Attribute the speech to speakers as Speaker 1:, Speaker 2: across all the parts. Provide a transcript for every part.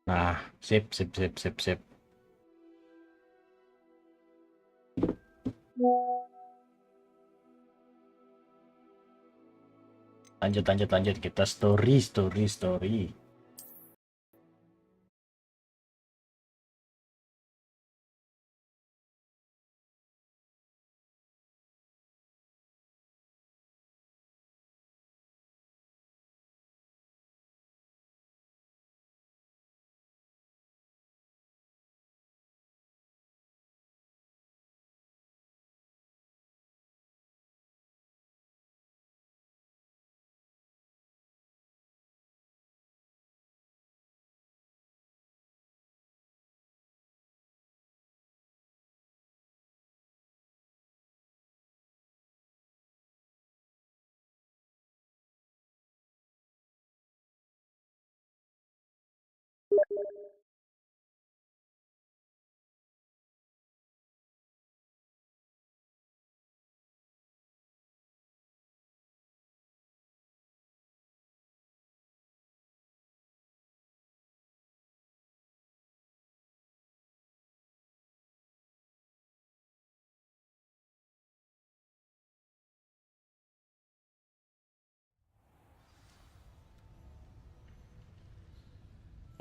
Speaker 1: Nah, sip, sip, sip, sip, sip. Lanjut, lanjut, lanjut. Kita story, story, story.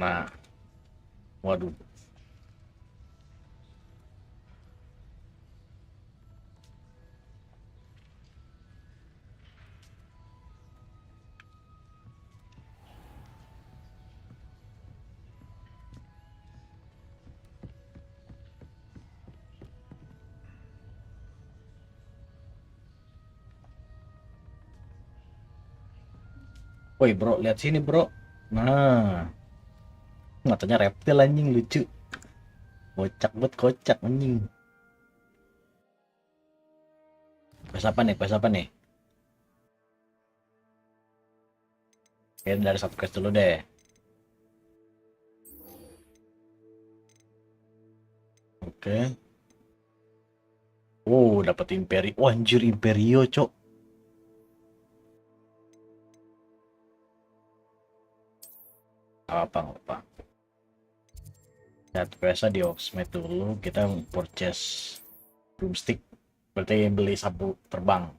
Speaker 1: Nah, waduh. Woi bro, lihat sini bro. Nah, matanya reptil anjing lucu. Kocak banget, kocak anjing. Quest apa nih? Quest apa nih? Oke, dari satu quest dulu deh. Oke. Oh, dapat imperi. Wah, anjir imperio, cok. Apa apa. Lihat questnya di Oxmate dulu. Kita purchase broomstick. Berarti beli sapu terbang.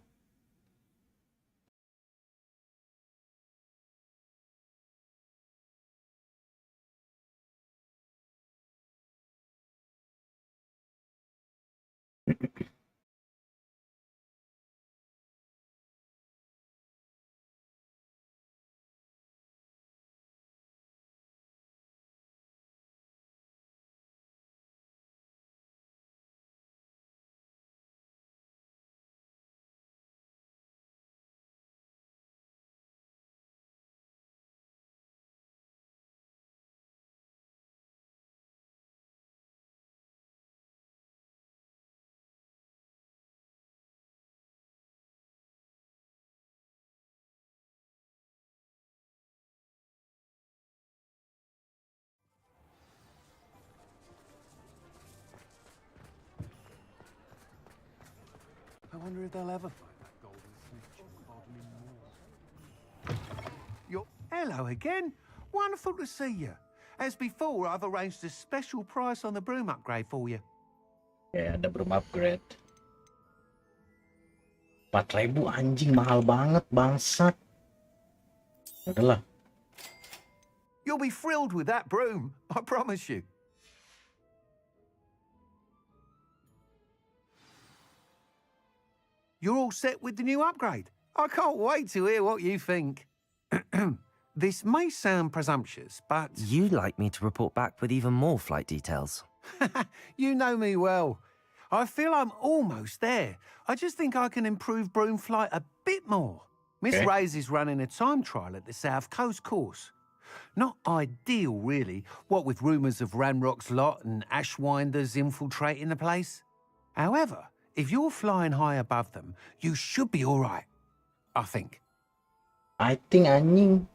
Speaker 2: I wonder if they'll ever find that golden snitch and bodle him more. Hello again. Wonderful to see you. As before, I've arranged a special price on the broom upgrade for you.
Speaker 1: Ya, ada broom upgrade. 4.000 anjing, mahal banget, bangsat. Adalah.
Speaker 2: You'll be thrilled with that broom, I promise you. You're all set with the new upgrade. I can't wait to hear what you think. This may sound presumptuous, but...
Speaker 3: You'd like me to report back with even more flight details.
Speaker 2: You know me well. I feel I'm almost there. I just think I can improve broom flight a bit more. Miss
Speaker 1: Okay.
Speaker 2: Ray's is running a time trial at the South Coast course. Not ideal, really, what with rumours of Ranrock's lot and Ashwinders infiltrating the place. However, if you're flying high above them, you should be all right, I think.
Speaker 1: I think anjing.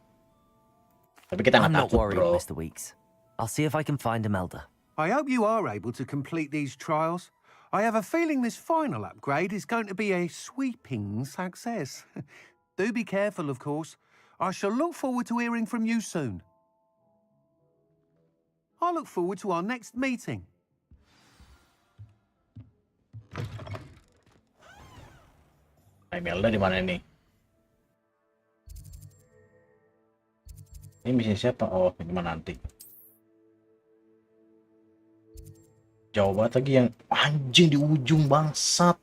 Speaker 1: Tapi kita
Speaker 3: I'm
Speaker 1: nggak
Speaker 3: not
Speaker 1: takut,
Speaker 3: worried,
Speaker 1: bro.
Speaker 3: Mr. Weeks. I'll see if I can find Imelda.
Speaker 2: I hope you are able to complete these trials. I have a feeling this final upgrade is going to be a sweeping success. Do be careful, of course. I shall look forward to hearing from you soon. I look forward to our next meeting.
Speaker 1: Imelda di mana ini? Ini misi siapa? Oh, gimana nanti? Jauh banget lagi yang anjing di ujung bangsat.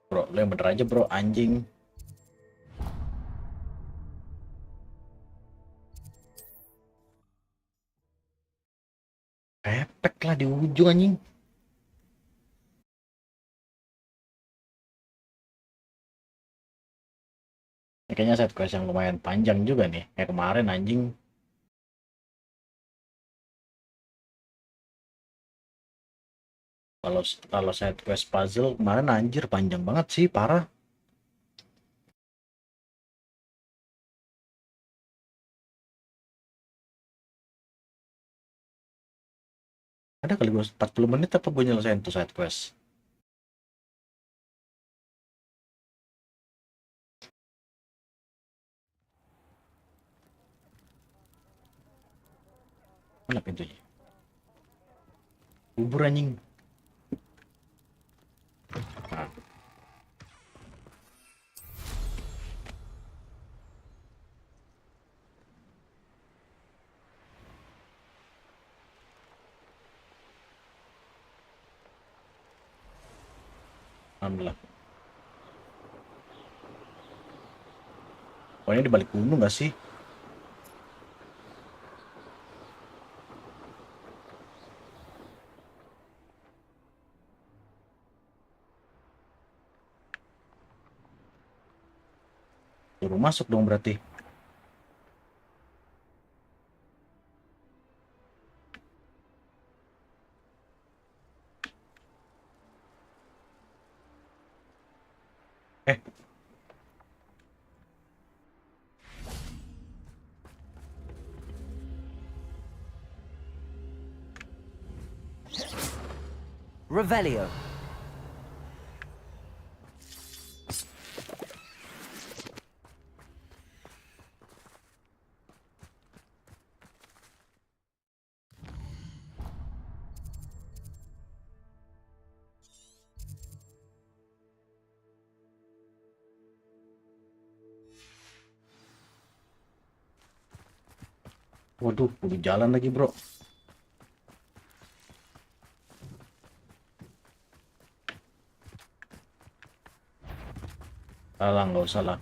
Speaker 1: Bro, lo yang bener aja bro, anjing. Efek lah di ujung anjing. Ini kayaknya side quest yang lumayan panjang juga nih. Kayak kemarin anjing. Kalau kalau side quest puzzle kemarin anjir panjang banget sih, parah. Ada kali gue 40 menit apa gue nyelesain tuh side quest. Mana pintunya? Kubur anjing. Nah, alhamdulillah. Oh ini di balik gunung gak sih? Suruh masuk dong berarti. Eh,
Speaker 3: Revelio.
Speaker 1: waduh, udah jalan lagi bro. Alah, nggak usah lah.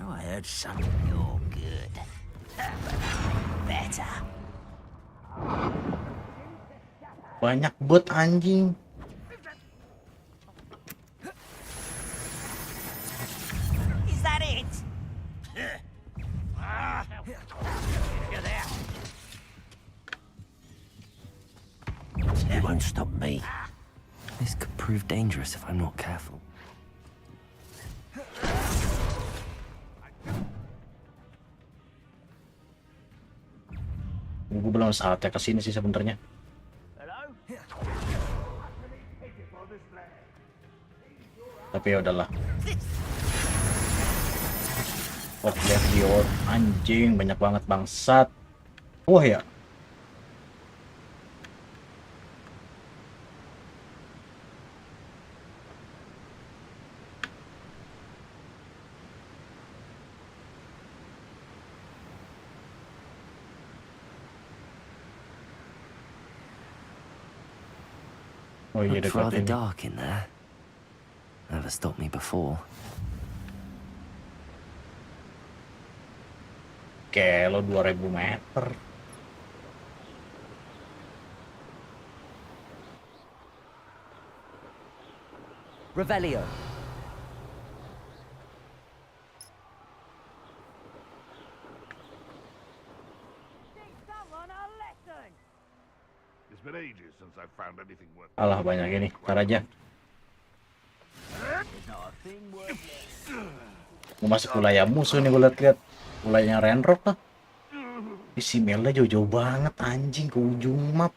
Speaker 4: Oh, I heard something. You're good. Better.
Speaker 1: Banyak bot anjing.
Speaker 4: Is that it? You're there. You won't stop me.
Speaker 3: This could prove dangerous if I'm not careful.
Speaker 1: Gue belum saatnya kesini sih sebenarnya.
Speaker 4: Hello?
Speaker 1: Tapi ya udahlah. Oh, lihat dior anjing banyak banget bangsat. Wah ya. Oh iya
Speaker 3: Looks
Speaker 1: dekat
Speaker 3: rather
Speaker 1: ini.
Speaker 3: dark in there. Have never stopped me before.
Speaker 1: Kayak lo 2000 meter.
Speaker 5: Revelio.
Speaker 6: It's been ages since I've found anything worth.
Speaker 1: Alah banyak ini. Ntar aja. Mau masuk wilayah musuh nih gue liat-liat. Wilayahnya Renrock lah. Isi Melda jauh-jauh banget anjing ke ujung map.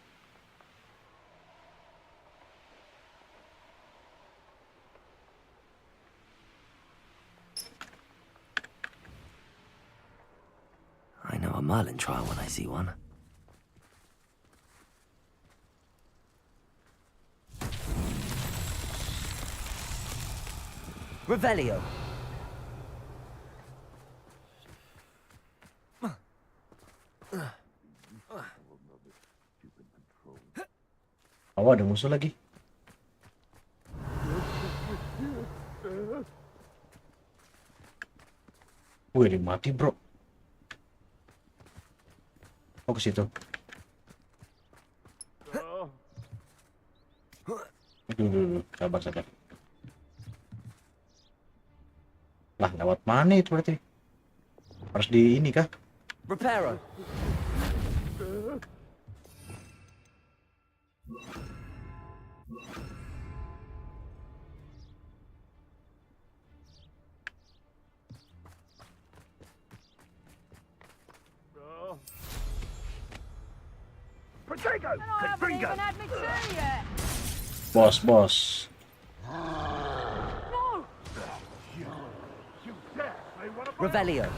Speaker 3: I know a Merlin trial when I see one.
Speaker 5: Revelio.
Speaker 1: Oh ada musuh lagi. Wih dia mati bro. Oh ke situ. Dulu, sabar. Lah lewat mana itu berarti? Harus di ini kah?
Speaker 5: Reparo.
Speaker 6: Potato! Confringo!
Speaker 1: Bos.
Speaker 5: Revelio.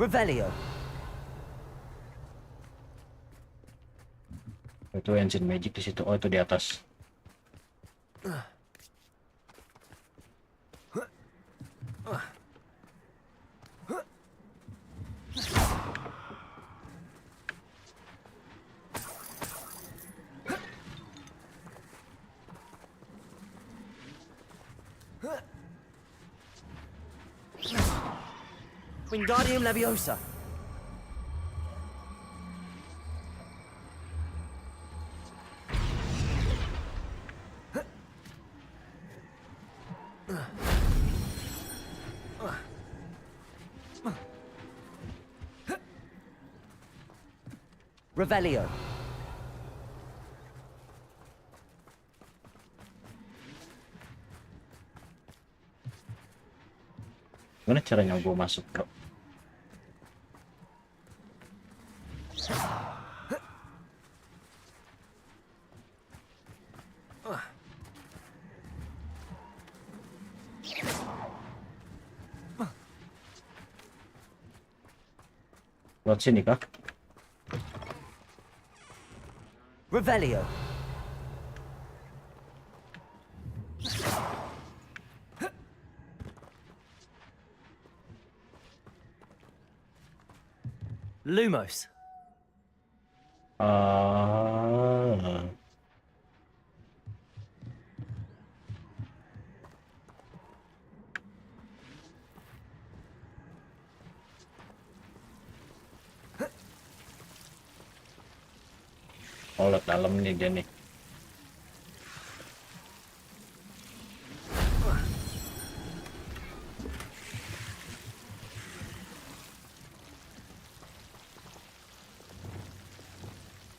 Speaker 5: Revelio.
Speaker 1: Itu engine magic di situ. Oh itu di atas.
Speaker 5: Wingardium Leviosa. Revelio.
Speaker 1: Gimana caranya gue masuk bro? Lewat sini kah?
Speaker 5: Revelio. Lumos.
Speaker 1: Oh lihat dalam nih dia nih.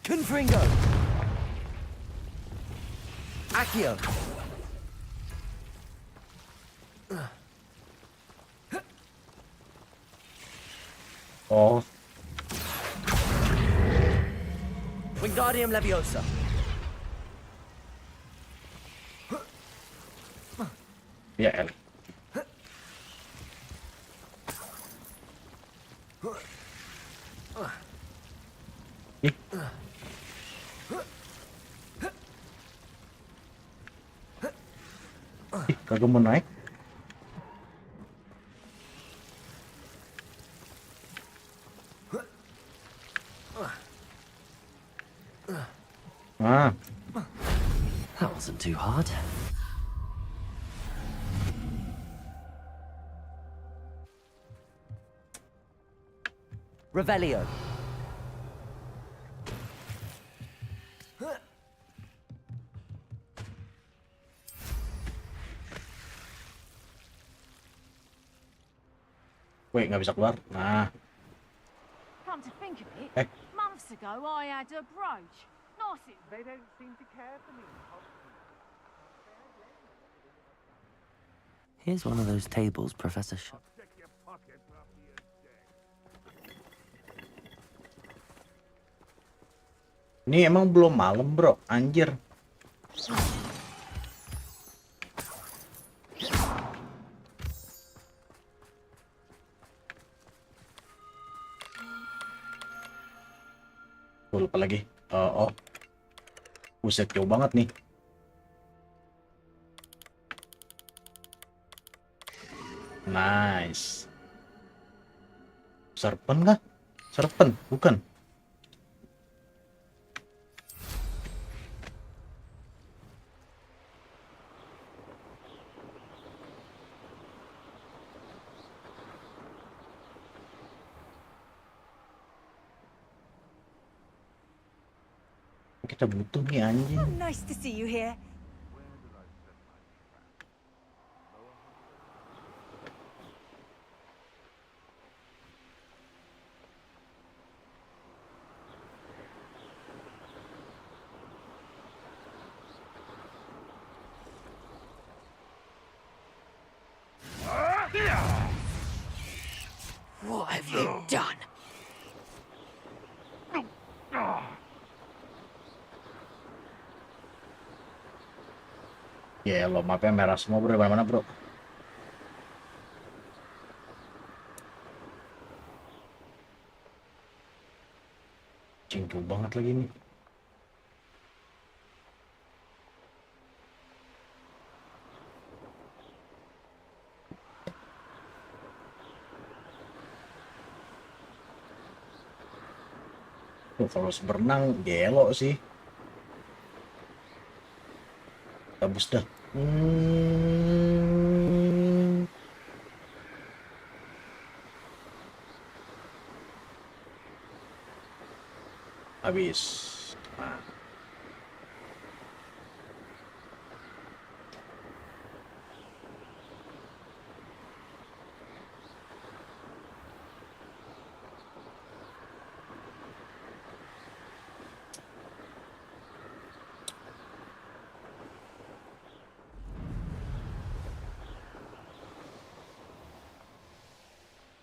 Speaker 5: Confringo. Accio.
Speaker 1: Oh
Speaker 5: Wingardium Leviosa.
Speaker 1: Ya El. Ih. Ih, kagak mau naik. Ah,
Speaker 3: That wasn't too hard.
Speaker 5: Revelio.
Speaker 1: wait, nggak bisa keluar. Nah,
Speaker 7: Come to think of it,
Speaker 1: Eh.
Speaker 7: months ago I had a brooch. Nice.
Speaker 6: They don't seem to care for me.
Speaker 3: Here's one of those tables Professor
Speaker 6: Check your pockets after you're dead.
Speaker 1: ini emang belum malam bro, anjir. Gue lupa lagi. Oh, buset jauh banget nih. Nice. Serpen kah? Serpen, bukan. Kita butuh nih anjing.
Speaker 7: Oh, nice to see you here. What have you done?
Speaker 1: Ya lo mapnya merah semua bro, mana bro. Cinggu banget lagi nih. Tuh, kalau berenang gelo sih. Bagus dah. Habis. Nah.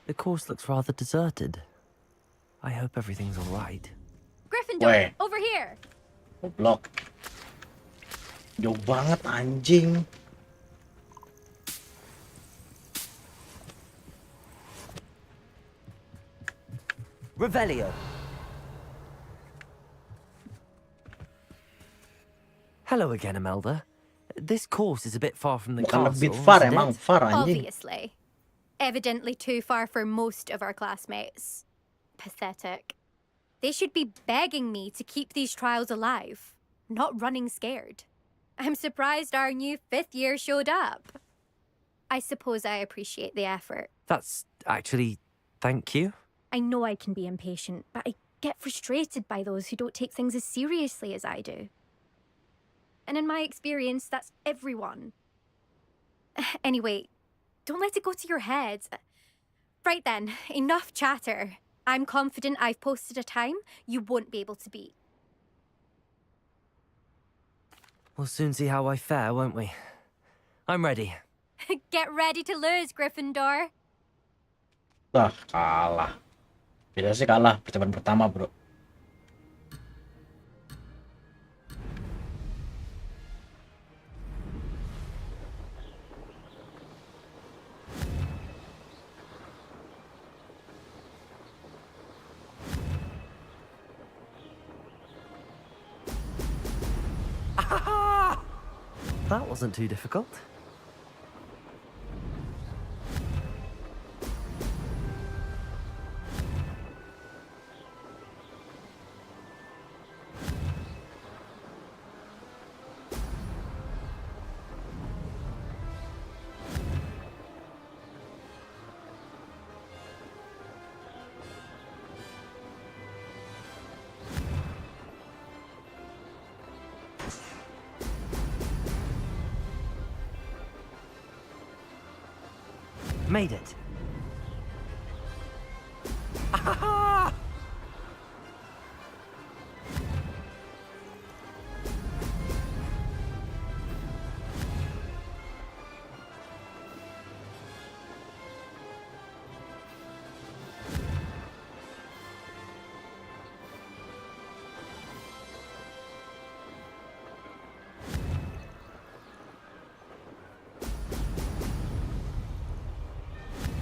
Speaker 3: The course looks rather deserted. I hope everything's all right.
Speaker 7: Gryffindor,
Speaker 1: Wait.
Speaker 7: over here.
Speaker 1: Goblok. Jauh banget anjing.
Speaker 5: Revelio.
Speaker 3: Hello again, Imelda. This course is a bit far from the
Speaker 1: Bukan a
Speaker 3: castle,
Speaker 1: bit far
Speaker 3: isn't
Speaker 1: emang,
Speaker 3: it?
Speaker 1: far anjing.
Speaker 8: Obviously. Evidently too far for most of our classmates. Pathetic. They should be begging me to keep these trials alive, not running scared. I'm surprised our new 5th year showed up. I suppose I appreciate the effort.
Speaker 3: That's actually... thank you.
Speaker 8: I know I can be impatient, but I get frustrated by those who don't take things as seriously as I do. And in my experience, that's everyone. Anyway, don't let it go to your head. Right then, enough chatter. I'm confident I've posted a time you won't be able to beat.
Speaker 3: We'll soon see how I fare, won't we? I'm ready.
Speaker 8: Get ready to lose, Gryffindor.
Speaker 1: Kalah. Biasa sih kalah percobaan pertama, bro.
Speaker 3: That wasn't too difficult. Made it.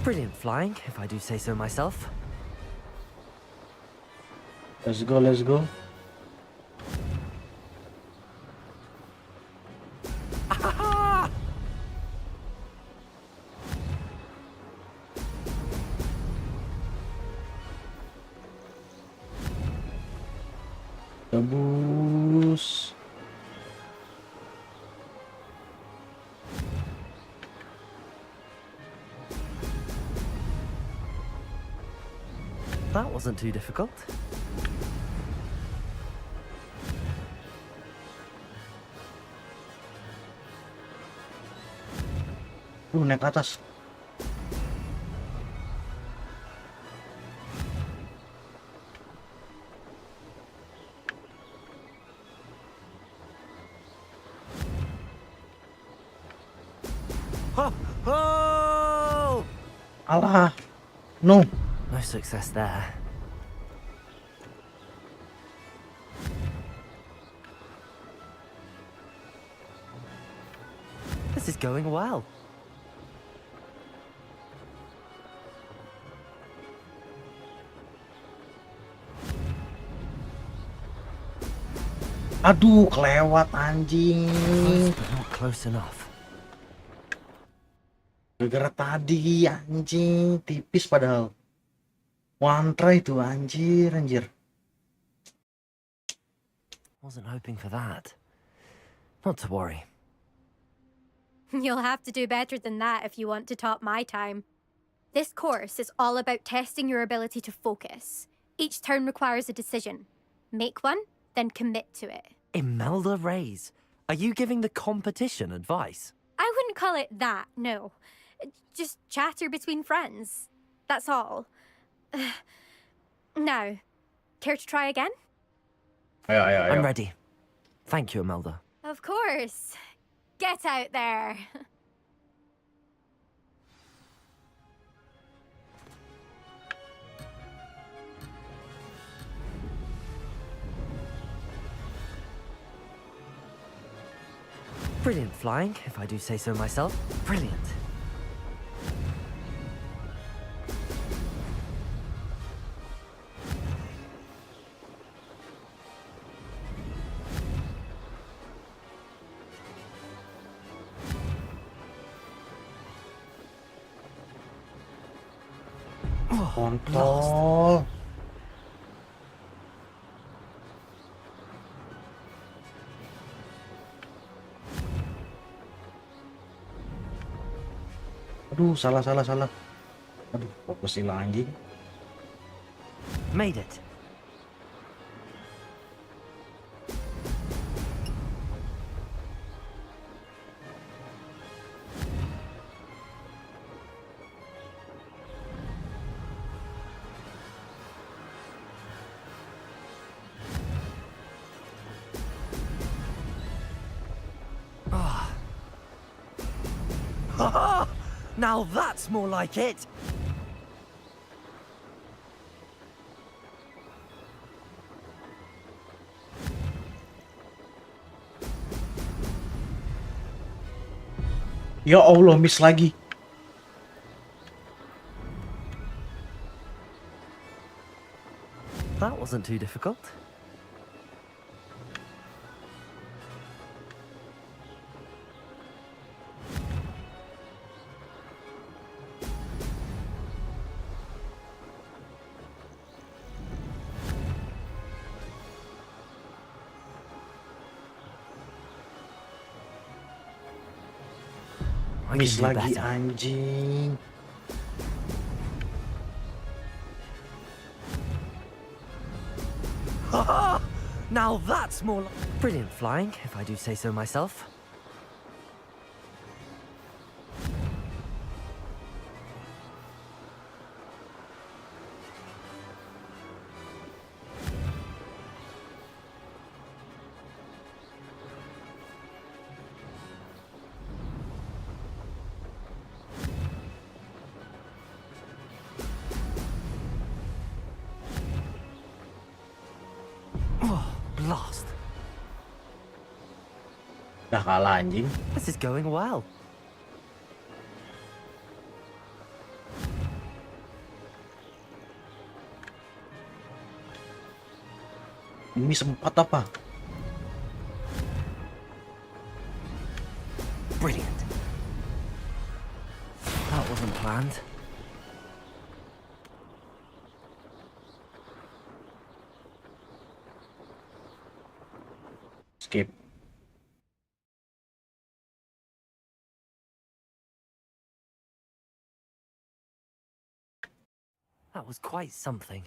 Speaker 3: Brilliant flying, if I do say so myself.
Speaker 1: Let's go, let's go. Tebus.
Speaker 3: That wasn't too difficult.
Speaker 1: Naik ke atas.
Speaker 3: Oh!
Speaker 1: Alah. No.
Speaker 3: No success there. This is going well.
Speaker 1: Aduh, kelewat anjing.
Speaker 3: Close, but not close enough.
Speaker 1: Gara-gara tadi anjing, tipis padahal. One try tuh anjir.
Speaker 3: Wasn't hoping for that. Not to worry.
Speaker 8: You'll have to do better than that if you want to top my time. This course is all about testing your ability to focus. Each turn requires a decision. Make one, then commit to it.
Speaker 3: Imelda Reyes, are you giving the competition advice?
Speaker 8: I wouldn't call it that, no. Just chatter between friends. That's all. Now, care to try again?
Speaker 1: Ayo.
Speaker 3: I'm ready. Thank you, Imelda.
Speaker 8: Of course. Get out there.
Speaker 3: Brilliant flying, if I do say so myself. Brilliant.
Speaker 1: Kontrol. Aduh, salah. Aduh, fokus hilang anjing.
Speaker 3: Made it. Now that's more like it!
Speaker 1: Ya Allah, miss lagi.
Speaker 3: That wasn't too difficult.
Speaker 1: Miss
Speaker 3: can do
Speaker 1: lagi
Speaker 3: better.
Speaker 1: anjing.
Speaker 3: Now that's more like brilliant flying, if I do say so myself. Oh, blast.
Speaker 1: Dah kalah anjing.
Speaker 3: This is going well.
Speaker 1: Ini sempat apa?
Speaker 3: Brilliant. That wasn't planned.
Speaker 1: Skip.
Speaker 3: That was quite something.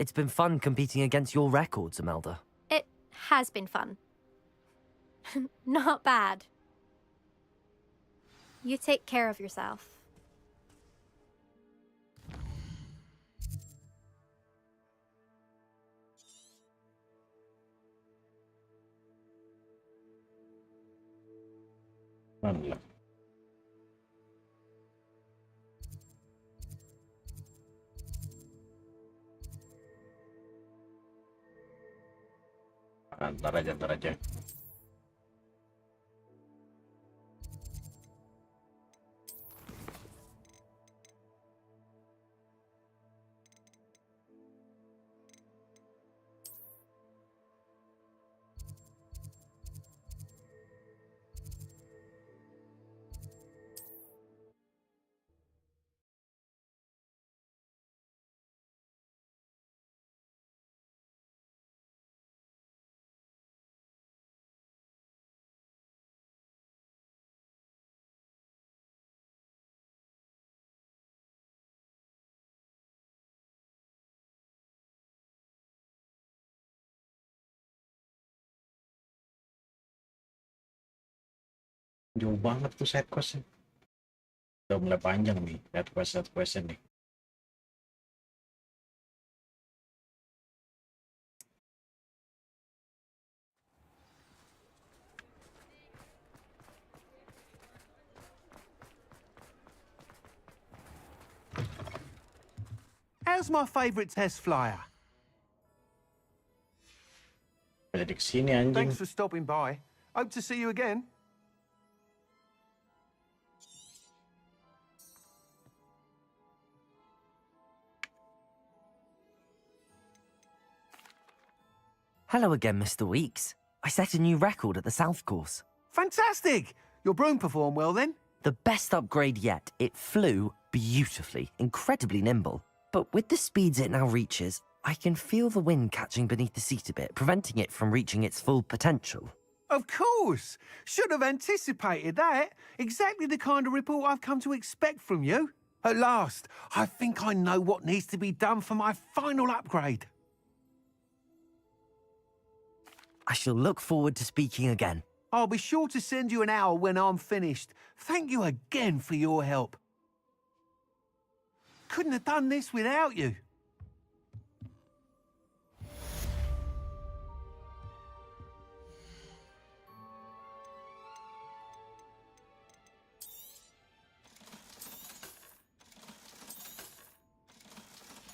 Speaker 3: It's been fun competing against your records, Imelda.
Speaker 8: It has been fun. Not bad. You take care of yourself.
Speaker 1: Mana? Ntar aja, ntar aja. Jauh banget tuh side quest-nya. Udah mulai panjang nih side quest-nya nih.
Speaker 2: How's my favourite test flyer?
Speaker 1: Jadi kesini anjing.
Speaker 2: Thanks for stopping by. Hope to see you again.
Speaker 3: Hello again, Mr. Weeks. I set a new record at the South Course.
Speaker 2: Fantastic! Your broom performed well then?
Speaker 3: The best upgrade yet. It flew beautifully, incredibly nimble. But with the speeds it now reaches, I can feel the wind catching beneath the seat a bit, preventing it from reaching its full potential.
Speaker 2: Of course! Should have anticipated that. Exactly the kind of report I've come to expect from you. At last, I think I know what needs to be done for my final upgrade.
Speaker 3: I shall look forward to speaking again.
Speaker 2: I'll be sure to send you an hour when I'm finished. Thank you again for your help. Couldn't have done this without you.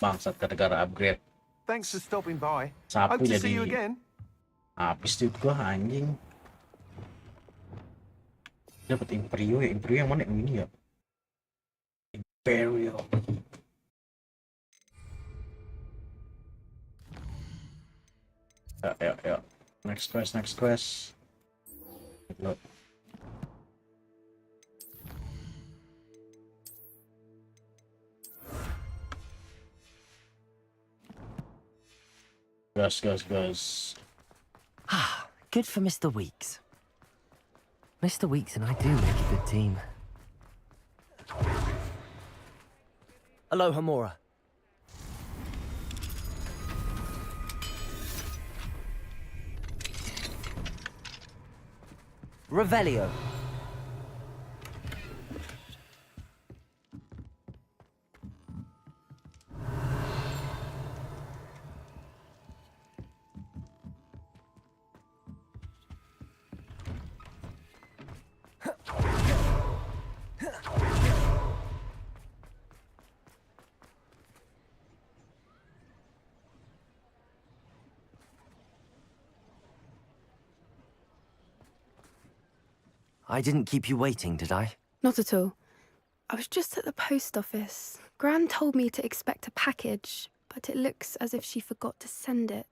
Speaker 1: Bangsat gara-gara upgrade.
Speaker 2: Thanks for stopping by.
Speaker 1: Sapu
Speaker 2: Hope to see you
Speaker 1: jadi
Speaker 2: again.
Speaker 1: habis duit gua anjing. Dapat Imperio ya, Imperio yang mana yang ini ya? Imperio. Ya. Next quest. Look. Gas.
Speaker 3: Ah, good for Mr. Weeks. Mr. Weeks and I do make a good team.
Speaker 5: Aloha Mora. Revelio.
Speaker 3: I didn't keep you waiting, did I?
Speaker 9: Not at all. I was just at the post office. Gran told me to expect a package, but it looks as if she forgot to send it.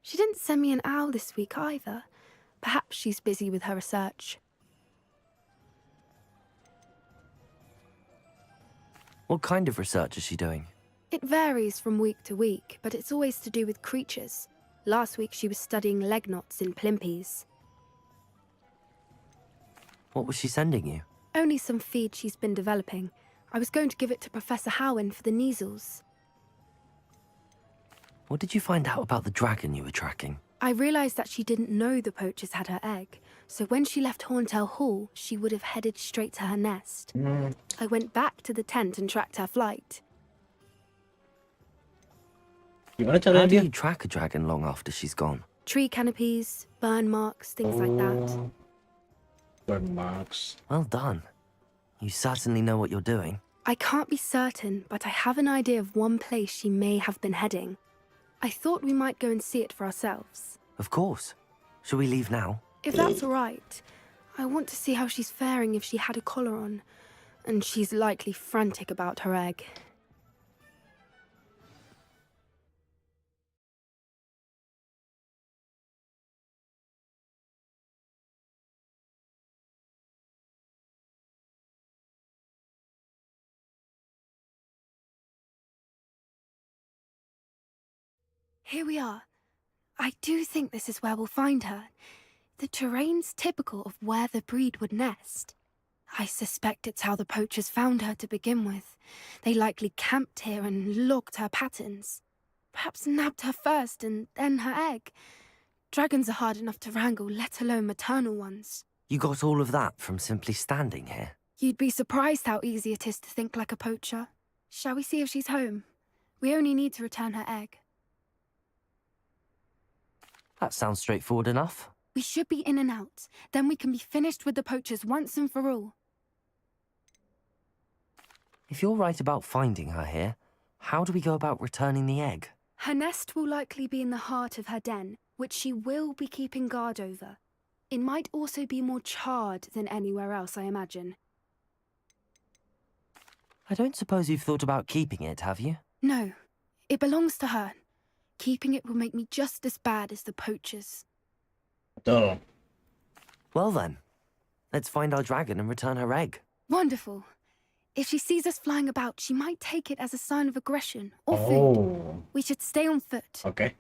Speaker 9: She didn't send me an owl this week either. Perhaps she's busy with her research.
Speaker 3: What kind of research is she doing?
Speaker 9: It varies from week to week, but it's always to do with creatures. Last week she was studying leg knots in plimpies.
Speaker 3: What was she sending you?
Speaker 9: Only some feed she's been developing. I was going to give it to Professor Howen for the measles.
Speaker 3: What did you find out about the dragon you were tracking?
Speaker 9: I realised that she didn't know the poachers had her egg, so when she left Horntail Hall, she would have headed straight to her nest. I went back to the tent and tracked her flight.
Speaker 1: Gimana
Speaker 3: How
Speaker 1: caranya
Speaker 3: do
Speaker 1: dia?
Speaker 3: you track a dragon long after she's gone?
Speaker 9: Tree canopies, burn marks, things like that.
Speaker 1: Oh, burn marks.
Speaker 3: Well done. You certainly know what you're doing.
Speaker 9: I can't be certain, but I have an idea of one place she may have been heading. I thought we might go and see it for ourselves.
Speaker 3: Of course. Shall we leave now?
Speaker 9: If that's all right, I want to see how she's faring if she had a collar on. And she's likely frantic about her egg. Here we are. I do think this is where we'll find her. The terrain's typical of where the breed would nest. I suspect it's how the poachers found her to begin with. They likely camped here and logged her patterns. Perhaps nabbed her first and then her egg. Dragons are hard enough to wrangle, let alone maternal ones.
Speaker 3: You got all of that from simply standing here.
Speaker 9: You'd be surprised how easy it is to think like a poacher. Shall we see if she's home? We only need to return her egg.
Speaker 3: That sounds straightforward enough.
Speaker 9: We should be in and out. Then we can be finished with the poachers once and for all.
Speaker 3: If you're right about finding her here, how do we go about returning the egg?
Speaker 9: Her nest will likely be in the heart of her den, which she will be keeping guard over. It might also be more charred than anywhere else, I imagine.
Speaker 3: I don't suppose you've thought about keeping it, have you?
Speaker 9: No, it belongs to her. Keeping it will make me just as bad as the poachers.
Speaker 1: Betul.
Speaker 3: Well then, let's find our dragon and return her egg.
Speaker 9: Wonderful. If she sees us flying about, she might take it as a sign of aggression or food.
Speaker 1: Oh,
Speaker 9: We should stay on foot.
Speaker 1: oke.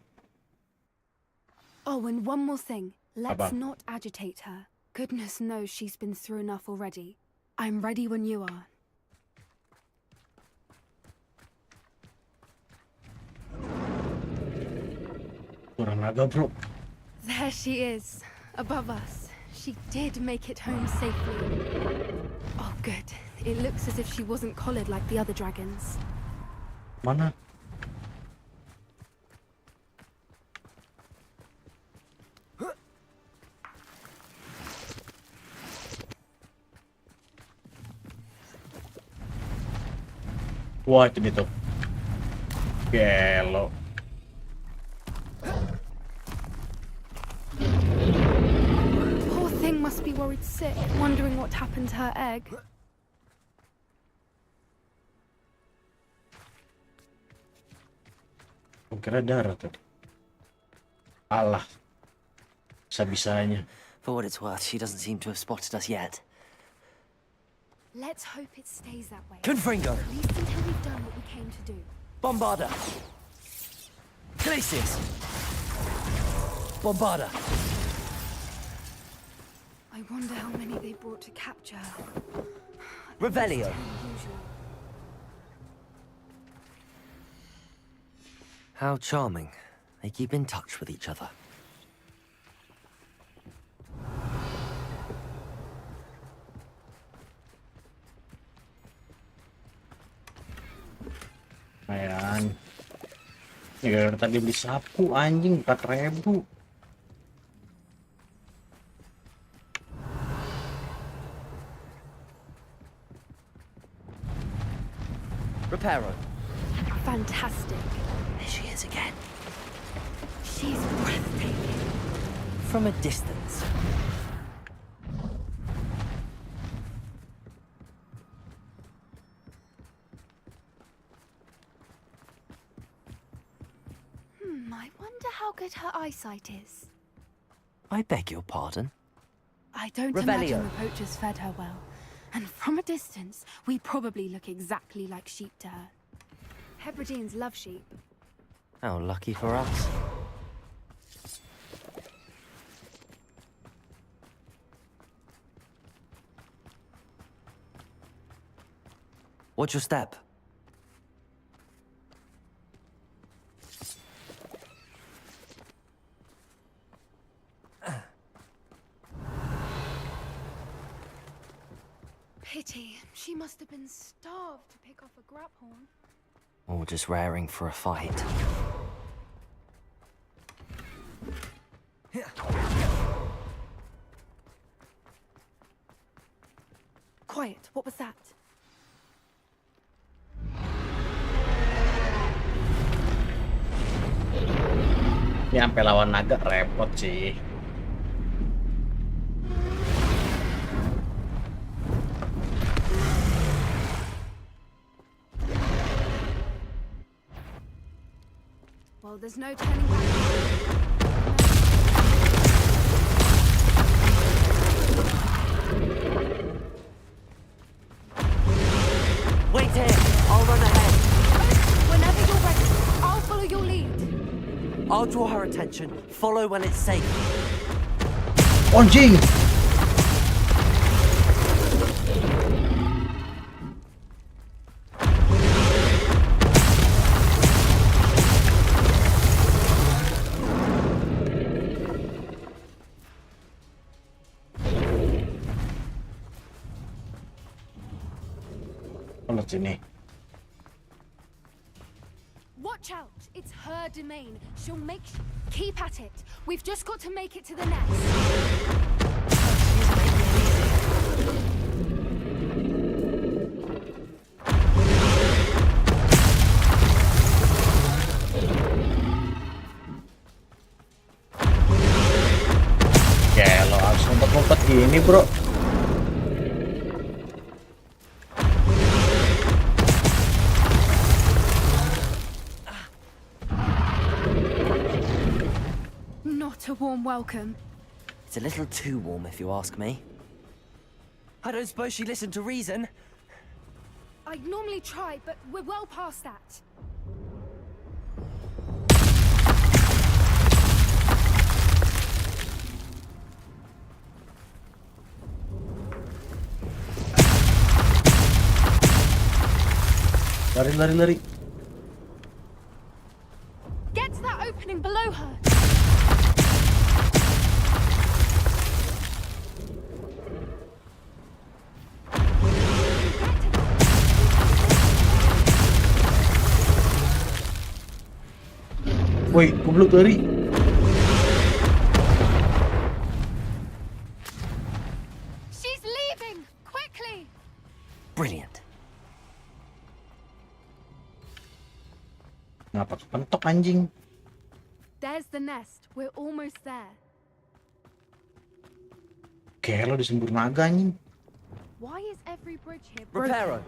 Speaker 9: Oh, and one more thing. Let's
Speaker 1: Apa?
Speaker 9: not agitate her. Goodness knows she's been through enough already. I'm ready when you are.
Speaker 1: Kurang naga, bro.
Speaker 9: There she is, above us. She did make it home safely. Oh, good. It looks as if she wasn't collared like the other dragons.
Speaker 1: Mana? Wah, itu dia tuh. Gelo.
Speaker 9: Poor thing must be worried sick, wondering what happened to her egg.
Speaker 1: Gua kira darah tadi. Alah. Bisa-bisanya.
Speaker 3: For what it's worth, she doesn't seem to have spotted us yet.
Speaker 9: Let's hope it stays that way.
Speaker 5: Confringo.
Speaker 9: At least until we've done what we came to do.
Speaker 5: Bombarda. Glacis. Bombarda.
Speaker 9: I wonder how many they brought to capture her.
Speaker 5: Revelio.
Speaker 9: Unusual.
Speaker 3: How charming. They keep in touch with each other.
Speaker 1: Ayan. Ya tadi beli sapu anjing 4.000.
Speaker 5: Reparo.
Speaker 9: Fantastic.
Speaker 3: There she is again.
Speaker 9: She's breathtaking.
Speaker 3: From a distance.
Speaker 9: I wonder how good her eyesight is.
Speaker 3: I beg your pardon?
Speaker 9: I don't
Speaker 5: Revelio.
Speaker 9: imagine the poachers fed her well. And from a distance, we probably look exactly like sheep to her. Hebrideans love sheep.
Speaker 3: How lucky for us. What's your step?
Speaker 9: Pity. She must have been starved to pick off a graphorn.
Speaker 3: Or just raring for a fight.
Speaker 9: Quiet. What was that?
Speaker 1: Ya sampai lawan naga repot sih.
Speaker 9: Well, there's no turning back.
Speaker 5: Wait here. I'll run ahead.
Speaker 9: Whenever you're ready, I'll follow your lead.
Speaker 5: I'll draw her attention. Follow when it's safe.
Speaker 1: Anjing. Lihat sini.
Speaker 9: Watch out! It's her domain. She'll make. Keep at it. We've just got to make it to the nest.
Speaker 1: Ya lo harus ngumpet-ngumpet gini, bro.
Speaker 9: Not a warm welcome.
Speaker 3: It's a little too warm if you ask me.
Speaker 5: I don't suppose she listened to reason.
Speaker 9: I'd normally try, but we're well past that.
Speaker 1: Lari, lari, lari.
Speaker 9: Get to that opening below her.
Speaker 1: Woi, goblok lari.
Speaker 9: She's leaving! Quickly!
Speaker 3: Brilliant.
Speaker 1: Ngapa kepentok anjing?
Speaker 9: There's the nest. We're almost there.
Speaker 1: Kayak lo disembur naga anjing.
Speaker 9: Why is every bridge here broken?
Speaker 5: Reparo.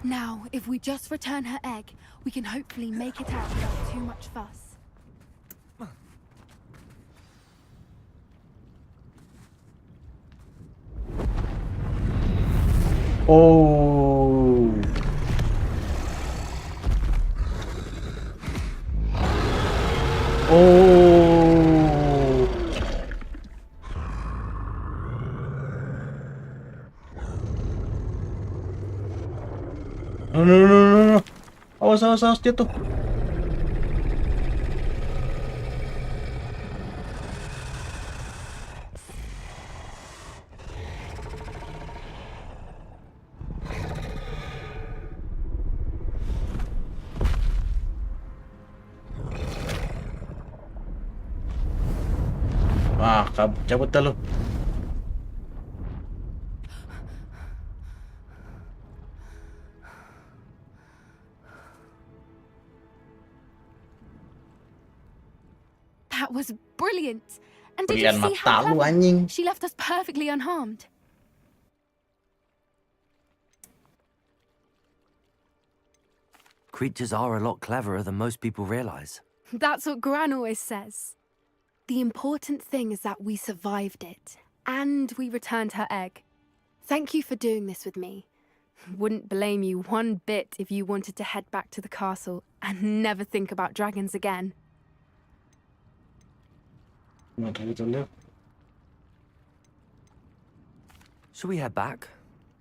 Speaker 9: Now, if we just return her egg, we can hopefully make it out without too much fuss.
Speaker 1: Oh. Oh. No, no, no, no, no. Awas, awas, awas, jatuh. Ah, cabut dah lu.
Speaker 9: That was brilliant. And did you
Speaker 1: Pilihan
Speaker 9: see how
Speaker 1: mata lu,
Speaker 9: clever?
Speaker 1: anjing.
Speaker 9: She left us perfectly unharmed.
Speaker 5: Creatures are a lot cleverer than most people realize.
Speaker 9: That's what Gran always says. The important thing is that we survived it, and we returned her egg. Thank you for doing this with me. Wouldn't blame you one bit if you wanted to head back to the castle and never think about dragons again.
Speaker 5: Shall we head back?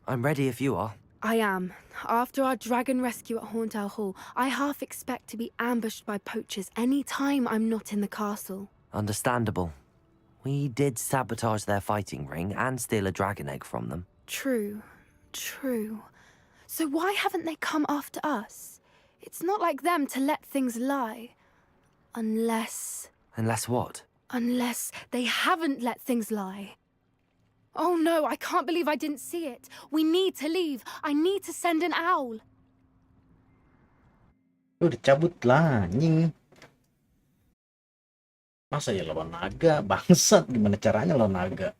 Speaker 5: I'm ready if you are.
Speaker 9: I am. After our dragon rescue at Hauntow Hall, I half expect to be ambushed by poachers any time I'm not in the castle.
Speaker 5: Understandable. We did sabotage their fighting ring and steal a dragon egg from them.
Speaker 9: True. True. So why haven't they come after us? It's not like them to let things lie. Unless
Speaker 5: What?
Speaker 9: they haven't let things lie. Oh no, I can't believe I didn't see it. We need to leave. I need to send an owl.
Speaker 1: Udah cabut lah, anjing. Masa ya lawan naga? Bangsat, gimana caranya lawan naga?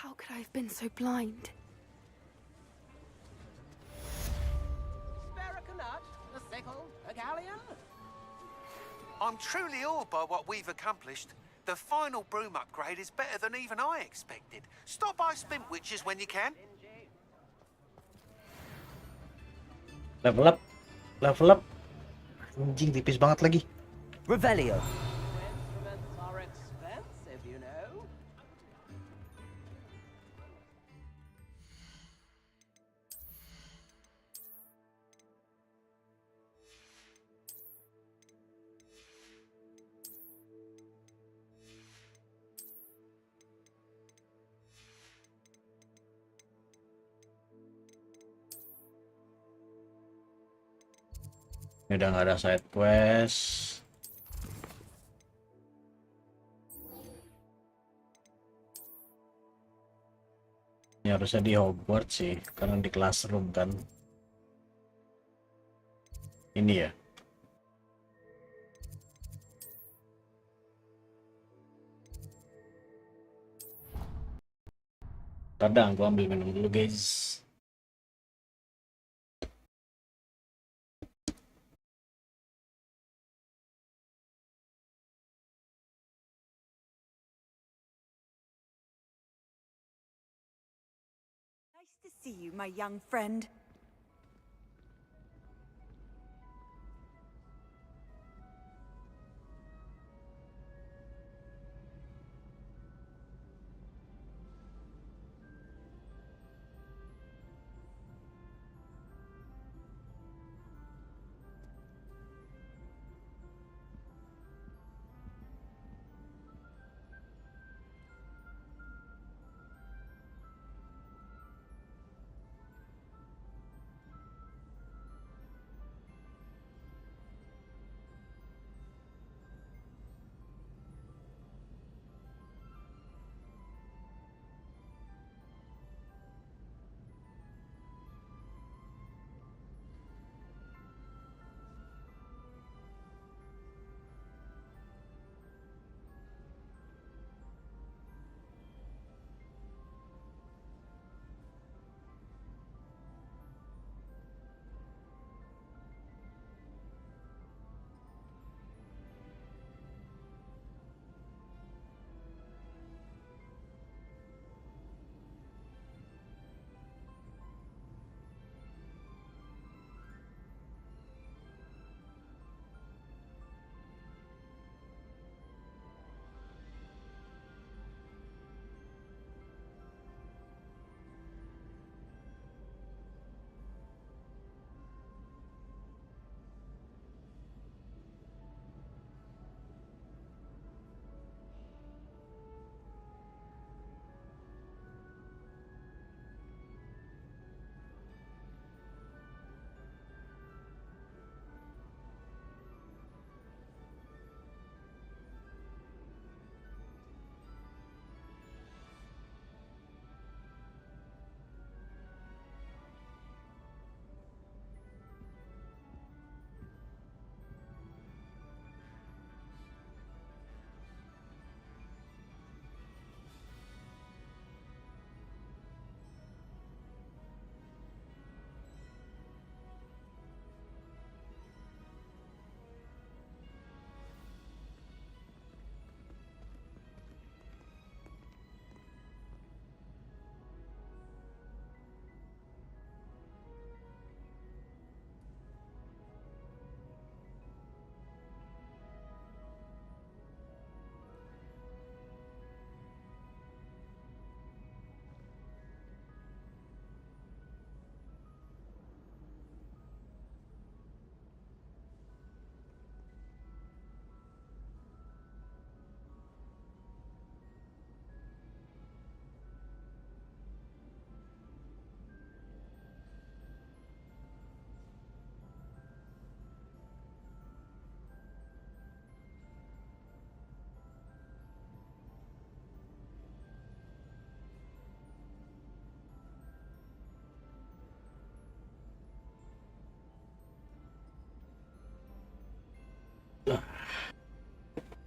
Speaker 9: How could I have been so blind?
Speaker 6: Spare a canut, a sickle, a galleon?
Speaker 2: I'm truly awed by what we've accomplished. The final broom upgrade is better than even I expected. Stop by Spintwitches when you can.
Speaker 1: Level up. Level up. Anjing, tipis banget lagi.
Speaker 5: Revelio.
Speaker 6: Instruments are expensive, you know.
Speaker 1: Ini udah nggak ada side quest. Ini harusnya di Hogwarts sih, karena di classroom kan. Ini ya. Kadang gua ambil minum dulu, guys.
Speaker 7: Nice to see you, my young friend.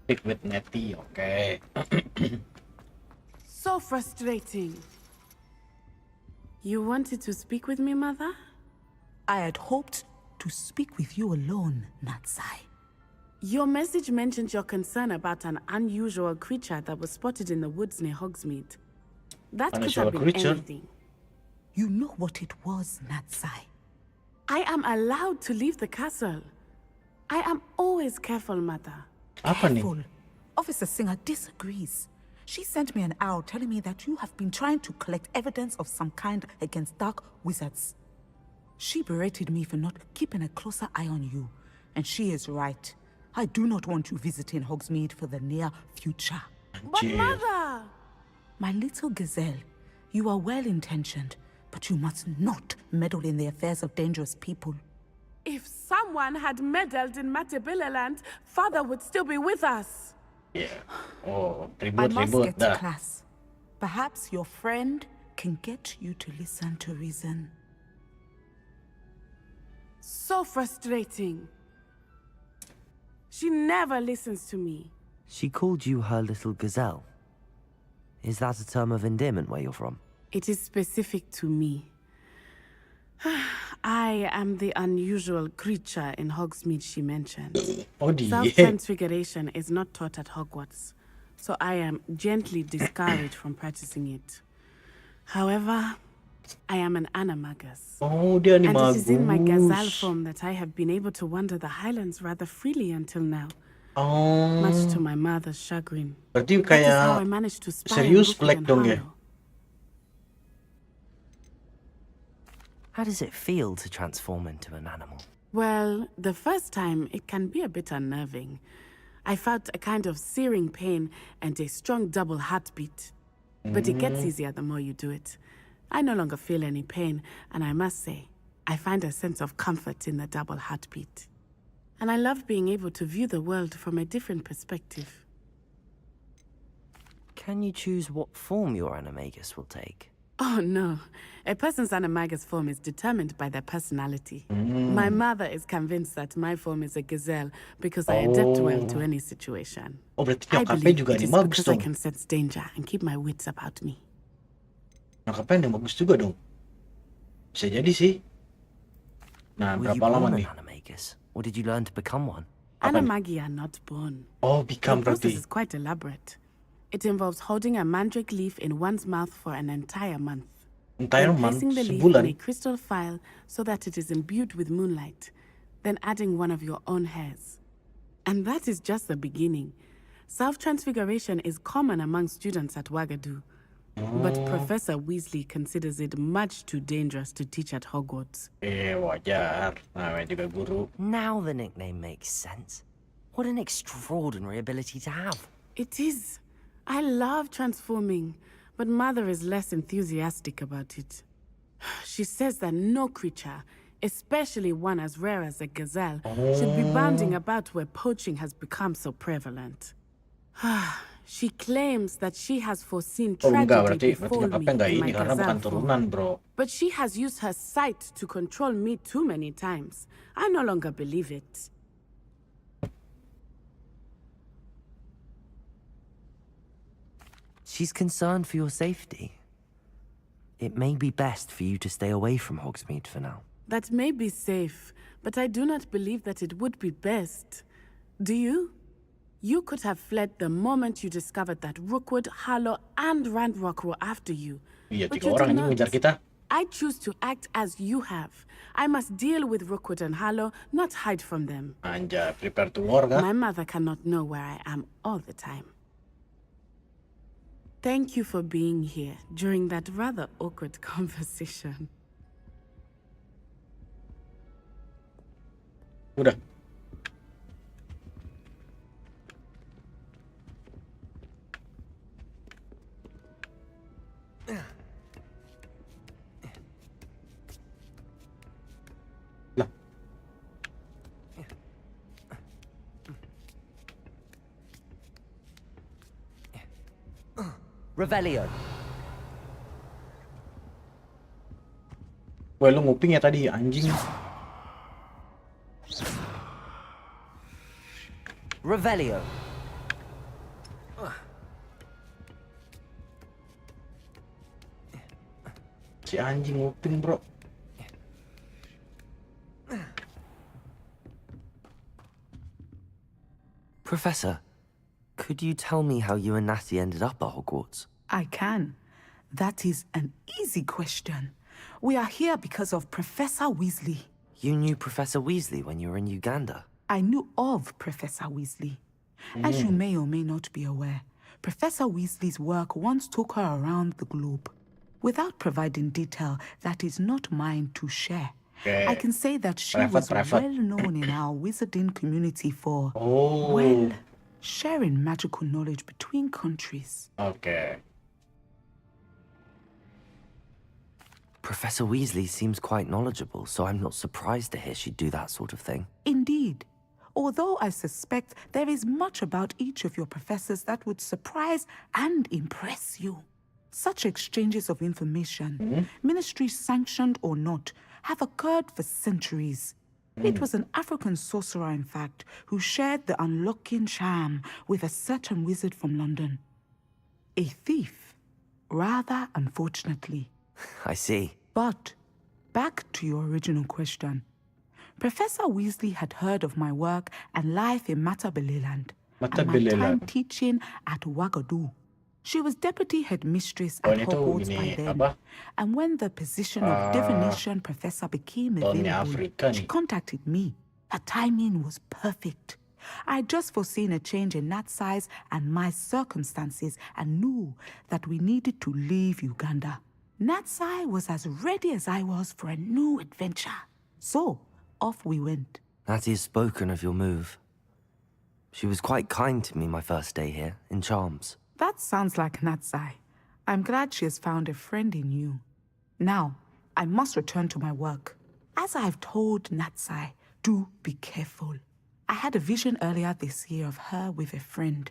Speaker 1: Speak with Nettie, oke.
Speaker 10: So frustrating. You wanted to speak with me, Mother?
Speaker 4: I had hoped to speak with you alone, Natsai.
Speaker 10: Your message mentioned your concern about an unusual creature that was spotted in the woods near Hogsmeade. That could
Speaker 1: Unusual
Speaker 10: have been
Speaker 1: creature?
Speaker 10: anything.
Speaker 4: You know what it was, Natsai.
Speaker 10: I am allowed to leave the castle. I am always careful, Mother.
Speaker 1: Apa nih?
Speaker 4: Careful. Officer Singer disagrees. She sent me an owl telling me that you have been trying to collect evidence of some kind against dark wizards. She berated me for not keeping a closer eye on you. And she is right. I do not want you visiting Hogsmeade for the near future.
Speaker 10: But
Speaker 1: Anjir.
Speaker 10: Mother!
Speaker 4: My little gazelle, you are well-intentioned, but you must not meddle in the affairs of dangerous people.
Speaker 10: If someone had meddled in Matabeleland, Father would still be with us.
Speaker 1: Yeah. Oh,
Speaker 4: I
Speaker 1: ribut
Speaker 4: must
Speaker 1: ribut
Speaker 4: get to
Speaker 1: dah.
Speaker 4: class. Perhaps your friend can get you to listen to reason.
Speaker 10: So frustrating. She never listens to me.
Speaker 5: She called you her little gazelle. Is that a term of endearment where you're from?
Speaker 10: It is specific to me. I am the unusual creature in Hogsmeade she mentioned.
Speaker 1: Oh dia.
Speaker 10: Self-transfiguration is not taught at Hogwarts, so I am gently discouraged from practicing it. However, I am an animagus.
Speaker 1: Oh, dia
Speaker 10: And it is in my gazelle
Speaker 1: animagus.
Speaker 10: form that I have been able to wander the highlands rather freely until now,
Speaker 1: Oh,
Speaker 10: much to my mother's chagrin.
Speaker 1: berarti
Speaker 10: That is how I
Speaker 1: kayak
Speaker 10: managed to spy on
Speaker 1: serius
Speaker 10: Rookwood
Speaker 1: Black
Speaker 10: and
Speaker 1: dong ya?
Speaker 10: Harlow.
Speaker 5: How does it feel to transform into an animal?
Speaker 10: Well, the first time it can be a bit unnerving. I felt a kind of searing pain and a strong double heartbeat. But it gets easier the more you do it. I no longer feel any pain, and I must say, I find a sense of comfort in the double heartbeat. And I love being able to view the world from a different perspective.
Speaker 5: Can you choose what form your animagus will take?
Speaker 10: Oh no, a person's animagus form is determined by their personality. My mother is convinced that my form is a gazelle because I adapt well to any situation.
Speaker 1: Oh, berarti
Speaker 10: I
Speaker 1: nyokapnya
Speaker 10: believe
Speaker 1: juga
Speaker 10: it is
Speaker 1: animagus
Speaker 10: because I
Speaker 1: dong.
Speaker 10: can sense danger and keep my wits about me.
Speaker 1: Nyokapnya animagus juga dong. Bisa jadi sih. Nah,
Speaker 5: Were you
Speaker 1: berapa lama
Speaker 5: born
Speaker 1: nih?
Speaker 5: an animagus, or did you learn to become one?
Speaker 1: Apa nih?
Speaker 10: Animagi are not born.
Speaker 1: Oh,
Speaker 10: The
Speaker 1: become
Speaker 10: process
Speaker 1: berarti.
Speaker 10: is quite elaborate. It involves holding a mandrake leaf in one's mouth for an entire month.
Speaker 1: Entire
Speaker 10: Then
Speaker 1: month,
Speaker 10: placing the leaf in a
Speaker 1: sebulan.
Speaker 10: crystal phial so that it is imbued with moonlight. Then adding one of your own hairs. And that is just the beginning. Self-transfiguration is common among students at Wagadu. But Professor Weasley considers it much too dangerous to teach at Hogwarts.
Speaker 1: Wajar. Namanya juga guru.
Speaker 5: Now the nickname makes sense. What an extraordinary ability to have.
Speaker 10: It is. I love transforming, but Mother is less enthusiastic about it. She says that no creature, especially one as rare as a gazelle, should be bounding about where poaching has become so prevalent. She claims that she has foreseen
Speaker 1: Oh, enggak,
Speaker 10: tragedy
Speaker 1: berarti
Speaker 10: befall me
Speaker 1: nyokapnya nggak
Speaker 10: in my
Speaker 1: ini karena bukan
Speaker 10: gazelle
Speaker 1: turunan,
Speaker 10: form.
Speaker 1: bro.
Speaker 10: But she has used her sight to control me too many times. I no longer believe it.
Speaker 5: She's concerned for your safety. It may be best for you to stay away from Hogsmeade for now.
Speaker 10: That may be safe, but I do not believe that it would be best. Do you? You could have fled the moment you discovered that Rookwood, Harlow, and Ranrock were after you.
Speaker 1: Iya,
Speaker 10: But
Speaker 1: 3
Speaker 10: you
Speaker 1: orang
Speaker 10: did
Speaker 1: ini
Speaker 10: not.
Speaker 1: ngejar kita.
Speaker 10: I choose to act as you have. I must deal with Rookwood and Harlow, not hide from them.
Speaker 1: Anjay, prepare to war kan?
Speaker 10: My mother cannot know where I am all the time. Thank you for being here during that rather awkward conversation.
Speaker 1: Udah. Lah.
Speaker 5: Revelio.
Speaker 1: Wah, lu nguping ya tadi, anjing.
Speaker 5: Revelio.
Speaker 1: Si anjing nguping, bro.
Speaker 3: Professor, could you tell me how you and Natty ended up at Hogwarts?
Speaker 4: I can. That is an easy question. We are here because of Professor Weasley.
Speaker 3: You knew Professor Weasley when you were in Uganda.
Speaker 4: I knew of Professor Weasley. As you may or may not be aware, Professor Weasley's work once took her around the globe. Without providing detail that is not mine to share, I can say that she was well known in our wizarding community for, well, sharing magical knowledge between countries.
Speaker 1: Okay.
Speaker 3: Professor Weasley seems quite knowledgeable, so I'm not surprised to hear she'd do that sort of thing.
Speaker 4: Indeed. Although I suspect there is much about each of your professors that would surprise and impress you. Such exchanges of information, ministry sanctioned or not, have occurred for centuries. It was an African sorcerer, in fact, who shared the unlocking charm with a certain wizard from London. A thief, rather unfortunately.
Speaker 3: I see.
Speaker 4: But, back to your original question. Professor Weasley had heard of my work and life in Matabeleland, and my time teaching at Wagadu. She was deputy headmistress at Hogwarts by then, and when the position of divination professor became available, she contacted me. Her timing was perfect. I'd just foreseen a change in Nat's size and my circumstances and knew that we needed to leave Uganda. Natsai was as ready as I was for a new adventure. So, off we went.
Speaker 3: Natty has spoken of your move. She was quite kind to me my first day here, in Charms.
Speaker 4: That sounds like Natsai. I'm glad she has found a friend in you. Now, I must return to my work. As I've told Natsai, do be careful. I had a vision earlier this year of her with a friend,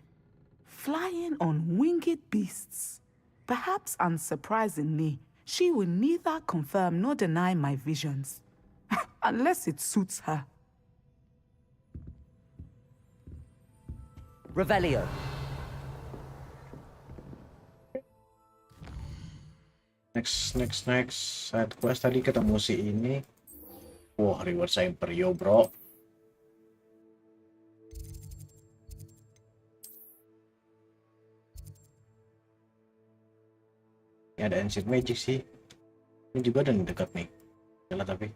Speaker 4: flying on winged beasts. Perhaps unsurprisingly, she will neither confirm nor deny my visions. Unless it suits her.
Speaker 5: Revelio.
Speaker 1: Next. Side quest tadi ketemu si ini. Wah, reward saya Imperio, bro. Ini ada Ancient Magic sih. Ini juga ada nih dekat nih. Yalah tapi.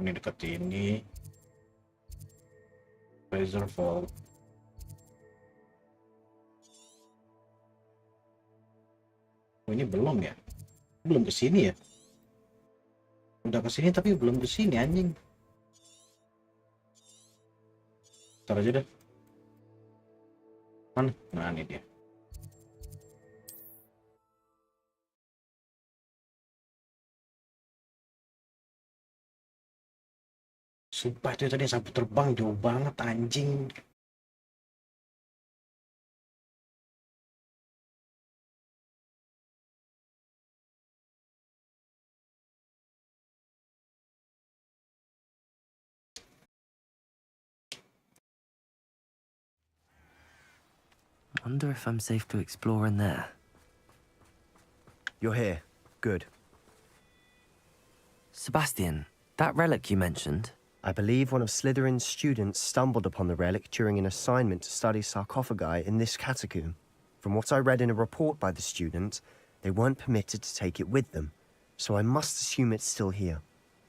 Speaker 1: Ini dekat ini. Razor Vault. Oh, ini belum ya? Belum kesini ya? Udah kesini tapi belum kesini anjing. Ntar aja deh. Mana? Nah ini dia. Sumpah itu tadi sapu terbang jauh banget anjing.
Speaker 3: Wonder if I'm safe to explore in there.
Speaker 11: You're here. Good.
Speaker 3: Sebastian, that relic you mentioned.
Speaker 11: I believe one of Slytherin's students stumbled upon the relic during an assignment to study sarcophagi in this catacomb. From what I read in a report by the student, they weren't permitted to take it with them, so I must assume it's still here.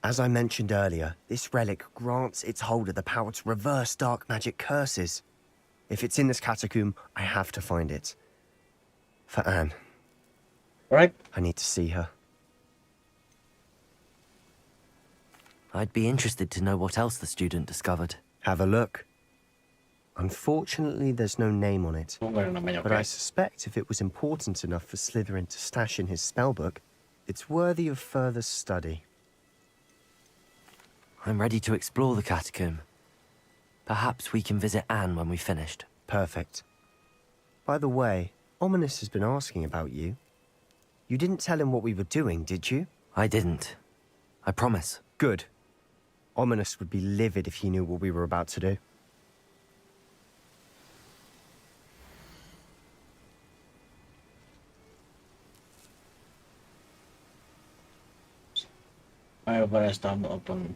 Speaker 11: As I mentioned earlier, this relic grants its holder the power to reverse dark magic curses. If it's in this catacomb, I have to find it. For Anne.
Speaker 1: Right.
Speaker 11: I need to see her.
Speaker 3: I'd be interested to know what else the student discovered.
Speaker 11: Have a look. Unfortunately, there's no name on it. But I suspect if it was important enough for Slytherin to stash in his spellbook, it's worthy of further study.
Speaker 3: I'm ready to explore the catacomb. Perhaps we can visit Anne when we've finished.
Speaker 11: Perfect. By the way, Ominous has been asking about you. You didn't tell him what we were doing, did you?
Speaker 3: I didn't. I promise.
Speaker 11: Good. Ominous would be livid if he knew what we were about to do.
Speaker 1: However, I stumbled upon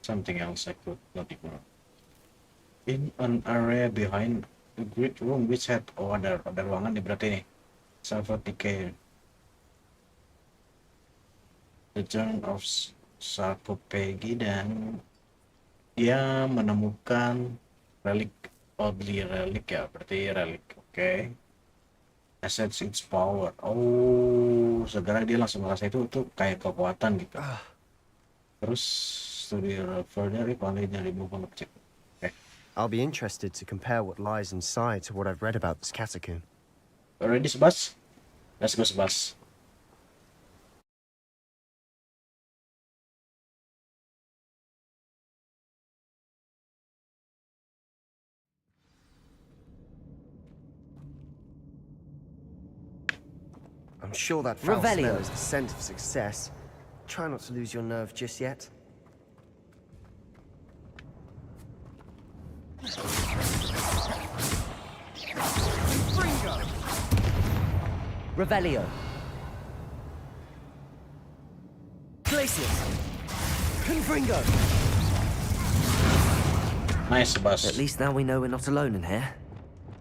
Speaker 1: something else I could not ignore. In an area behind the great room which had ada ruangan nih berarti nih. Salva decay. The Journal of Sarcophagi dan dia menemukan relik oddly relik ya berarti relik oke. Assets its power. Oh segera dia langsung merasa itu tuh kayak kekuatan gitu. Terus studi further if only the removal object. Okay.
Speaker 11: I'll be interested to compare what lies inside to what I've read about this catacomb.
Speaker 1: Ready Sebas? Let's go Sebas.
Speaker 11: I'm sure that foul
Speaker 3: Revelio.
Speaker 11: smell is the scent of success. Try not to lose your nerve just yet.
Speaker 3: Revelio. Glacius. Confringo.
Speaker 1: Nice Sebas.
Speaker 3: At least now we know we're not alone in here.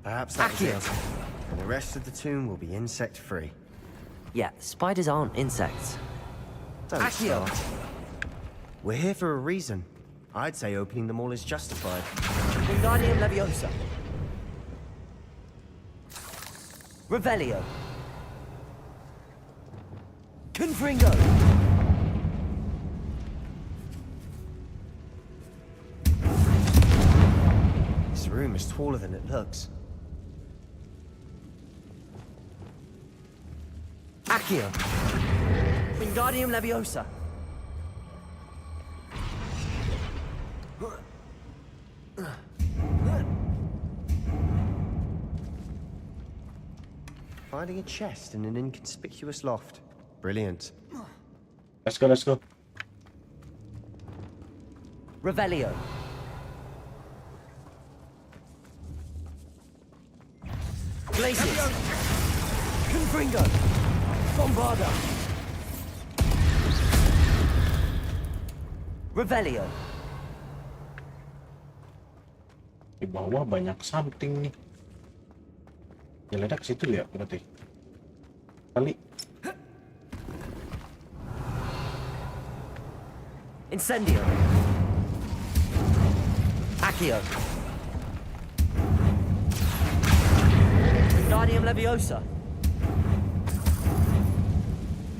Speaker 11: Perhaps that was
Speaker 3: Accio.
Speaker 11: it. And the rest of the tomb will be insect-free.
Speaker 3: Yeah, spiders aren't insects.
Speaker 11: Don't
Speaker 3: Accio.
Speaker 11: start. We're here for a reason. I'd say opening them all is justified.
Speaker 3: Wingardium Leviosa. Revelio. Confringo.
Speaker 11: This room is taller than it looks.
Speaker 3: Accio. Wingardium Leviosa.
Speaker 11: Finding a chest in an inconspicuous loft. Brilliant.
Speaker 1: Let's go, let's go.
Speaker 3: Revelio. Glacius. Confringo. Bombarda. Revelio.
Speaker 1: Di bawah banyak something nih. Geledak situ ya berarti. Kali.
Speaker 3: Incendio. Accio. Wingardium Leviosa.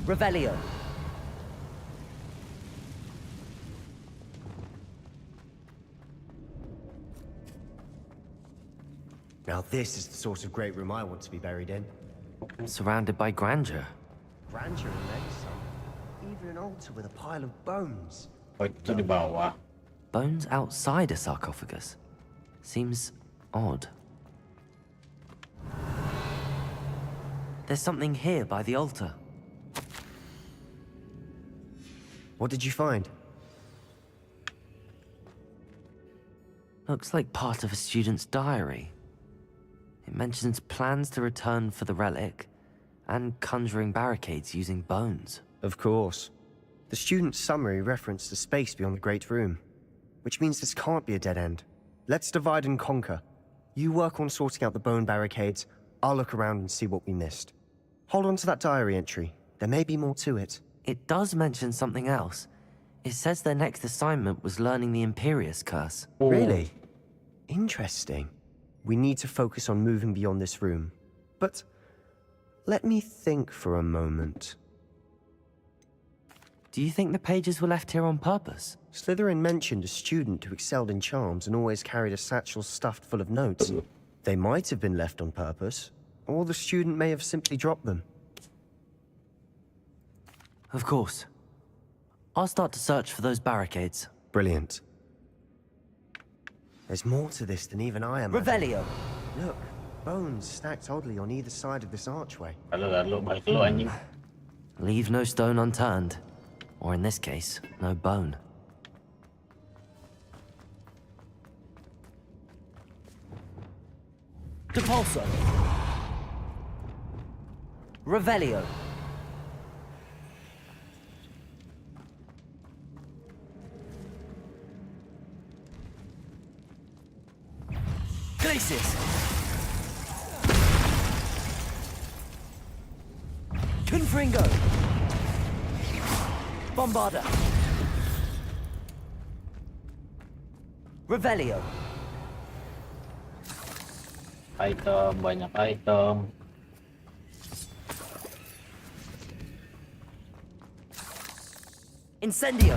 Speaker 3: Revelio.
Speaker 11: Now this is the sort of great room I want to be buried in.
Speaker 3: Surrounded by grandeur.
Speaker 11: Grandeur and then some. Even an altar with a pile of bones.
Speaker 1: Oh itu di bawah.
Speaker 3: Bones outside a sarcophagus. Seems odd. There's something here by the altar.
Speaker 11: What did you find?
Speaker 3: Looks like part of a student's diary. It mentions plans to return for the relic and conjuring barricades using bones.
Speaker 11: Of course. The student's summary referenced the space beyond the Great Room, which means this can't be a dead end. Let's divide and conquer. You work on sorting out the bone barricades, I'll look around and see what we missed. Hold on to that diary entry. There may be more to it.
Speaker 3: It does mention something else. It says their next assignment was learning the Imperius Curse.
Speaker 11: Really? Interesting. We need to focus on moving beyond this room. But let me think for a moment.
Speaker 3: Do you think the pages were left here on purpose?
Speaker 11: Slytherin mentioned a student who excelled in charms and always carried a satchel stuffed full of notes. They might have been left on purpose, or the student may have simply dropped them.
Speaker 3: Of course. I'll start to search for those barricades.
Speaker 11: Brilliant. There's more to this than even I am.
Speaker 3: Revelio.
Speaker 11: Look, bones stacked oddly on either side of this archway.
Speaker 1: Lalu balik lu anjing.
Speaker 3: Leave no stone unturned. Or in this case, no bone. Depulso. Revelio.
Speaker 5: Glacius! Confringo! Bombarda! Revelio!
Speaker 1: Item, banyak item.
Speaker 5: Incendio!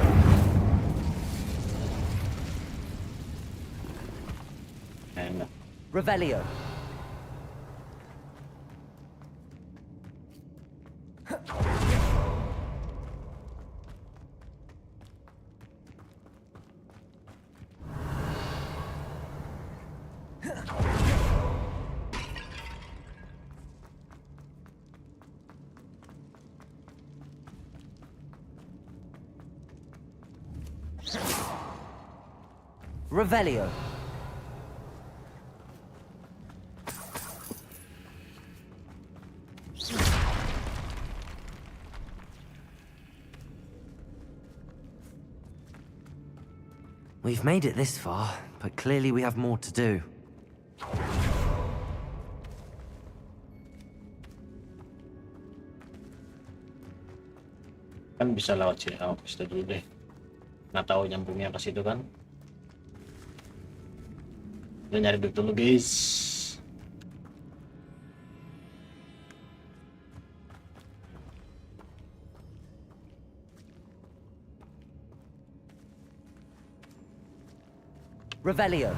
Speaker 1: Enak.
Speaker 5: Revelio! Revelio. We've made it this far, but clearly we have more to do.
Speaker 1: Kan bisa lewat sini. Oh, kita dulu deh. Nggak tahu nyambungnya ke situ kan. Kita nyari dulu guys.
Speaker 5: Revelio.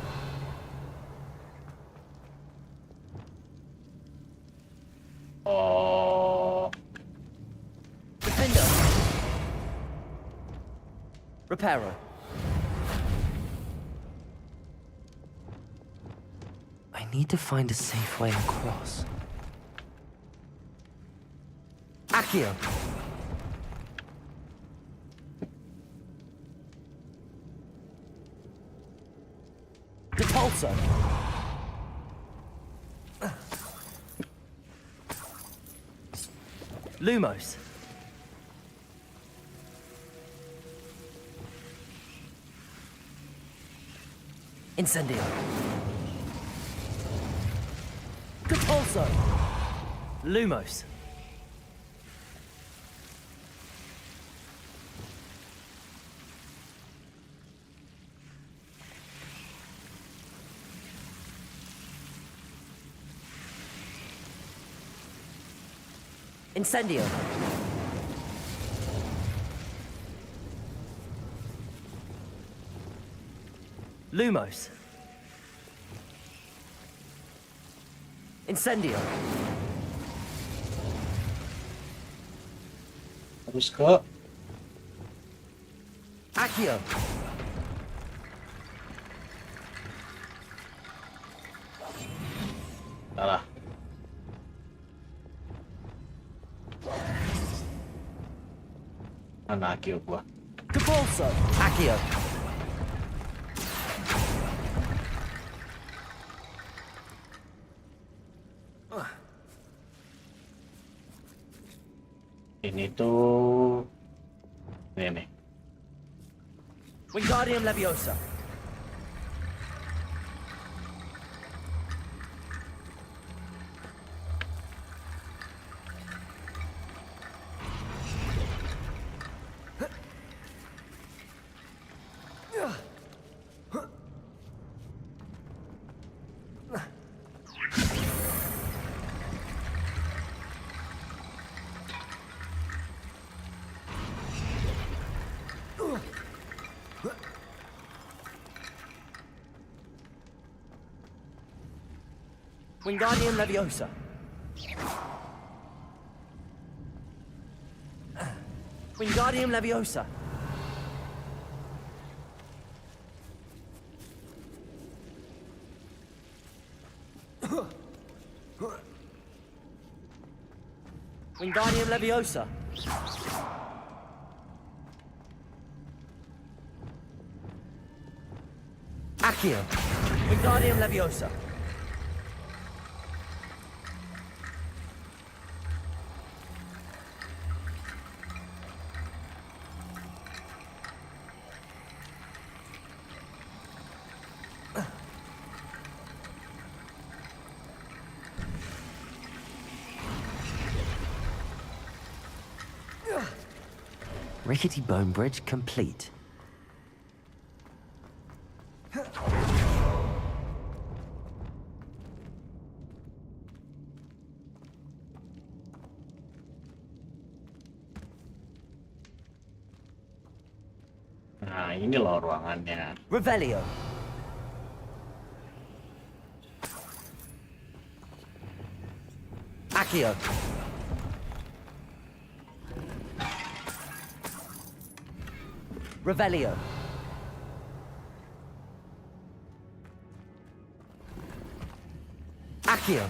Speaker 1: Oh.
Speaker 5: Defender. Reparo. I need to find a safe way across. Accio. Depulso. Lumos. Incendio. Depulso. Lumos. Incendio. Lumos. Incendio.
Speaker 1: Terus kok.
Speaker 5: Accio.
Speaker 1: Salah. Mana Akio gua?
Speaker 5: Depulso. Accio.
Speaker 1: Ini tuh ini nih.
Speaker 5: Wingardium Leviosa. Wingardium Leviosa. Wingardium Leviosa. Wingardium Leviosa. Accio. Wingardium Leviosa.
Speaker 3: Rickety bone bridge complete.
Speaker 1: Nah, ini loh ruangannya.
Speaker 3: Revelio. Accio. Revelio. Accio.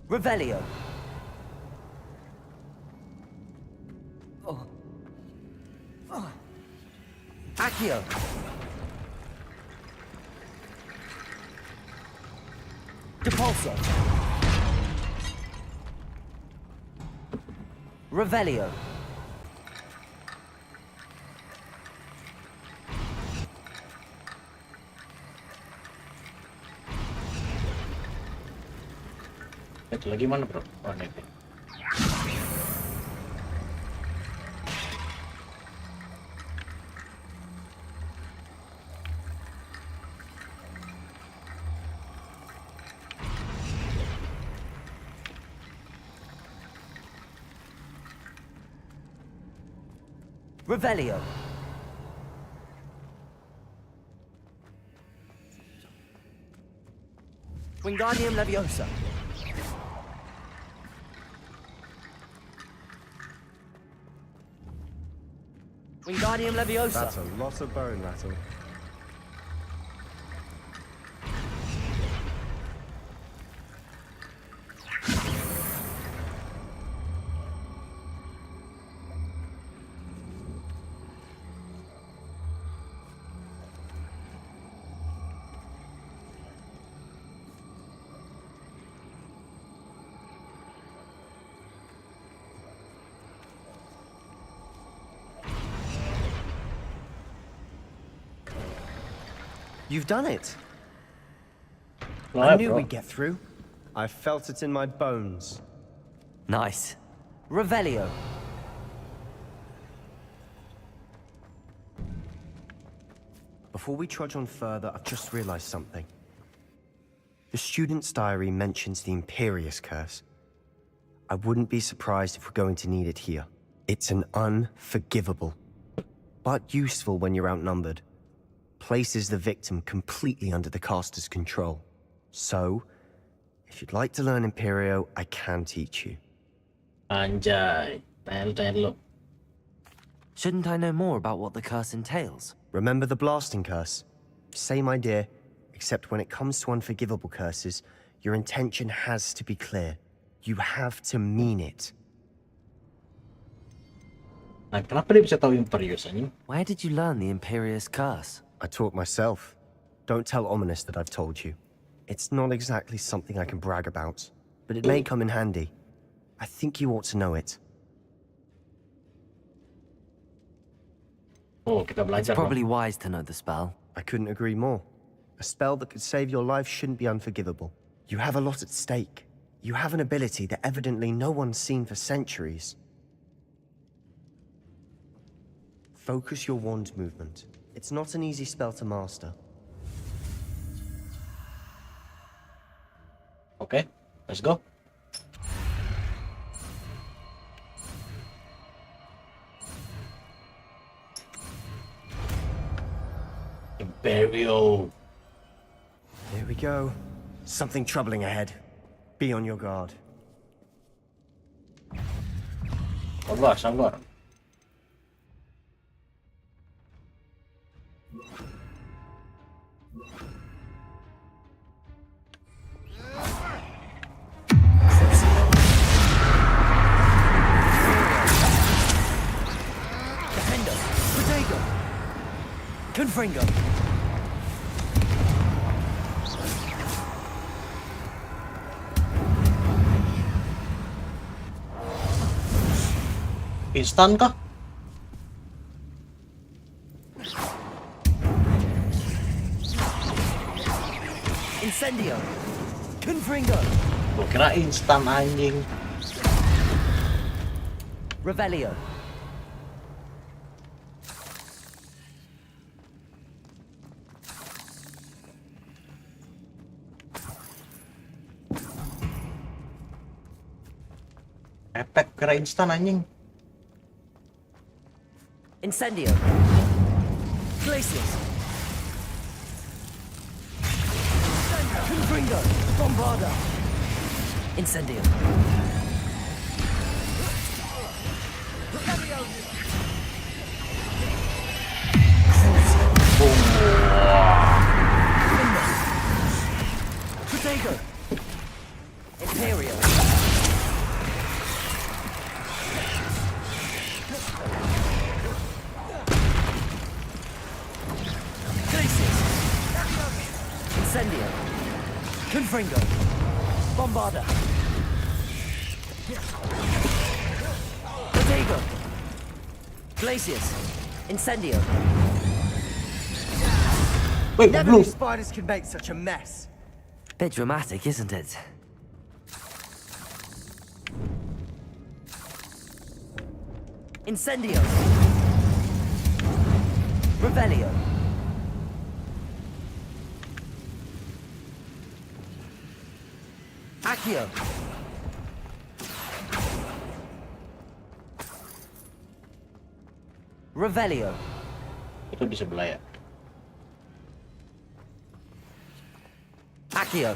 Speaker 3: Revelio. Accio. Depulso. Revelio.
Speaker 1: Itu lagi mana bro? Oh ini.
Speaker 3: Revelio. Wingardium Leviosa. Wingardium Leviosa.
Speaker 11: That's a lot of bone rattle. You've done it. I knew we'd get through. I felt it in my bones.
Speaker 3: Nice. Revelio.
Speaker 11: Before we trudge on further, I've just realized something. The student's diary mentions the Imperious Curse. I wouldn't be surprised if we're going to need it here. It's an unforgivable, but useful when you're outnumbered. Places the victim completely under the caster's control. So, if you'd like to learn Imperio, I can teach you.
Speaker 1: Anjay, tanya lo.
Speaker 3: Shouldn't I know more about what the curse entails?
Speaker 11: Remember the blasting curse? Same idea, except when it comes to unforgivable curses, your intention has to be clear. You have to mean it.
Speaker 1: Nah, kenapa dia bisa tahu Imperius anjing?
Speaker 3: Where did you learn the Imperious Curse?
Speaker 11: I taught myself. Don't tell Ominous that I've told you. It's not exactly something I can brag about, but it may come in handy. I think you ought to know it.
Speaker 1: Oh, kita
Speaker 3: It's
Speaker 1: belajar.
Speaker 3: probably wise to know the spell.
Speaker 11: I couldn't agree more. A spell that could save your life shouldn't be unforgivable. You have a lot at stake. You have an ability that evidently no one's seen for centuries. Focus your wand movement. It's not an easy spell to master.
Speaker 1: Okay, let's go. Imperio.
Speaker 11: Here we go. Something troubling ahead. Be on your guard.
Speaker 1: Sabar, sabar.
Speaker 3: Confringo.
Speaker 1: Instan kah?
Speaker 3: Incendio. Confringo.
Speaker 1: Gua kira instan anjing.
Speaker 5: Revelio.
Speaker 1: Efek kira instan anjing.
Speaker 5: Incendio. Glacius. Confringo. Bombarda. Incendio. Protego. Imperial. Glacius. Incendio. Confringo. Bombarda. Protego. Glacius. Incendio.
Speaker 1: Wait,
Speaker 11: Never
Speaker 1: blue.
Speaker 11: knew spiders could make such a mess.
Speaker 5: Bit dramatic, isn't it? Incendio. Revelio. Accio. Revelio.
Speaker 1: Itu di sebelah ya.
Speaker 5: Accio.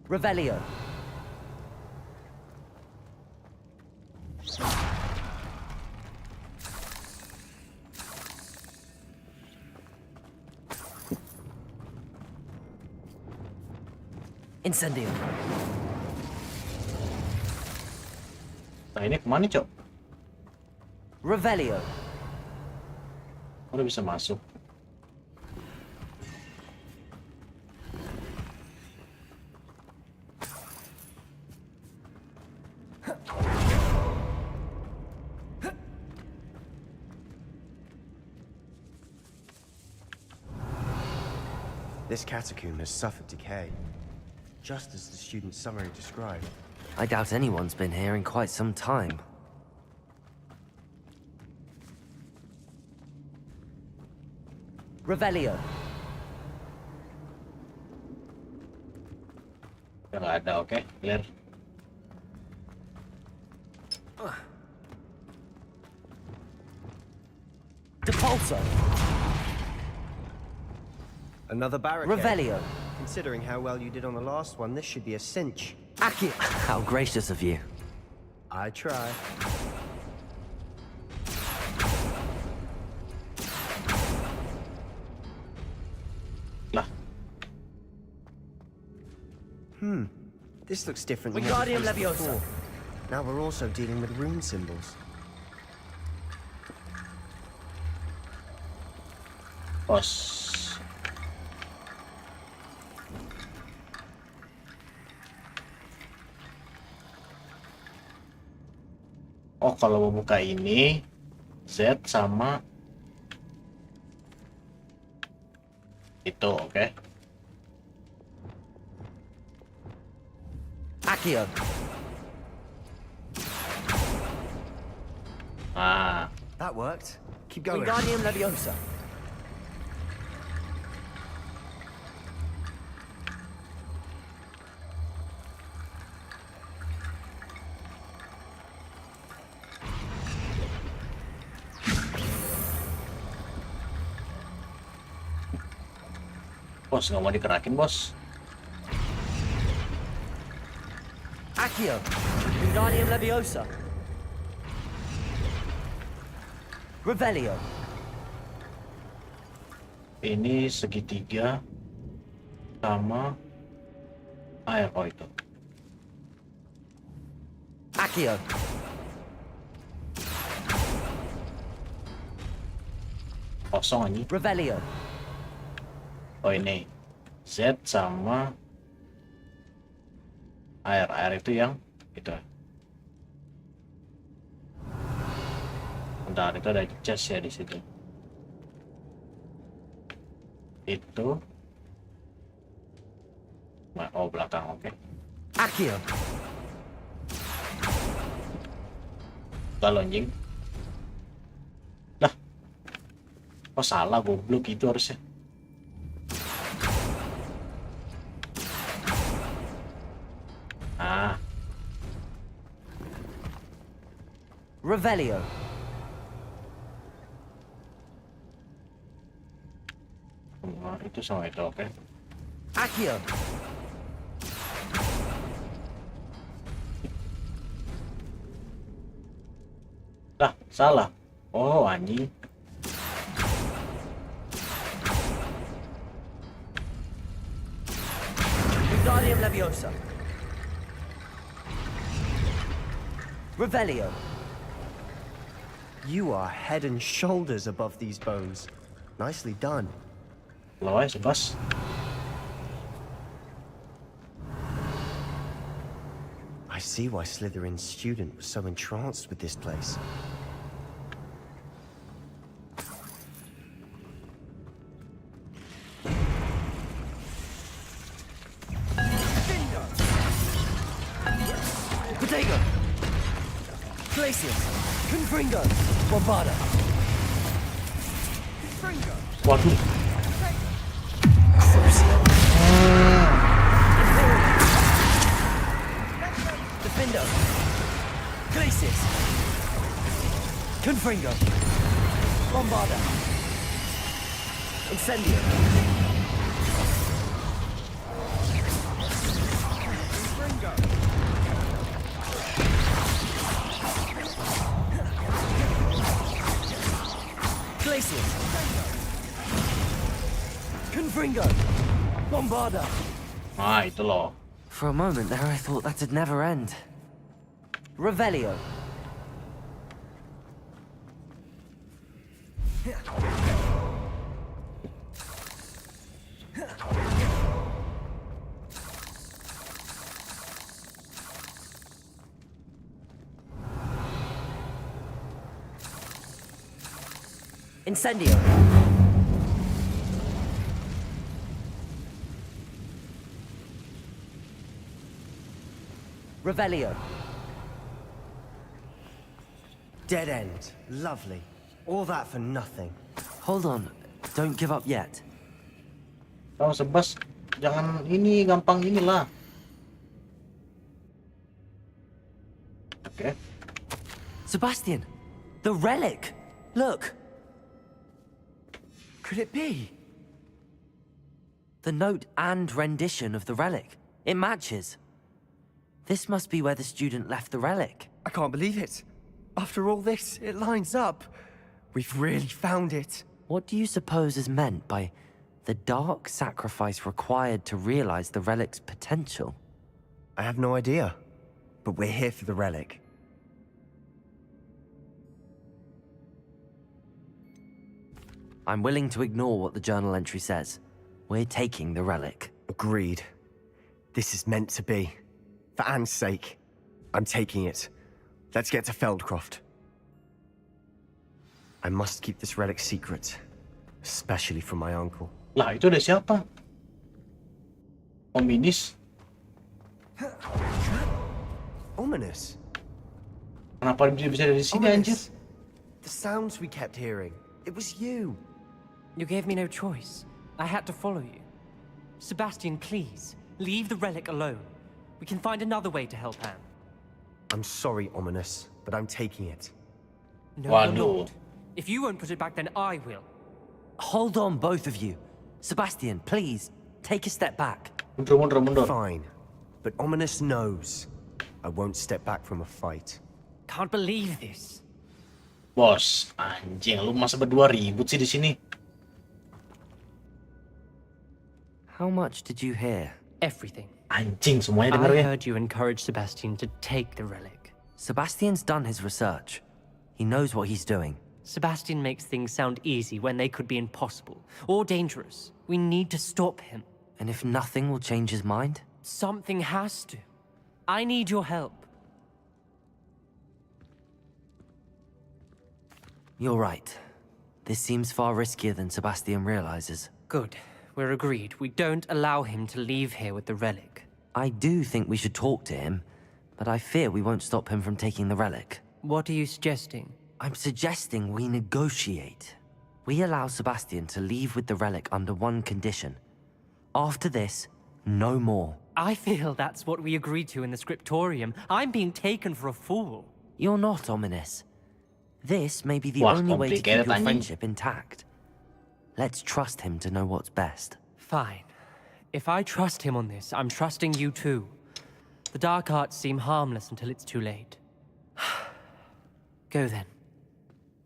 Speaker 5: Revelio. Incendio.
Speaker 1: Nah ini kemana cok?
Speaker 5: Revelio.
Speaker 1: Udah bisa masuk.
Speaker 11: This catacomb has suffered decay, just as the student's summary described.
Speaker 5: I doubt anyone's been here in quite some time. Revelio.
Speaker 1: Ya nggak ada, oke, clear.
Speaker 5: Depulso.
Speaker 11: Another barricade.
Speaker 5: Revelio.
Speaker 11: Considering how well you did on the last one, this should be a cinch.
Speaker 5: Accio. How gracious of you.
Speaker 11: I try.
Speaker 1: Lah,
Speaker 11: This looks different than what
Speaker 5: Wingardium
Speaker 11: it was
Speaker 5: Leviosa.
Speaker 11: before. Now we're also dealing with rune symbols.
Speaker 1: bos. Oh, kalau mau buka ini Z sama itu, oke.
Speaker 5: Accio.
Speaker 1: Ah,
Speaker 11: That worked. Keep going.
Speaker 5: Wingardium Leviosa.
Speaker 1: bos nggak mau dikerakin bos.
Speaker 5: Accio. Wingardium Leviosa. Revelio.
Speaker 1: Ini segitiga sama air, oh itu.
Speaker 5: Accio.
Speaker 1: Kosong ini.
Speaker 5: Revelio.
Speaker 1: Oh ini Z sama air itu yang itu. Bentar, itu ada chest ya di situ. Itu. Oh, belakang, oke.
Speaker 5: Accio.
Speaker 1: Kalau anjing. Lah. Oh, salah, goblok itu harusnya. Ah,
Speaker 5: Revelio.
Speaker 1: itu sama itu, oke.
Speaker 5: Accio.
Speaker 1: Lah, salah. Oh, anjing.
Speaker 5: Wingardium Leviosa. Revelio.
Speaker 11: You are head and shoulders above these bones. Nicely done.
Speaker 1: Lo aja, bos.
Speaker 11: I see why Slytherin's student was so entranced with this place.
Speaker 5: Protego. Glacius. Confringo. Bombarda.
Speaker 1: Waduh.
Speaker 5: Defendo. Glacius. Confringo. Bombarda. Incendio. Glacius. Confringo. Bombarda.
Speaker 1: Ah, itu loh.
Speaker 5: For a moment there, I thought that'd never end. Revelio. Incendio. Revelio.
Speaker 11: Dead end. Lovely. All that for nothing.
Speaker 5: Hold on. Don't give up yet.
Speaker 1: Oh, Sebas, jangan ini, gampang inilah. Oke.
Speaker 5: Sebastian, the relic. Look. Could it be? The note and rendition of the relic. It matches. This must be where the student left the relic.
Speaker 11: I can't believe it. After all this, it lines up. We've really found it.
Speaker 5: What do you suppose is meant by the dark sacrifice required to realize the relic's potential?
Speaker 11: I have no idea. But we're here for the relic.
Speaker 5: I'm willing to ignore what the journal entry says. We're taking the relic.
Speaker 11: Agreed. This is meant to be. For Anne's sake. I'm taking it. Let's get to Feldcroft. I must keep this relic secret. Especially from my uncle.
Speaker 1: Lah, itu ada siapa? Ominis?
Speaker 11: Ominous.
Speaker 1: Kenapa dia bisa dari sini, anjir?
Speaker 11: Ominous. The sounds we kept hearing. It was you.
Speaker 12: You gave me no choice. I had to follow you. Sebastian, please, leave the relic alone. We can find another way to help Anne.
Speaker 11: I'm sorry, Ominous, but I'm taking it.
Speaker 12: No,
Speaker 1: Waduh.
Speaker 12: you're not. If you won't put it back, then I will.
Speaker 5: Hold on, both of you. Sebastian, please, take a step back.
Speaker 1: Mundur.
Speaker 11: Fine. But Ominous knows. I won't step back from a fight.
Speaker 12: Can't believe this.
Speaker 1: Bos, anjing, lu masa berdua ribut sih di sini?
Speaker 5: How much did you hear?
Speaker 12: Everything.
Speaker 1: Anjing, semuanya
Speaker 12: I
Speaker 1: dengernya.
Speaker 12: heard you encourage Sebastian to take the relic.
Speaker 5: Sebastian's done his research. He knows what he's doing.
Speaker 12: Sebastian makes things sound easy when they could be impossible or dangerous. We need to stop him.
Speaker 5: And if nothing will change his mind?
Speaker 12: Something has to. I need your help.
Speaker 5: You're right. This seems far riskier than Sebastian realizes.
Speaker 12: Good. we're agreed. We don't allow him to leave here with the relic.
Speaker 5: I do think we should talk to him, but I fear we won't stop him from taking the relic.
Speaker 12: What are you suggesting?
Speaker 5: I'm suggesting we negotiate. We allow Sebastian to leave with the relic under one condition. After this, no more.
Speaker 12: I feel that's what we agreed to in the scriptorium. I'm being taken for a fool.
Speaker 5: You're not ominous. This may be the
Speaker 1: Wah,
Speaker 5: only way to keep
Speaker 1: complicated,
Speaker 5: your
Speaker 1: anjing.
Speaker 5: friendship intact. Let's trust him to know what's best.
Speaker 12: Fine. If I trust him on this, I'm trusting you too. The dark arts seem harmless until it's too late. Go then.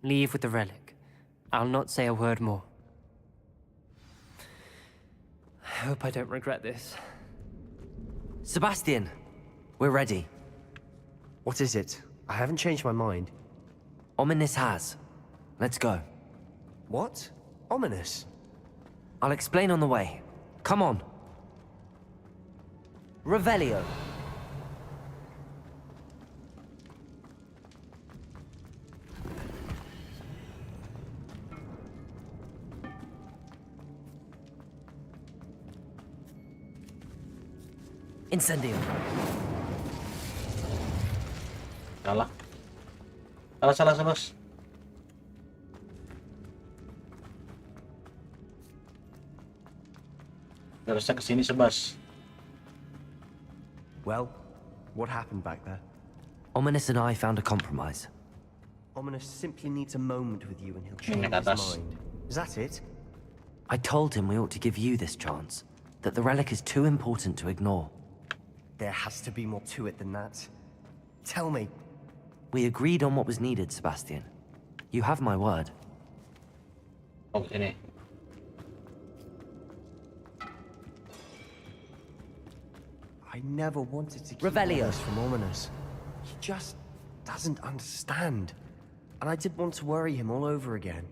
Speaker 12: Leave with the relic. I'll not say a word more. I hope I don't regret this.
Speaker 5: Sebastian, we're ready.
Speaker 11: What is it? I haven't changed my mind.
Speaker 5: Ominous has. Let's go.
Speaker 11: What? Ominous?
Speaker 5: I'll explain on the way. Come on. Revelio. Incendio.
Speaker 1: Salah. Salah, bos. Harusnya kesini, Sebas.
Speaker 11: Well, what happened back there?
Speaker 5: Ominous and I found a compromise.
Speaker 11: Ominous simply needs a moment with you and he'll change
Speaker 1: Naik
Speaker 11: his
Speaker 1: atas.
Speaker 11: mind. Is that it?
Speaker 5: I told him we ought to give you this chance, that the relic is too important to ignore.
Speaker 11: There has to be more to it than that. Tell me.
Speaker 5: We agreed on what was needed, Sebastian. You have my word.
Speaker 1: Oh, sini.
Speaker 11: I never wanted to keep
Speaker 5: Revelio.
Speaker 11: Ominous from Ominous. He just doesn't understand. And I didn't want to worry him all over again.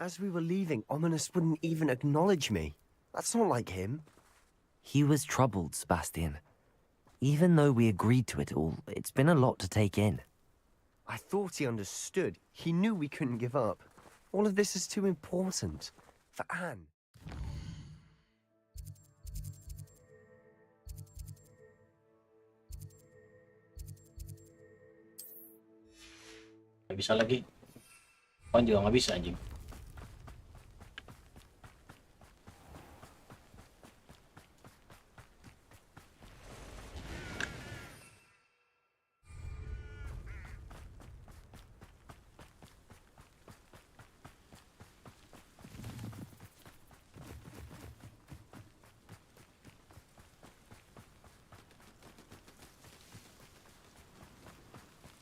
Speaker 11: As we were leaving, Ominous wouldn't even acknowledge me. That's not like him.
Speaker 5: He was troubled, Sebastian. Even though we agreed to it all, it's been a lot to take in.
Speaker 11: I thought he understood. He knew we couldn't give up. All of this is too important. For Anne.
Speaker 1: Nggak bisa lagi. Kan juga nggak bisa, anjing.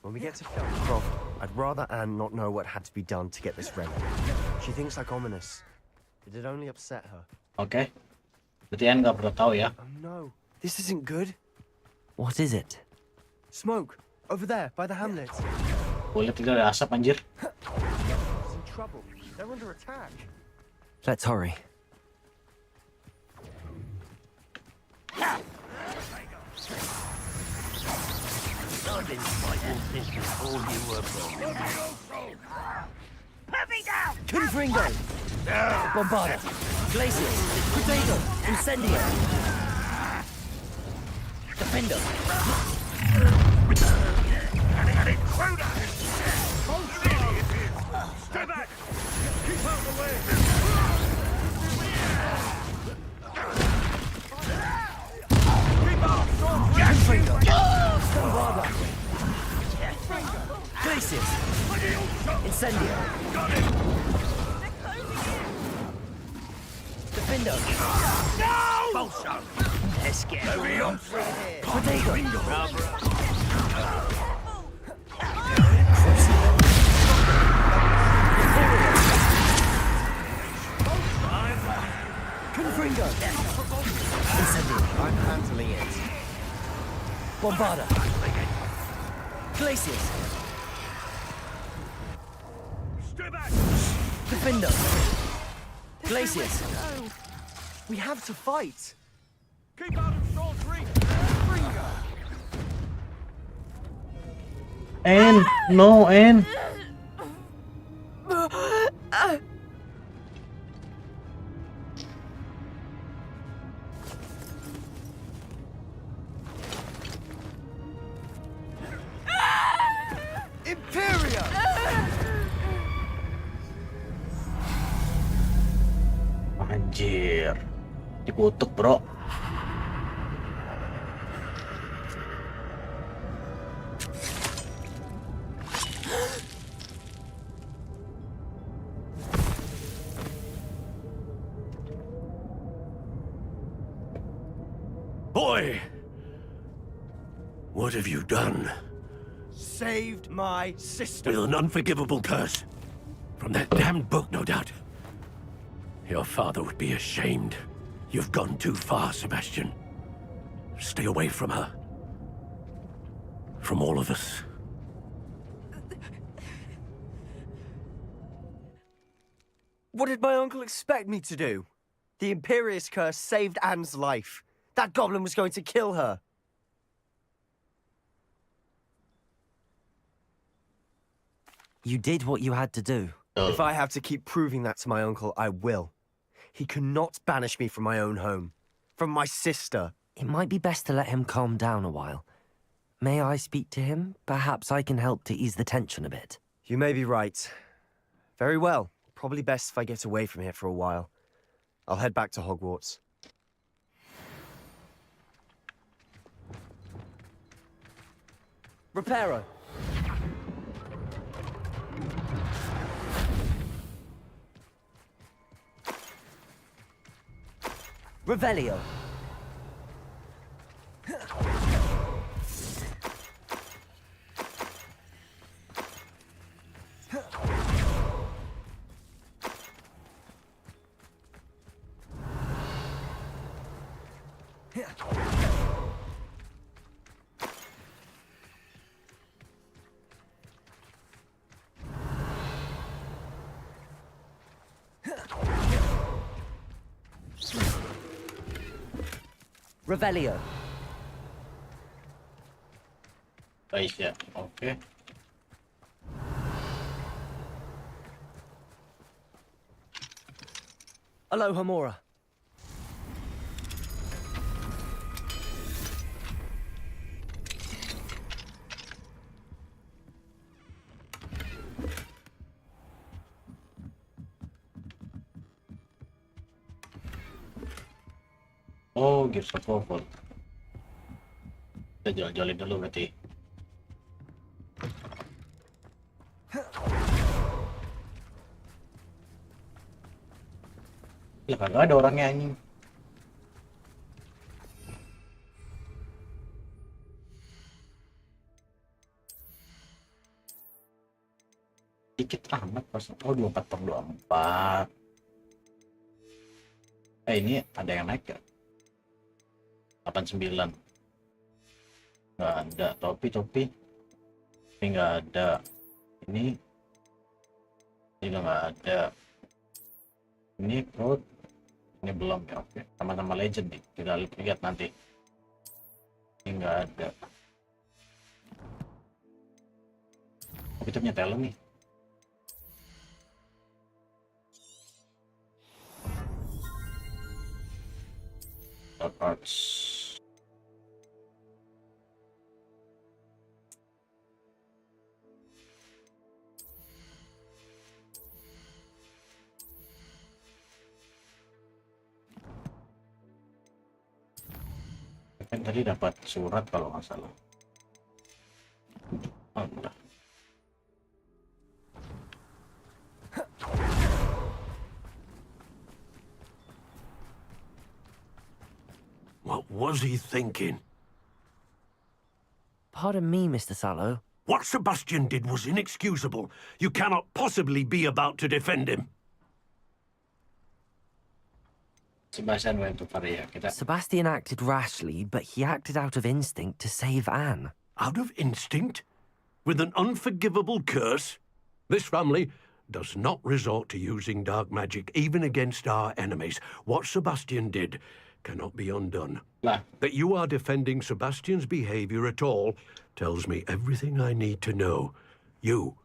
Speaker 11: When we get to Felcroft, I'd rather Anne not know what had to be done to get this relic. She thinks like Ominous. Did it only upset her?
Speaker 1: Oke. Berarti Anne nggak perlu tahu ya.
Speaker 11: Oh no, this isn't good.
Speaker 5: What is it?
Speaker 11: Smoke, over there, by the hamlet.
Speaker 1: Gue liat ada asap, anjir.
Speaker 11: It's in trouble. They're under attack.
Speaker 5: Let's hurry.
Speaker 13: I didn't fight all this before you were born. Put me down!
Speaker 5: Confringo! Bombarda! Glacier! Potato! Incendio! Defender!
Speaker 13: Intruder! Stay back! Keep out of the way! Keep up! Confringo! Bombarda!
Speaker 5: Defender.
Speaker 13: No! Bolso! Let's get
Speaker 5: Confringo. Incendio.
Speaker 11: I'm handling it.
Speaker 5: Bombarda. Glaciers.
Speaker 13: Stay back!
Speaker 5: Defender. Glaciers.
Speaker 11: We have to fight.
Speaker 13: Keep out of Storm 3!
Speaker 1: Anne, no, Anne.
Speaker 11: Imperia!
Speaker 1: Anjir, dikutuk bro.
Speaker 13: Boy! What have you done?
Speaker 11: Saved my sister.
Speaker 13: With an unforgivable curse. From that damned book, no doubt. Your father would be ashamed. You've gone too far, Sebastian. Stay away from her. From all of us.
Speaker 11: What did my uncle expect me to do? The Imperious curse saved Anne's life. That goblin was going to kill her.
Speaker 5: You did what you had to do.
Speaker 11: If I have to keep proving that to my uncle, I will. He cannot banish me from my own home. From my sister.
Speaker 5: It might be best to let him calm down a while. May I speak to him? Perhaps I can help to ease the tension a bit.
Speaker 11: You may be right. Very well. Probably best if I get away from here for a while. I'll head back to Hogwarts.
Speaker 5: Reparo. Revelio. Revelio.
Speaker 1: Baik ya, oke.
Speaker 5: Aloha Mora.
Speaker 1: Oh, Geyzzz of Hogwarts. Kita jual-jualin dulu berarti. Ya kagak ada orangnya anjing. Dikit amat pas. Oh, 24/24. Ini ada yang naik ya? 89. Nggak ada. Topi. Ini nggak ada. Ini juga nggak ada. Ini perut. Ini belum ya, oke. Sama-sama legend nih. Kita lihat nanti. Ini nggak ada. Kita punya talent nih. Arts. Kan tadi dapat surat kalau nggak salah. Oh, udah.
Speaker 13: was he thinking?
Speaker 3: Pardon me, Mr. Sallow.
Speaker 13: What Sebastian did was inexcusable. You cannot possibly be about to defend him.
Speaker 1: Sebastian went to Faria.
Speaker 3: Sebastian acted rashly, but he acted out of instinct to save Anne.
Speaker 13: Out of instinct? With an unforgivable curse? This family does not resort to using dark magic, even against our enemies. What Sebastian did cannot be undone.
Speaker 1: Lah.
Speaker 13: That you are defending Sebastian's behavior at all tells me everything I need to know. You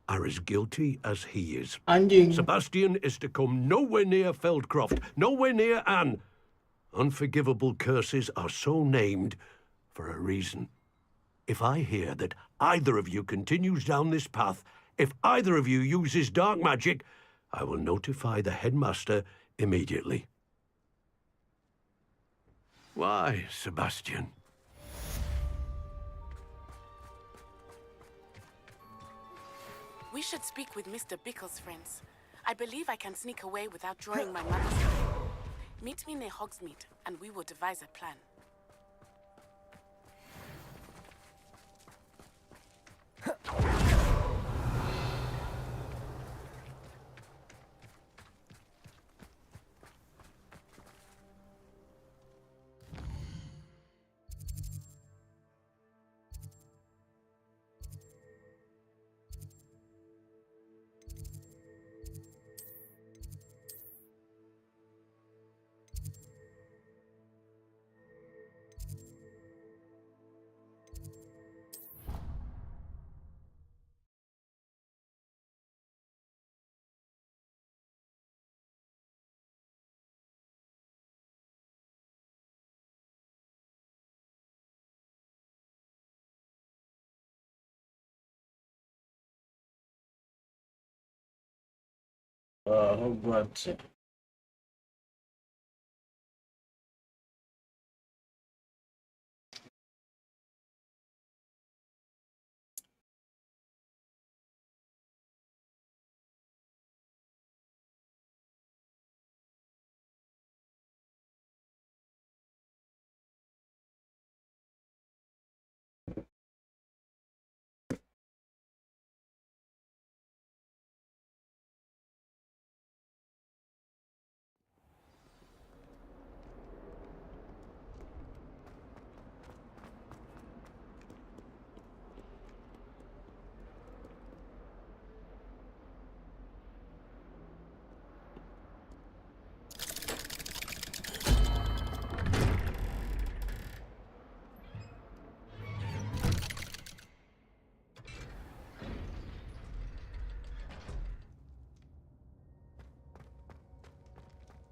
Speaker 13: are as guilty as he is.
Speaker 1: Anjing.
Speaker 13: Sebastian is to come nowhere near Feldcroft, nowhere near Anne. Unforgivable curses are so named for a reason. If I hear that either of you continues down this path, if either of you uses dark magic, I will notify the headmaster immediately. Why, Sebastian?
Speaker 10: We should speak with Mr. Bickle's friends. I believe I can sneak away without drawing my mother's eye. Meet me near Hogsmeade, and we will devise a plan.
Speaker 1: Hogwarts.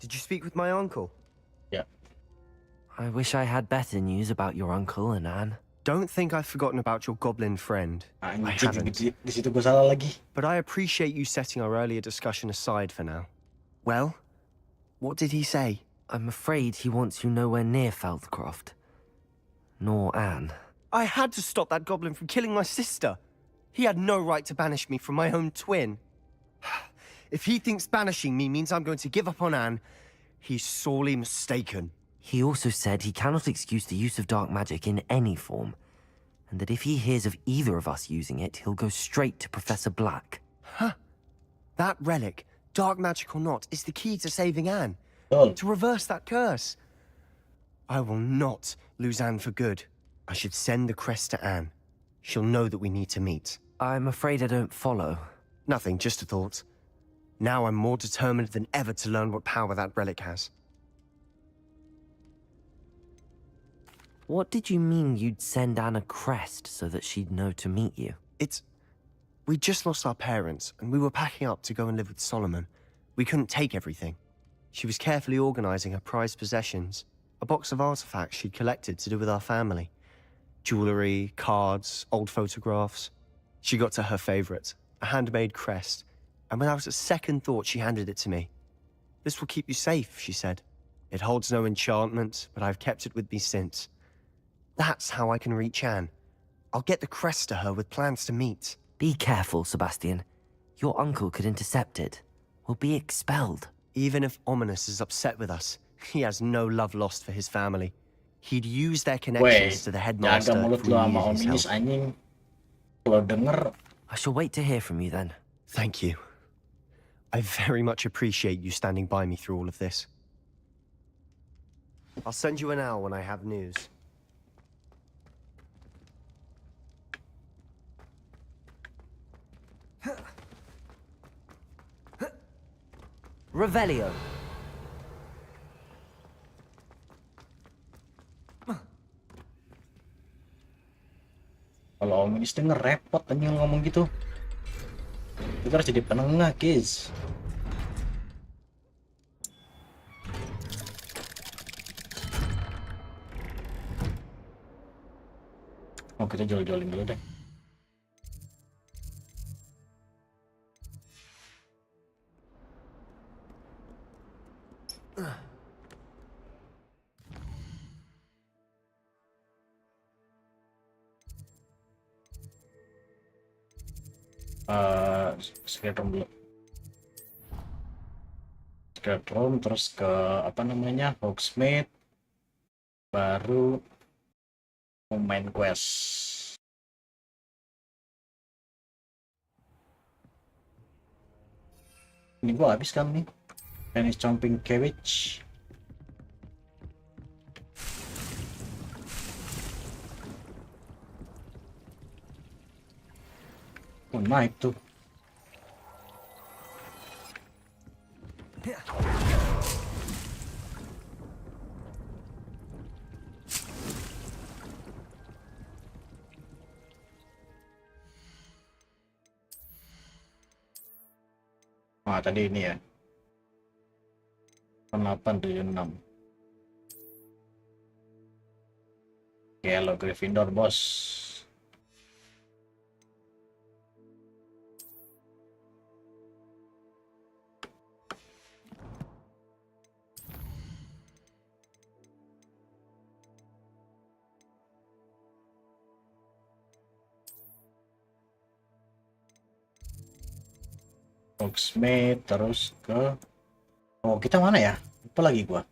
Speaker 11: Did you speak with my uncle?
Speaker 1: Yeah.
Speaker 3: I wish I had better news about your uncle and Anne.
Speaker 11: Don't think I've forgotten about your goblin friend. I
Speaker 1: Anjing,
Speaker 11: haven't.
Speaker 1: di situ gue salah lagi.
Speaker 11: But I appreciate you setting our earlier discussion aside for now. Well, what did he say?
Speaker 3: I'm afraid he wants you nowhere near Feldcroft. Nor Anne.
Speaker 11: I had to stop that goblin from killing my sister. He had no right to banish me from my own twin. If he thinks banishing me means I'm going to give up on Anne, he's sorely mistaken.
Speaker 3: He also said he cannot excuse the use of dark magic in any form, and that if he hears of either of us using it, he'll go straight to Professor Black.
Speaker 11: Huh. That relic, dark magic or not, is the key to saving Anne.
Speaker 1: Oh.
Speaker 11: To reverse that curse. I will not lose Anne for good. I should send the crest to Anne. She'll know that we need to meet.
Speaker 3: I'm afraid I don't follow.
Speaker 11: Nothing, just a thought. Now I'm more determined than ever to learn what power that relic has.
Speaker 3: What did you mean you'd send Anne a crest so that she'd know to meet you?
Speaker 11: We just lost our parents, and we were packing up to go and live with Solomon. We couldn't take everything. She was carefully organizing her prized possessions, a box of artifacts she'd collected to do with our family. Jewelry, cards, old photographs. She got to her favorite, a handmade crest, and without a second thought she handed it to me. This will keep you safe, she said. It holds no enchantment, but I've kept it with me since. That's how I can reach Anne. I'll get the crest to her with plans to meet.
Speaker 3: Be careful, Sebastian. Your uncle could intercept it. We'll be expelled.
Speaker 11: Even if Ominous is upset with us, he has no love lost for his family. He'd use their
Speaker 1: Weh,
Speaker 11: connections to the
Speaker 1: jaga
Speaker 11: headmaster
Speaker 1: mulut
Speaker 11: if
Speaker 1: lu
Speaker 11: we
Speaker 1: sama
Speaker 11: needed his
Speaker 1: Ominis
Speaker 11: help.
Speaker 1: anjing. Kalau denger,
Speaker 5: I shall wait to hear from you then.
Speaker 11: Thank you. I very much appreciate you standing by me through all of this. I'll send you an owl when I have news.
Speaker 5: Revelio.
Speaker 1: kalau Ominis denger repot anjing ngomong gitu. Kita harus jadi penengah, guys. Oh, kita jual-jualin dulu deh. Secret room dulu. Secret room, terus ke apa namanya, Hogsmeade, baru main quest. Ini gua habis kan nih. Tennis jumping cabbage. Oh, naik tuh. Ah, tadi ini ya. 876. Oke, lo Gryffindor, bos. Hogsmeade terus ke kita mana ya? Apa lagi gua?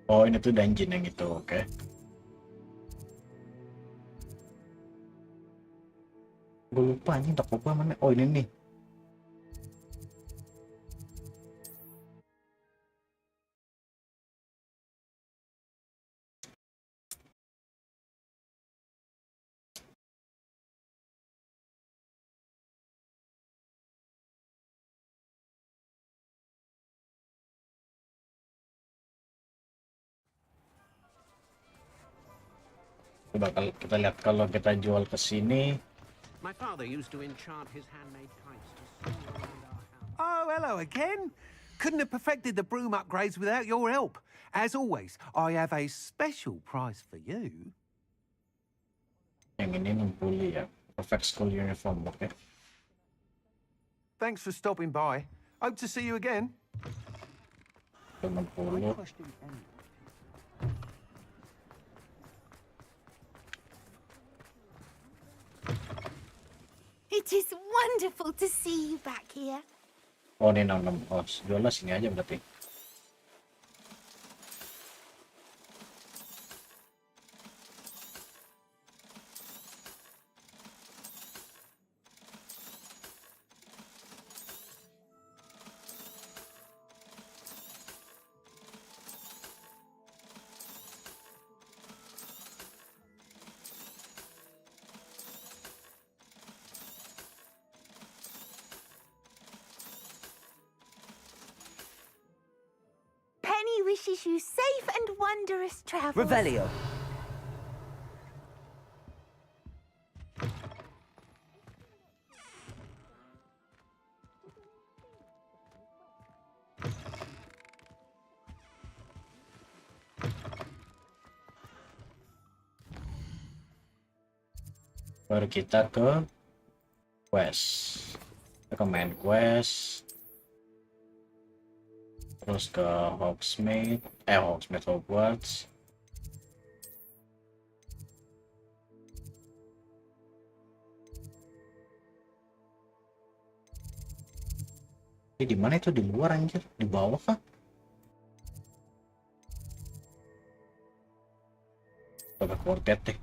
Speaker 1: Oh, ini tuh dungeon yang itu, oke. Gue lupa anjing toko gua mana. Oh, ini nih. Kita lihat kalau kita jual ke sini.
Speaker 14: My father used to enchant his handmade kites to swing around our house.
Speaker 2: Oh, hello again. Couldn't have perfected the broom upgrades without your help. As always, I have a special price for you.
Speaker 1: Yang ini 60 ya. Perfect school uniform, oke.
Speaker 2: Thanks for stopping by. Hope to see you again.
Speaker 1: 60.
Speaker 7: It is wonderful to see you back here.
Speaker 1: Oh, ini 66. Oh, jualnya sini aja berarti.
Speaker 7: Penny wishes you safe and wondrous travels.
Speaker 5: Revelio.
Speaker 1: Baru kita ke quest. Kita ke main quest. Terus ke Hogwarts. Di mana itu, di luar anjir? Di bawah kah? Coba koordinat deh.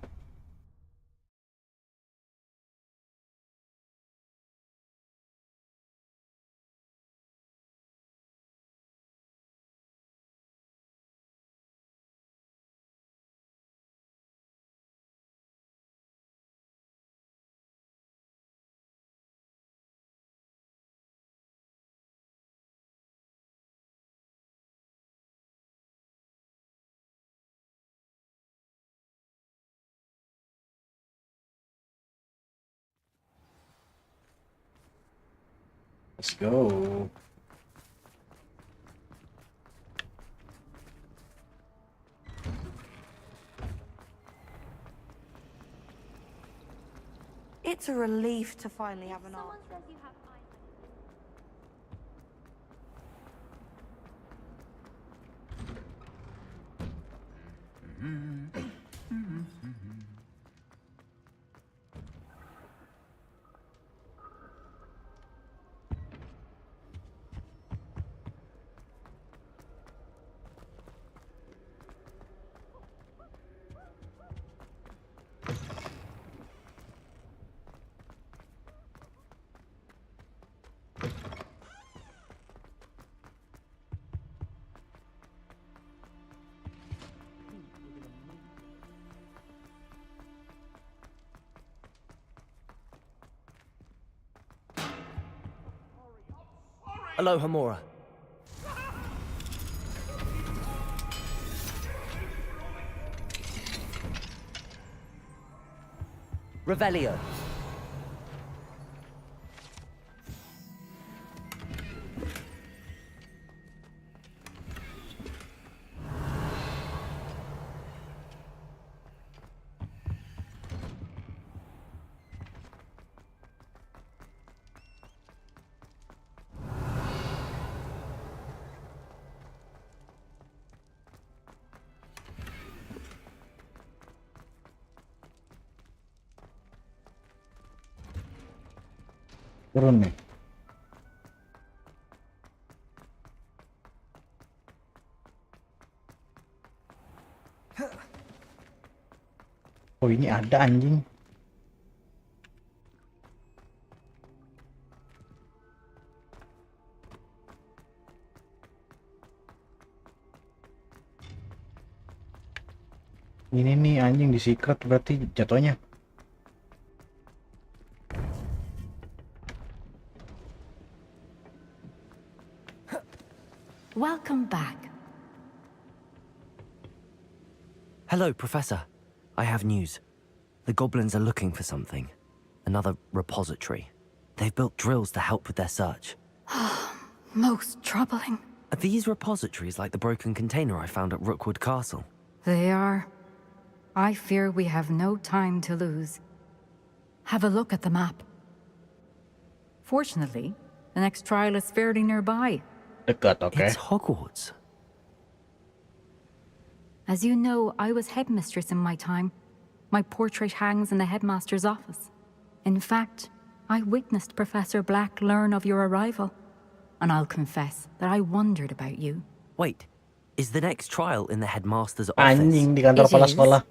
Speaker 1: Let's go.
Speaker 15: It's a relief to finally have an answer.
Speaker 5: Aloha Mora. Revelio.
Speaker 1: Turun nih. Oh, ini ada anjing. Ini nih anjing di secret berarti jatuhnya.
Speaker 16: Welcome back.
Speaker 3: Hello, Professor. I have news. The goblins are looking for something. Another repository. They've built drills to help with their search.
Speaker 16: Most troubling.
Speaker 3: Are these repositories like the broken container I found at Rookwood Castle?
Speaker 16: They are. I fear we have no time to lose. Have a look at the map. Fortunately, the next trial is fairly nearby.
Speaker 1: Dekat, okay.
Speaker 3: It's Hogwarts.
Speaker 16: As you know, I was headmistress in my time. My portrait hangs in the headmaster's office. In fact, I witnessed Professor Black learn of your arrival. And I'll confess that I wondered about you.
Speaker 3: Wait, is the next trial in the headmaster's office?
Speaker 1: Anjing di kantor kepala sekolah.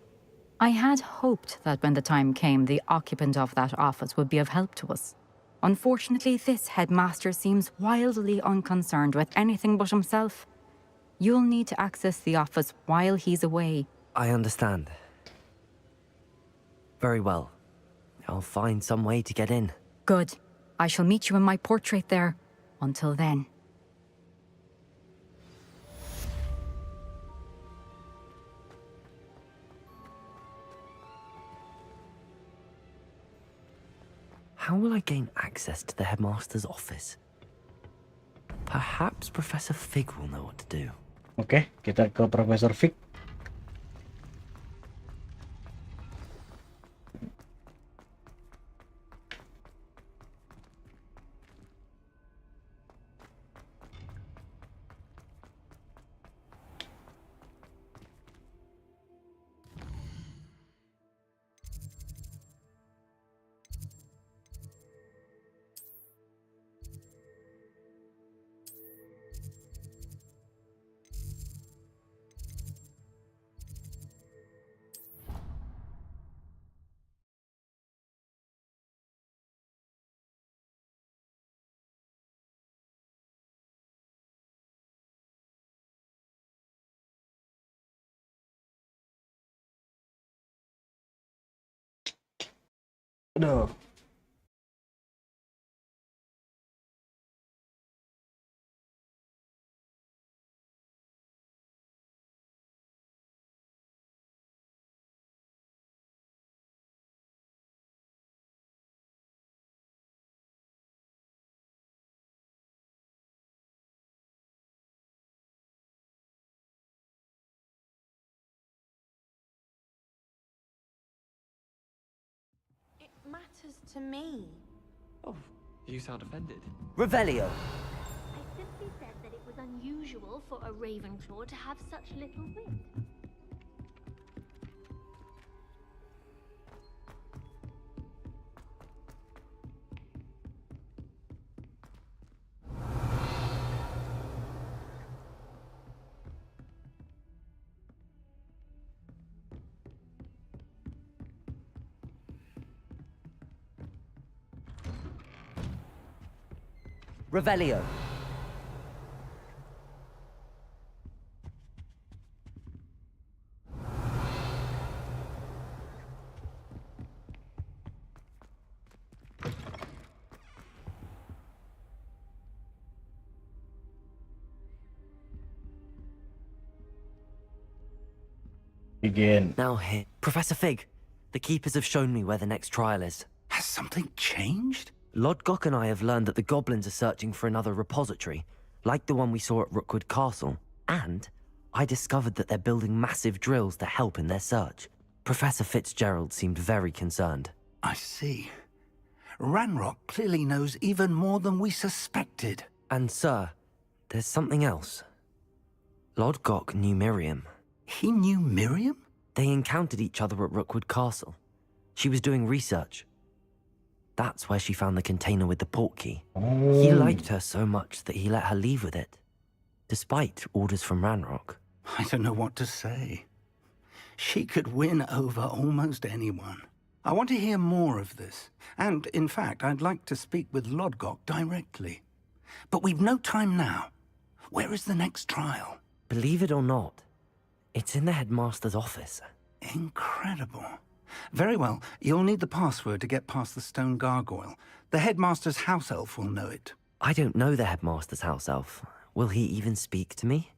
Speaker 16: I had hoped that when the time came, the occupant of that office would be of help to us. Unfortunately, this headmaster seems wildly unconcerned with anything but himself. You'll need to access the office while he's away.
Speaker 3: I understand. Very well. I'll find some way to get in.
Speaker 16: Good. I shall meet you in my portrait there. Until then.
Speaker 3: How will I gain access to the headmaster's office? Perhaps Professor Fig will know what to do.
Speaker 1: Oke, kita ke Profesor Fig. Aduh.
Speaker 15: It matters to me.
Speaker 12: Oh, you sound offended.
Speaker 5: Revelio.
Speaker 17: I simply said that it was unusual for a Ravenclaw to have such little wit.
Speaker 5: Revelio.
Speaker 1: Begin.
Speaker 5: Now here. Professor Fig, the Keepers have shown me where the next trial is.
Speaker 18: Has something changed?
Speaker 5: Lodgok and I have learned that the goblins are searching for another repository, like the one we saw at Rookwood Castle. And I discovered that they're building massive drills to help in their search. Professor Fitzgerald seemed very concerned.
Speaker 18: I see. Ranrock clearly knows even more than we suspected.
Speaker 5: And sir, there's something else. Lodgok knew Miriam.
Speaker 18: He knew Miriam?
Speaker 5: They encountered each other at Rookwood Castle. She was doing research. That's where she found the container with the portkey. He liked her so much that he let her leave with it, despite orders from Ranrock.
Speaker 18: I don't know what to say. She could win over almost anyone. I want to hear more of this. And, in fact, I'd like to speak with Lodgok directly. But we've no time now. Where is the next trial?
Speaker 5: Believe it or not, it's in the headmaster's office.
Speaker 18: Incredible. Very well. You'll need the password to get past the stone gargoyle. The headmaster's house elf will know it.
Speaker 5: I don't know the headmaster's house elf. Will he even speak to me?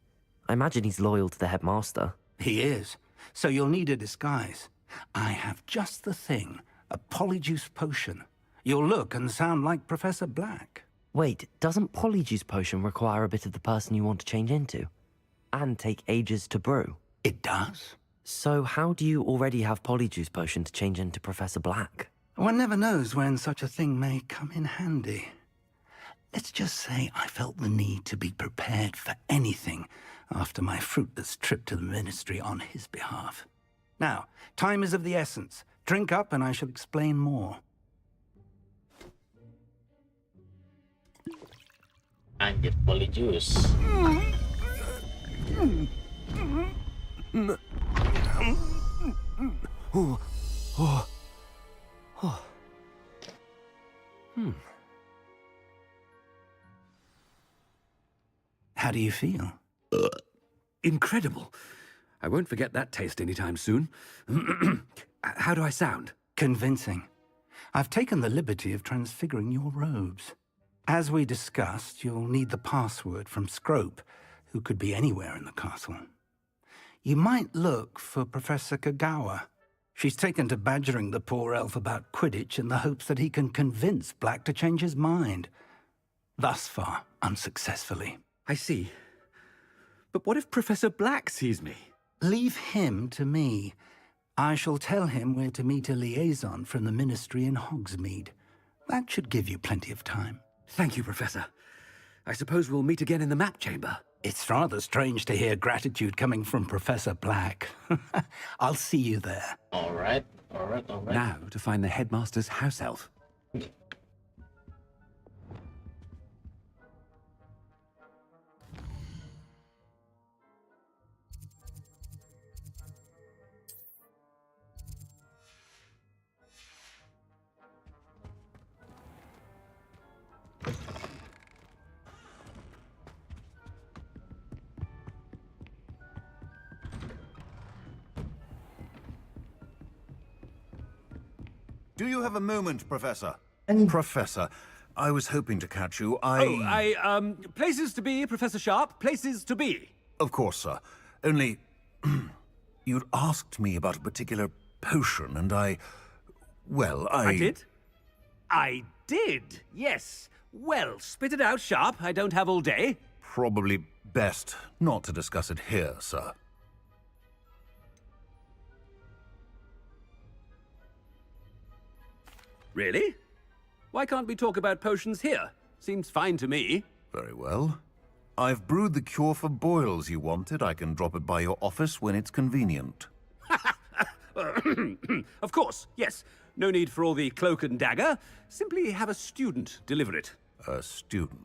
Speaker 5: I imagine he's loyal to the headmaster.
Speaker 18: He is. So you'll need a disguise. I have just the thing. A polyjuice potion. You'll look and sound like Professor Black.
Speaker 5: Wait, doesn't polyjuice potion require a bit of the person you want to change into? And take ages to brew?
Speaker 18: It does.
Speaker 5: So how do you already have polyjuice potion to change into Professor Black?
Speaker 18: One never knows when such a thing may come in handy. Let's just say I felt the need to be prepared for anything after my fruitless trip to the Ministry on his behalf. Now, time is of the essence. Drink up and I shall explain more.
Speaker 1: Anjir, polyjuice.
Speaker 18: How do you feel?
Speaker 19: Incredible. I won't forget that taste anytime soon. How do I sound?
Speaker 18: Convincing. I've taken the liberty of transfiguring your robes. As we discussed, you'll need the password from Scrope, who could be anywhere in the castle. You might look for Professor Kagawa. She's taken to badgering the poor elf about Quidditch in the hopes that he can convince Black to change his mind. Thus far, unsuccessfully.
Speaker 19: I see. But what if Professor Black sees me?
Speaker 18: Leave him to me. I shall tell him where to meet a liaison from the Ministry in Hogsmeade. That should give you plenty of time.
Speaker 19: Thank you, Professor. I suppose we'll meet again in the map chamber.
Speaker 18: It's rather strange to hear gratitude coming from Professor Black. I'll see you there.
Speaker 1: All right.
Speaker 19: Now to find the headmaster's house elf.
Speaker 20: Do you have a moment, Professor? Professor, I was hoping to catch you.
Speaker 19: Places to be, Professor Sharp. Places to be.
Speaker 20: Of course, sir. Only... you'd asked me about a particular potion, and well,
Speaker 19: I did? I did, yes. Well, spit it out, Sharp. I don't have all day.
Speaker 20: Probably best not to discuss it here, sir.
Speaker 19: Really? Why can't we talk about potions here? Seems fine to me.
Speaker 20: Very well. I've brewed the cure for boils you wanted. I can drop it by your office when it's convenient.
Speaker 19: Of course, yes. No need for all the cloak and dagger. Simply have a student deliver it.
Speaker 20: A student.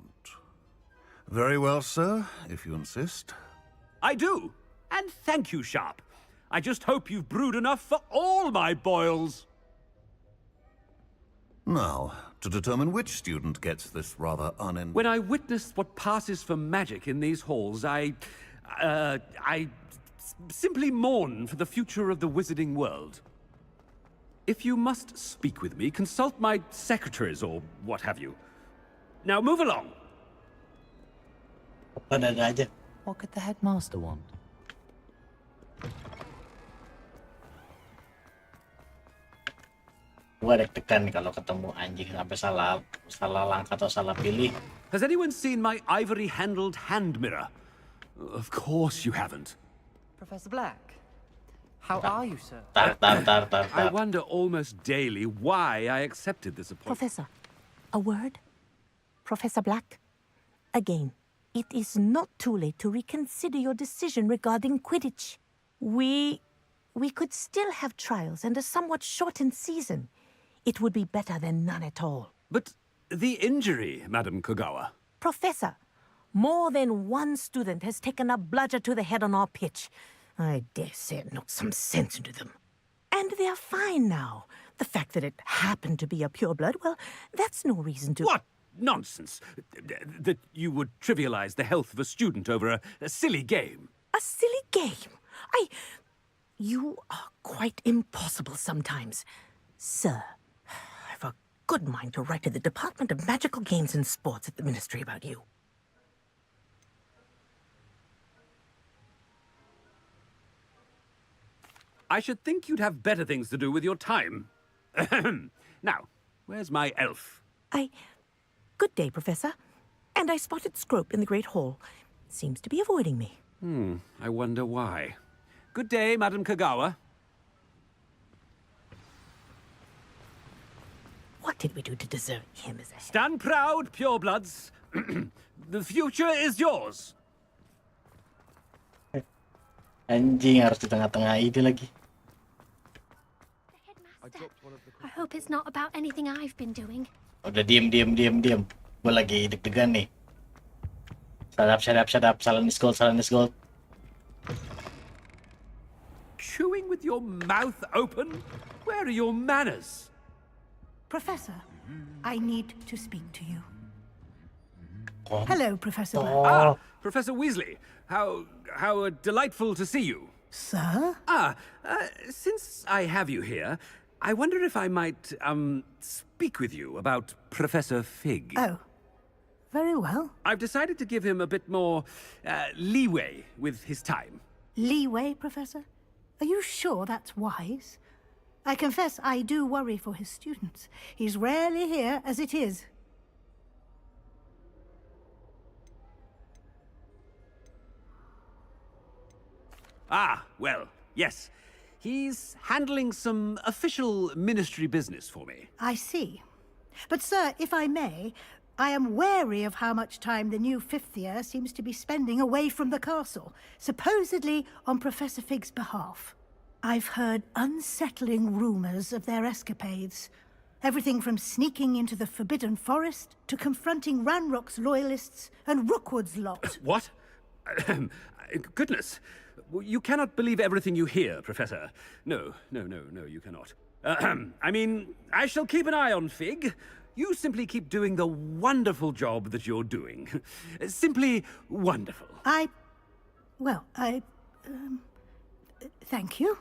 Speaker 20: Very well, sir, if you insist.
Speaker 19: I do. And thank you, Sharp. I just hope you've brewed enough for all my boils.
Speaker 20: Now, to determine which student gets this rather
Speaker 19: When I witness what passes for magic in these halls, I simply mourn for the future of the wizarding world. If you must speak with me, consult my secretaries or what have you. Now move along.
Speaker 5: What could the headmaster want?
Speaker 1: Gua deg-degan nih kalau ketemu anjing sampai salah langkah atau salah pilih.
Speaker 19: Has anyone seen my ivory-handled hand mirror? Of course you haven't.
Speaker 12: Professor Black, how are you, sir?
Speaker 19: I wonder almost daily why I accepted this appointment.
Speaker 21: Professor, a word? Professor Black, again, it is not too late to reconsider your decision regarding Quidditch. We could still have trials and a somewhat shortened season. It would be better than none at all.
Speaker 19: But the injury, Madam Kogawa.
Speaker 21: Professor, more than one student has taken a bludger to the head on our pitch. I dare say it knocked some sense into them. And they're fine now. The fact that it happened to be a pureblood, well, that's no reason to...
Speaker 19: What nonsense! That you would trivialize the health of a student over a silly game.
Speaker 21: A silly game? You are quite impossible sometimes. Sir, I've a good mind to write to the Department of Magical Games and Sports at the Ministry about you.
Speaker 19: I should think you'd have better things to do with your time. Now, where's my elf?
Speaker 21: Good day, Professor. And I spotted Scrope in the Great Hall. Seems to be avoiding me.
Speaker 19: I wonder why. Good day, Madam Kogawa.
Speaker 21: What did we do to deserve him as a...
Speaker 19: Stand proud, purebloods. The future is yours.
Speaker 1: Anjing, harus di tengah-tengah ini lagi.
Speaker 17: I hope it's not about anything I've been doing.
Speaker 1: Udah diam. Gue lagi deg-degan nih. Shut up. Salah gold.
Speaker 19: Chewing with your mouth open? Where are your manners?
Speaker 22: Professor, I need to speak to you.
Speaker 1: Oh.
Speaker 22: Hello, Professor Black.
Speaker 19: Professor Weasley. How delightful to see you.
Speaker 22: Sir?
Speaker 19: Since I have you here, I wonder if I might, speak with you about Professor Fig.
Speaker 22: Oh, very well.
Speaker 19: I've decided to give him a bit more, leeway with his time.
Speaker 22: Leeway, Professor? Are you sure that's wise? I confess I do worry for his students. He's rarely here as it is.
Speaker 19: Well, yes. He's handling some official ministry business for me.
Speaker 22: I see. But, sir, if I may, I am wary of how much time the new fifth year seems to be spending away from the castle, supposedly on Professor Fig's behalf. I've heard unsettling rumors of their escapades. Everything from sneaking into the Forbidden Forest to confronting Ranrock's loyalists and Rookwood's lot.
Speaker 19: What? Goodness. You cannot believe everything you hear, Professor. No, you cannot. I mean, I shall keep an eye on Fig. You simply keep doing the wonderful job that you're doing. Simply wonderful.
Speaker 22: Thank you.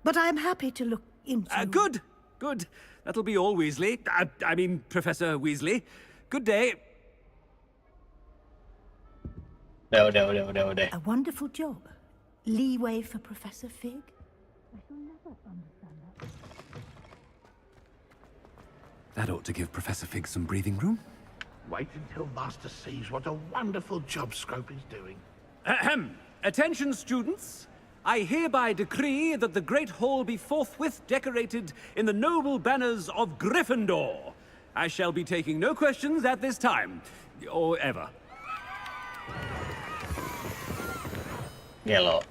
Speaker 22: But I'm happy to look into...
Speaker 19: Good. That'll be all, Weasley. I mean, Professor Weasley. Good day.
Speaker 1: Udah.
Speaker 22: A wonderful job. Leeway for Professor Fig? I shall never understand that.
Speaker 19: That ought to give Professor Fig some breathing room.
Speaker 8: Wait until Master sees what a wonderful job Scrope is doing.
Speaker 19: Ahem. Attention, students. I hereby decree that the Great Hall be forthwith decorated in the noble banners of Gryffindor. I shall be taking no questions at this time, or ever.
Speaker 1: Yellow.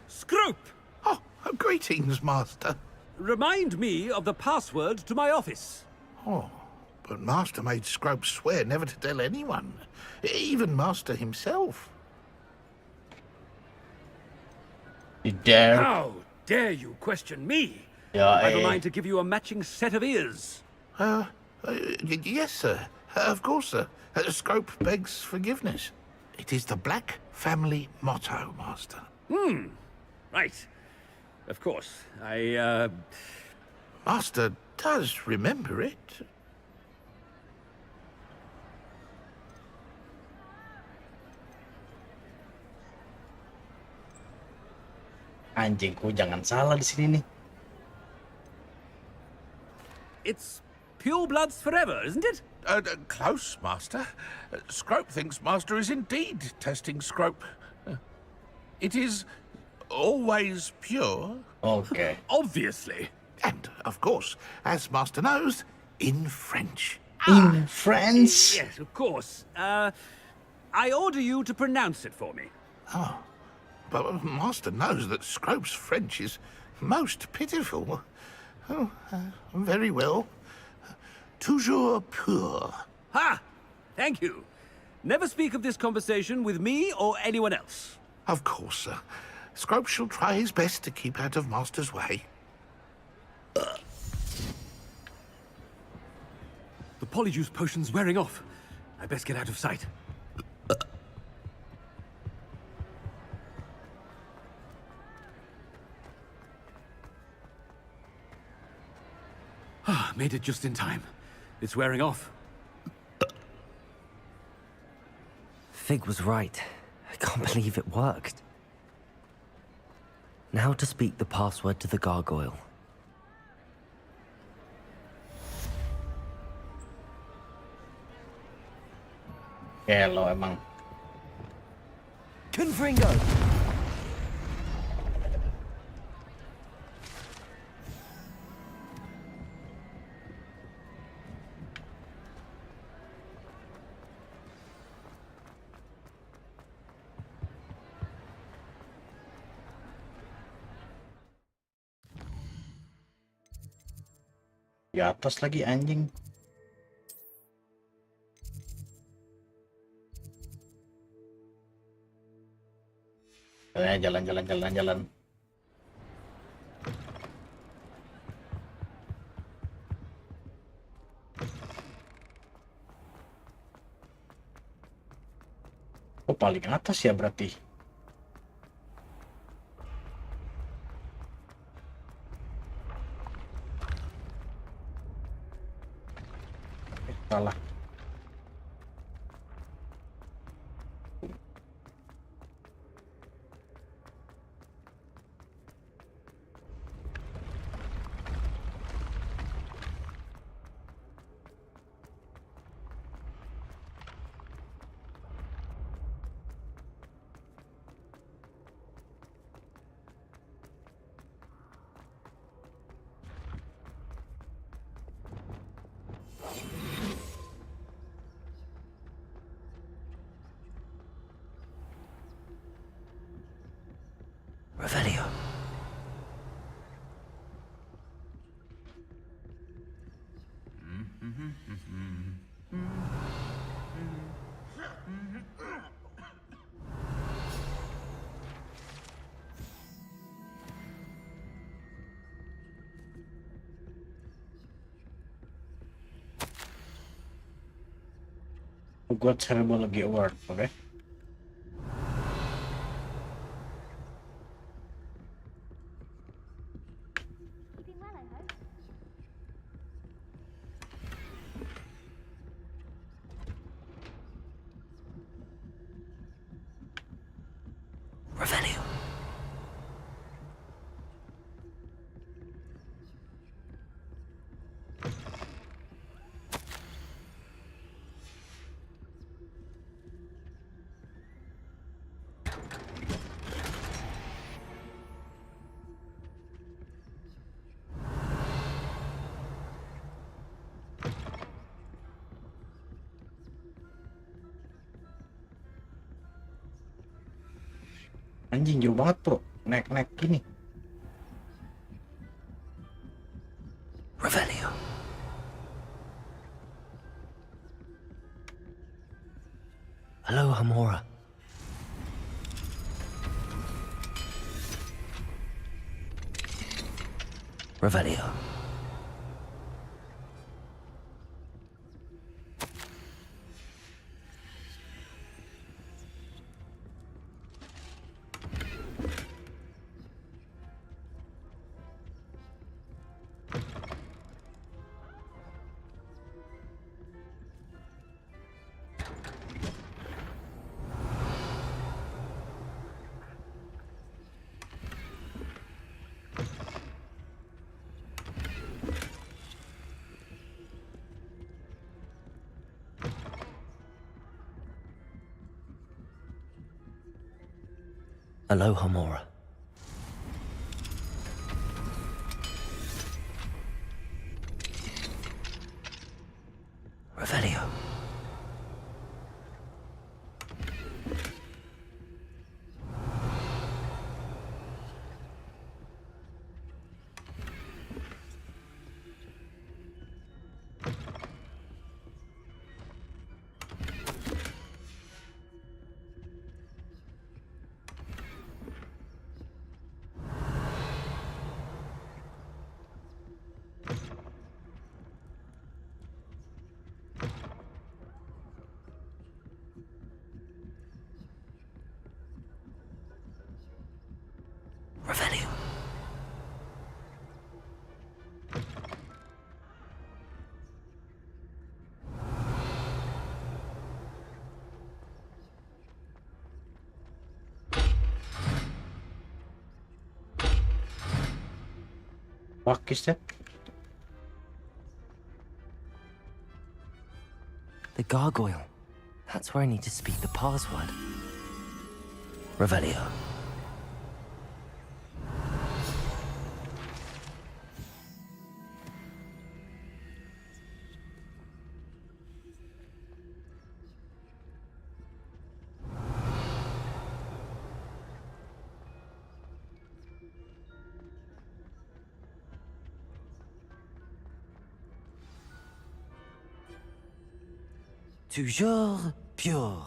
Speaker 19: Scrope!
Speaker 8: Oh, greetings, Master.
Speaker 19: Remind me of the password to my office.
Speaker 8: Oh, but Master made Scrope swear never to tell anyone, even Master himself.
Speaker 1: You dare?
Speaker 19: How dare you question me?
Speaker 1: Yeah,
Speaker 19: I've a mind to give you a matching set of ears.
Speaker 8: Yes, sir. Of course, sir. Scrope begs forgiveness. It is the Black family motto, Master.
Speaker 19: Right. Of course.
Speaker 8: Master does remember it.
Speaker 1: Anjingku, jangan salah di sini nih.
Speaker 19: It's pure bloods forever, isn't it?
Speaker 8: Close, Master. Scrope thinks Master is indeed testing Scrope. It is always pure.
Speaker 1: Okay.
Speaker 19: Obviously.
Speaker 8: And, of course, as Master knows, in French.
Speaker 1: In French?
Speaker 19: Yes, of course. I order you to pronounce it for me.
Speaker 8: Oh, but Master knows that Scrope's French is most pitiful. Oh, very well. Toujours pur.
Speaker 19: Ha! Thank you. Never speak of this conversation with me or anyone else.
Speaker 8: Of course, sir. Scrope shall try his best to keep out of Master's way.
Speaker 19: The polyjuice potion's wearing off. I best get out of sight. Made it just in time. It's wearing off.
Speaker 5: Fig was right. I can't believe it worked. Now to speak the password to the gargoyle.
Speaker 1: Yellow emang.
Speaker 5: Confringo!
Speaker 1: Di atas lagi anjing. Jalan. Oh, paling atas ya berarti. Salah.
Speaker 5: Revelio.
Speaker 1: Hogwarts Herbology Award, okay? Anjing jauh banget bro, naik gini.
Speaker 5: Revelio. Aloha Mora. Revelio. Aloha Mora. Revelio. Revelio.
Speaker 1: Fuck is that?
Speaker 5: The gargoyle. That's where I need to speak the password. Revelio. Toujours pure.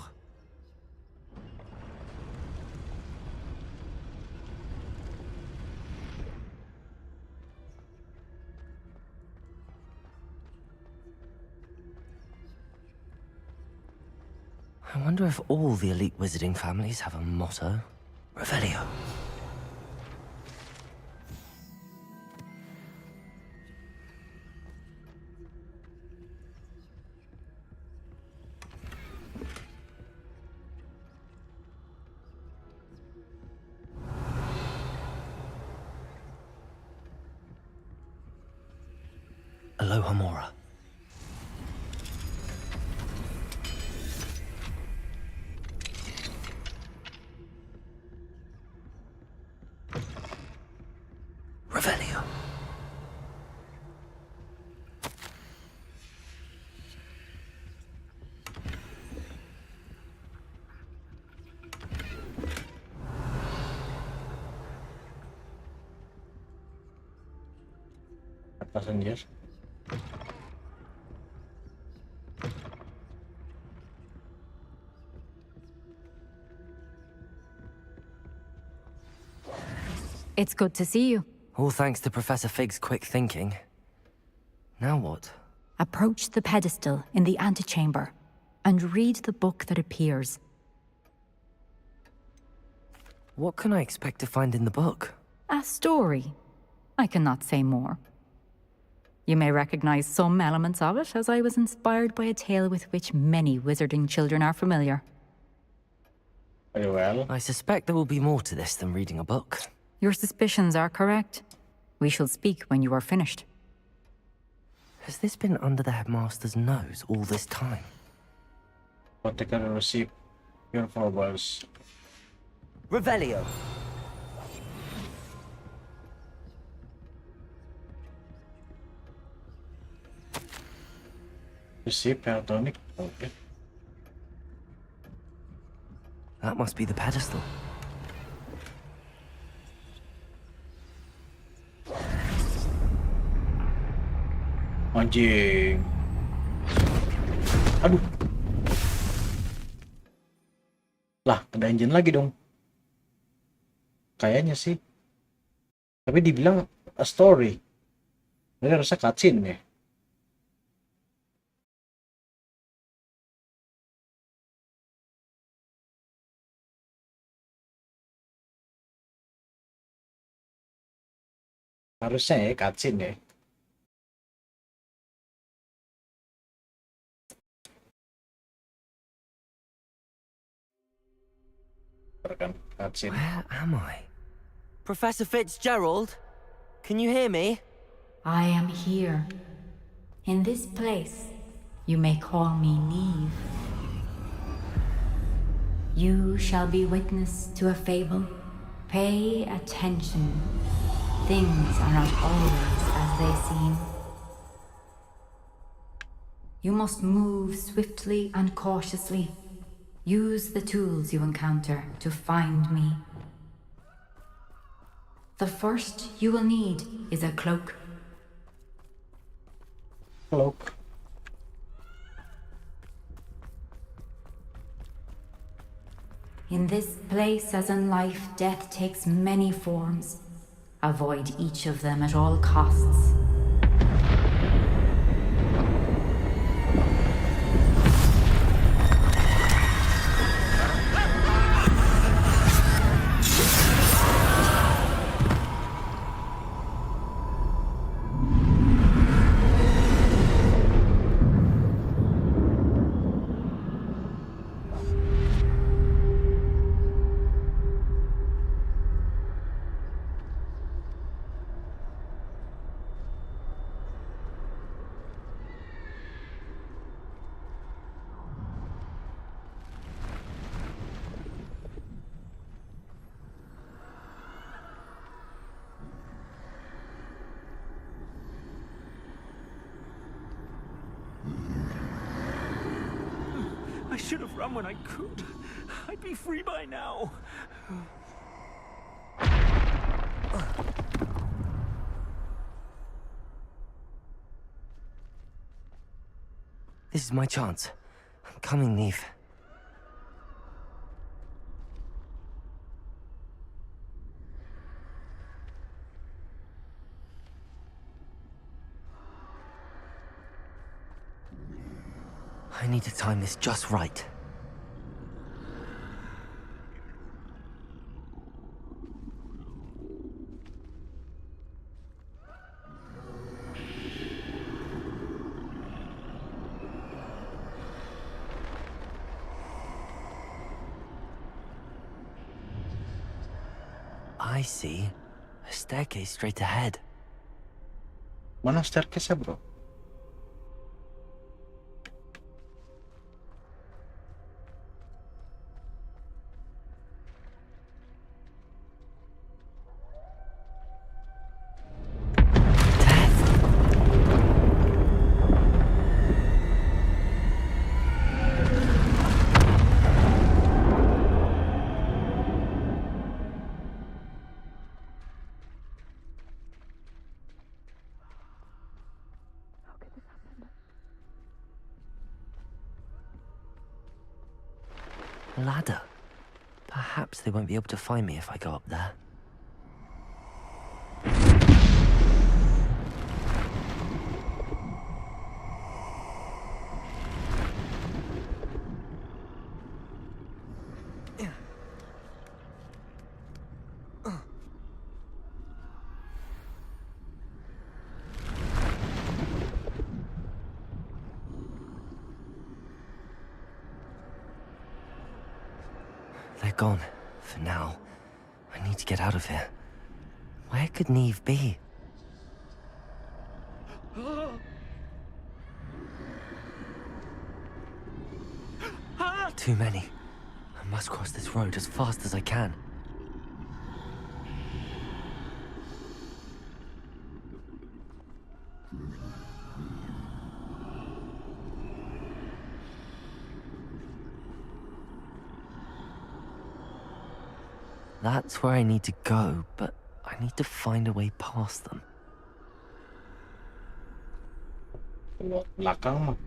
Speaker 5: I wonder if all the elite wizarding families have a motto. Revelio. Aloha Mora. Revelio.
Speaker 1: Atas anjir.
Speaker 16: It's good to see you.
Speaker 5: All thanks to Professor Fig's quick thinking. Now what?
Speaker 16: Approach the pedestal in the antechamber and read the book that appears.
Speaker 5: What can I expect to find in the book?
Speaker 16: A story. I cannot say more. You may recognize some elements of it, as I was inspired by a tale with which many wizarding children are familiar.
Speaker 1: Very well.
Speaker 5: I suspect there will be more to this than reading a book.
Speaker 16: Your suspicions are correct. We shall speak when you are finished.
Speaker 5: Has this been under the headmaster's nose all this time?
Speaker 1: Particular receipt. Your forwards.
Speaker 5: Revelio.
Speaker 1: Receipt pentatonic. Okay.
Speaker 5: That must be the pedestal.
Speaker 1: Anjing. Aduh. Lah, ada engine lagi dong. Kayaknya sih. Tapi dibilang a story. Ini harusnya cutscene ya. Harusnya ya cutscene ya.
Speaker 3: Where am I? Professor Fitzgerald? Can you hear me?
Speaker 16: I am here. In this place, you may call me Neve. You shall be witness to a fable. Pay attention. Things are not always as they seem. You must move swiftly and cautiously. Use the tools you encounter to find me. The first you will need is a cloak.
Speaker 1: Cloak.
Speaker 16: In this place, as in life, death takes many forms. Avoid each of them at all costs.
Speaker 6: I should have run when I could. I'd be free by now.
Speaker 3: This is my chance. I'm coming, Neve. I need to time this just right. I see a staircase straight ahead.
Speaker 1: Mana staircase-nya, bro?
Speaker 3: Ladder. Perhaps they won't be able to find me if I go up there. They're gone, for now. I need to get out of here. Where could Neve be? Too many. I must cross this road as fast as I can. That's where I need to go, but I need to find a way past them.
Speaker 1: belakang mah.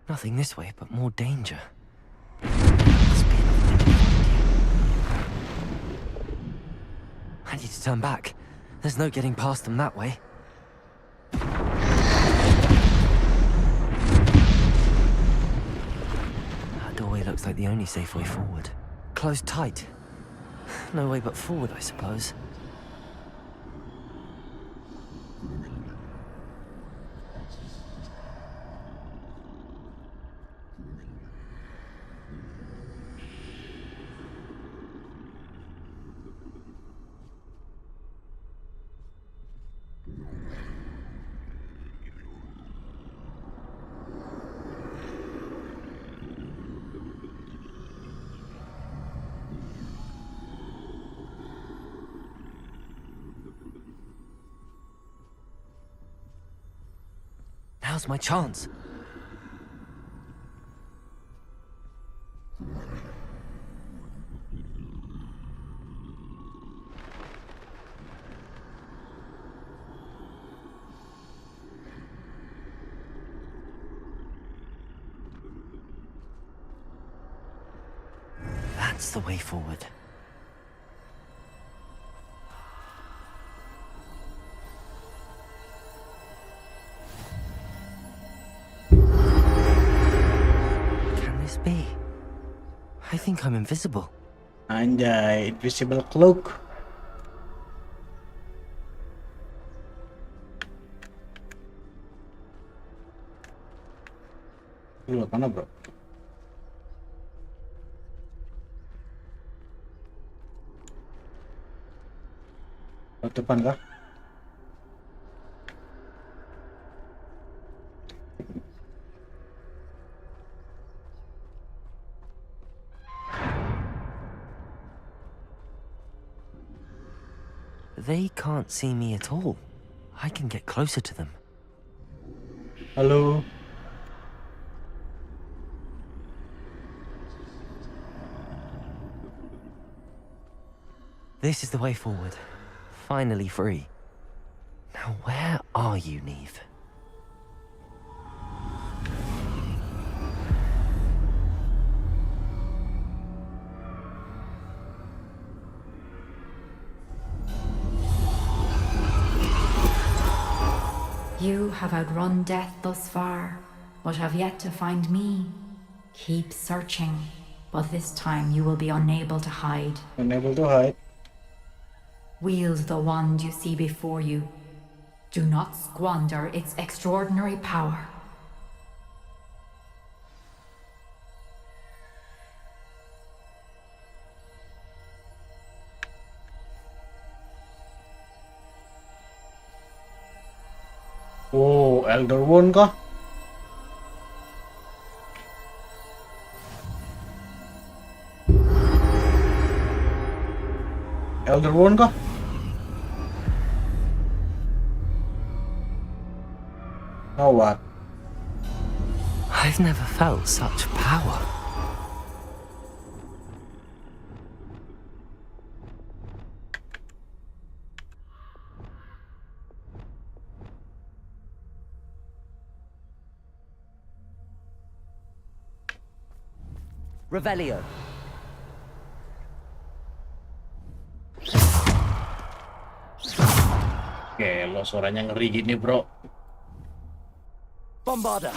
Speaker 5: Nothing this way, but more danger. Must be another way to find you. I need to turn back. There's no getting past them that way. That doorway looks like the only safe way forward. Closed tight. No way but forward, I suppose. Now's my chance. That's the way forward. Be? I think I'm invisible.
Speaker 1: Anjay, invisible cloak. Lu mana, bro? Depan kah?
Speaker 5: They can't see me at all. I can get closer to them.
Speaker 1: Halo.
Speaker 5: This is the way forward. Finally free. Now where are you, Neve?
Speaker 16: You have outrun death thus far, but have yet to find me. Keep searching, but this time you will be unable to hide.
Speaker 1: Unable to hide.
Speaker 16: Wield the wand you see before you. Do not squander its extraordinary power.
Speaker 1: Oh, Elder Wand kah? Elder Wand kah? Now what?
Speaker 5: I've never felt such power.
Speaker 3: Revelio.
Speaker 1: Oke, lo suaranya ngeri gini, bro.
Speaker 3: Bombarda.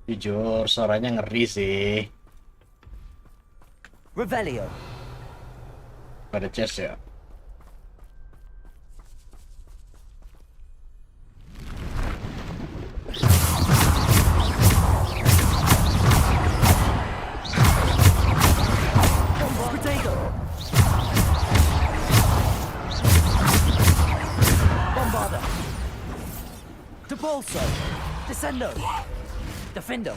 Speaker 1: Jujur, suaranya ngeri sih.
Speaker 3: Revelio.
Speaker 1: Pada chest ya.
Speaker 3: Bombarda. Depulso. Descendo. Defendo.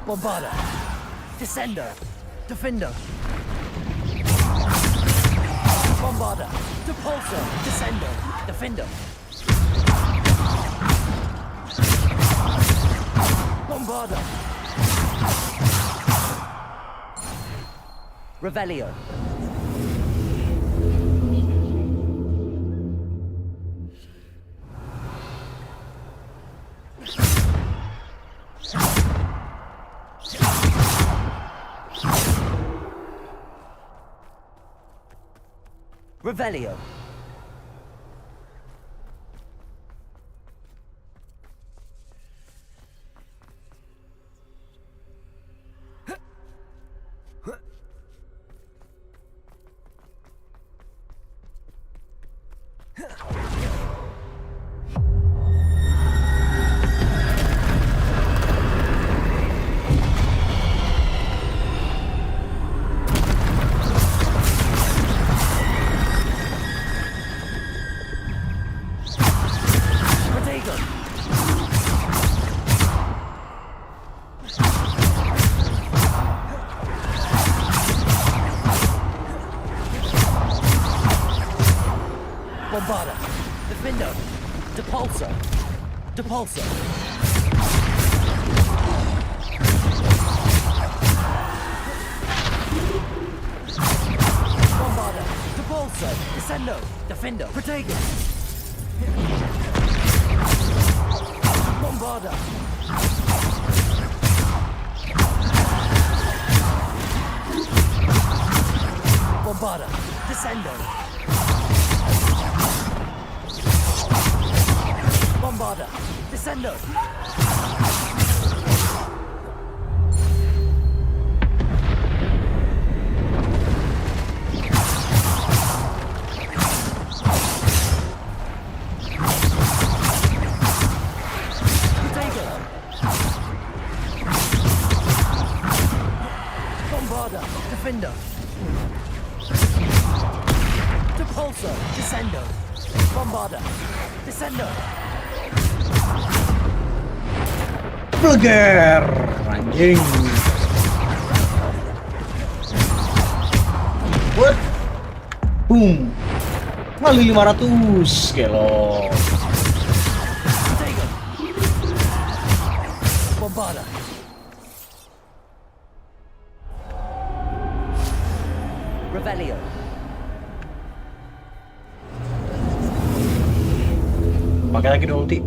Speaker 3: Bombarda. Descendo. Defendo. Bombarda. Depulso. Descendo. Defendo. Bombarda. Revelio. Revelio. Bombarda. Defendo. Depulso. Depulso. Bombarda. Depulso. Descendo. Defendo. Protego. Bombarda. Bombarda. Descendo. Bombarda. Descendo. Bombarda. Defendo. Depulso. Descendo. Bombarda. Descendo.
Speaker 1: Bleger, anjing. What? Boom. Kali 500 kilo.
Speaker 3: Bombarda. Revelio.
Speaker 1: Pakai lagi dong ulti.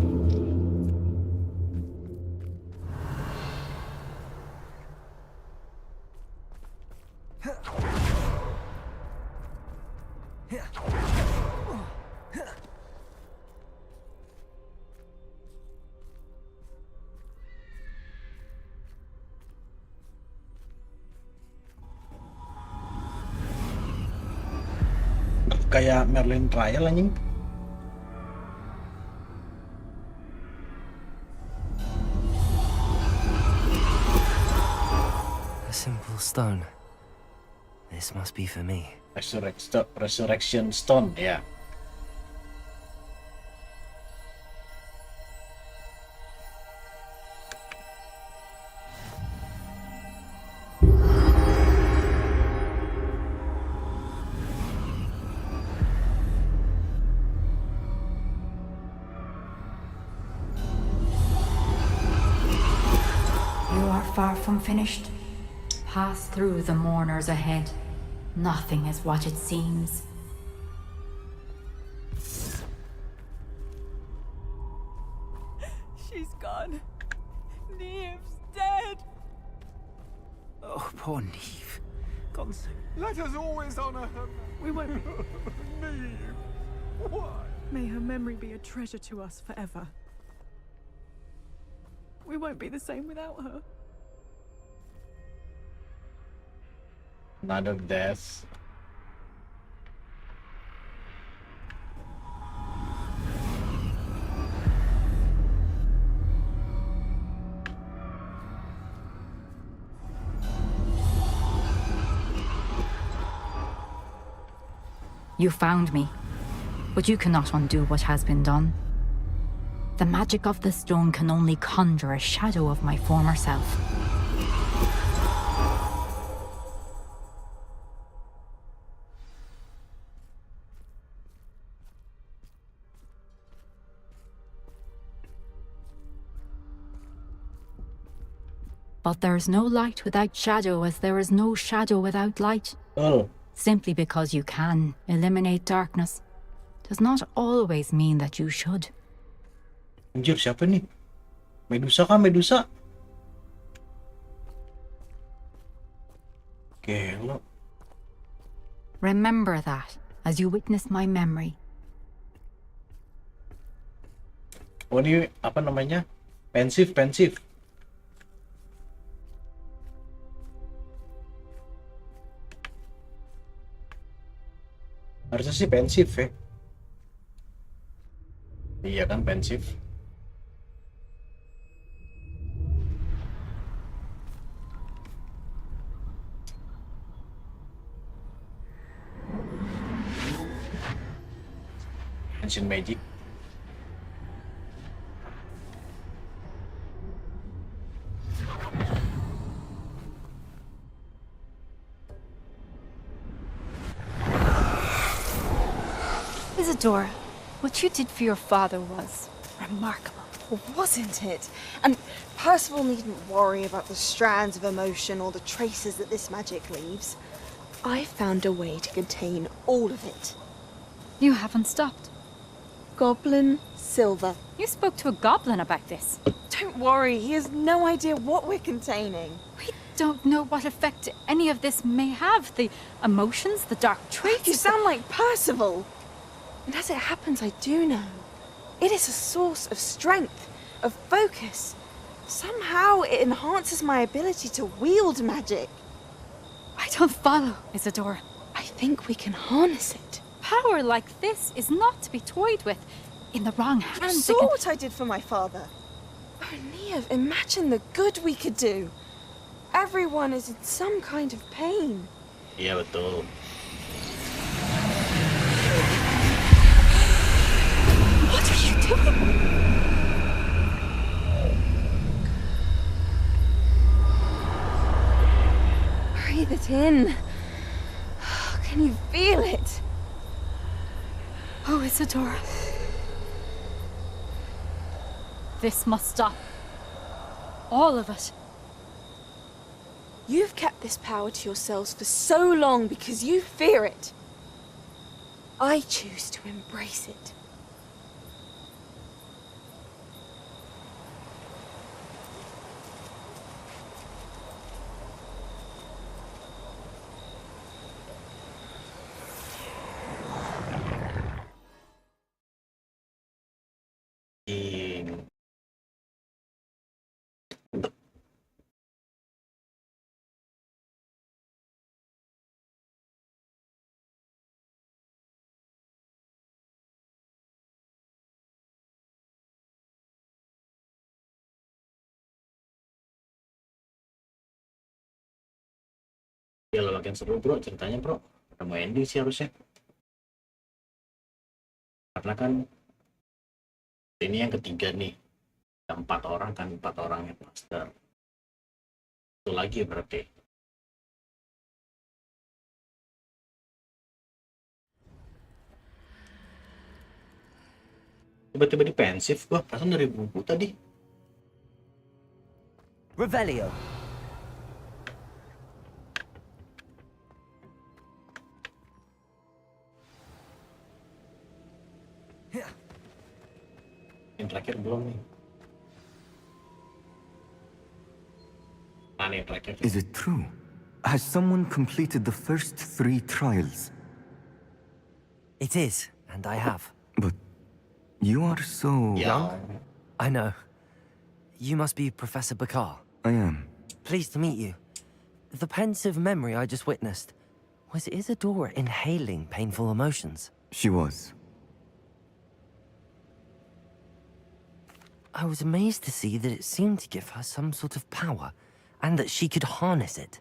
Speaker 1: Kayak Merlin Trial anjing.
Speaker 3: A simple stone. This must be for me.
Speaker 1: Resurrection Stone, ya.
Speaker 16: Far from finished. Pass through the mourners ahead. Nothing is what it seems.
Speaker 4: She's gone. Neve's dead.
Speaker 18: Oh, poor Neve. Gone so.
Speaker 4: Let us always honor her.
Speaker 18: We won't.
Speaker 4: Neve. Why? May her memory be a treasure to us forever. We won't be the same without her.
Speaker 1: Another death.
Speaker 16: You found me, but you cannot undo what has been done. The magic of the stone can only conjure a shadow of my former self. But there is no light without shadow, as there is no shadow without light.
Speaker 1: Oh.
Speaker 16: Simply because you can eliminate darkness does not always mean that you should.
Speaker 1: Anjir, siapa nih? Medusa kah? Medusa? Gelo.
Speaker 16: Remember that as you witness my memory.
Speaker 1: Oh, ini apa namanya? Pensif. Harusnya sih pensif ya. Iya kan, pensif. Ancient magic.
Speaker 9: Isadora, what you did for your father was remarkable, wasn't it? And Percival needn't worry about the strands of emotion or the traces that this magic leaves. I found a way to contain all of it.
Speaker 16: You haven't stopped.
Speaker 9: Goblin Silver.
Speaker 16: You spoke to a goblin about this.
Speaker 9: Don't worry, he has no idea what we're containing.
Speaker 16: We don't know what effect any of this may have. The emotions, the dark traits.
Speaker 9: You sound like Percival. And as it happens, I do know. It is a source of strength, of focus. Somehow it enhances my ability to wield magic.
Speaker 16: I don't follow, Isadora.
Speaker 9: I think we can harness it.
Speaker 16: Power like this is not to be toyed with. In the wrong hands.
Speaker 9: You saw what I did for my father. Oh, Neve, imagine the good we could do. Everyone is in some kind of pain.
Speaker 1: Iya, betul.
Speaker 9: What are you doing? Breathe it in. Can you feel it?
Speaker 16: Oh, Isadora. This must stop. All of it.
Speaker 9: You've kept this power to yourselves for so long because you fear it. I choose to embrace it.
Speaker 1: Ya, makin seru bro ceritanya bro. Udah mau ending sih harusnya. Karena kan ini yang ketiga nih. Ada 4 orang kan, 4 orang yang master. Itu lagi berarti. Tiba-tiba dipensif gua, perasaan dari buku tadi.
Speaker 3: Revelio.
Speaker 1: Yang terakhir belum nih. Nah, nih terakhir.
Speaker 13: Is it true? Has someone completed the first 3 trials?
Speaker 3: It is, and I have.
Speaker 13: But You are so...
Speaker 3: Young? I know. You must be Professor Bakar.
Speaker 13: I am.
Speaker 3: Pleased to meet you. The pensive memory I just witnessed, was Isadora inhaling painful emotions?
Speaker 13: She was.
Speaker 3: I was amazed to see that it seemed to give her some sort of power, and that she could harness it.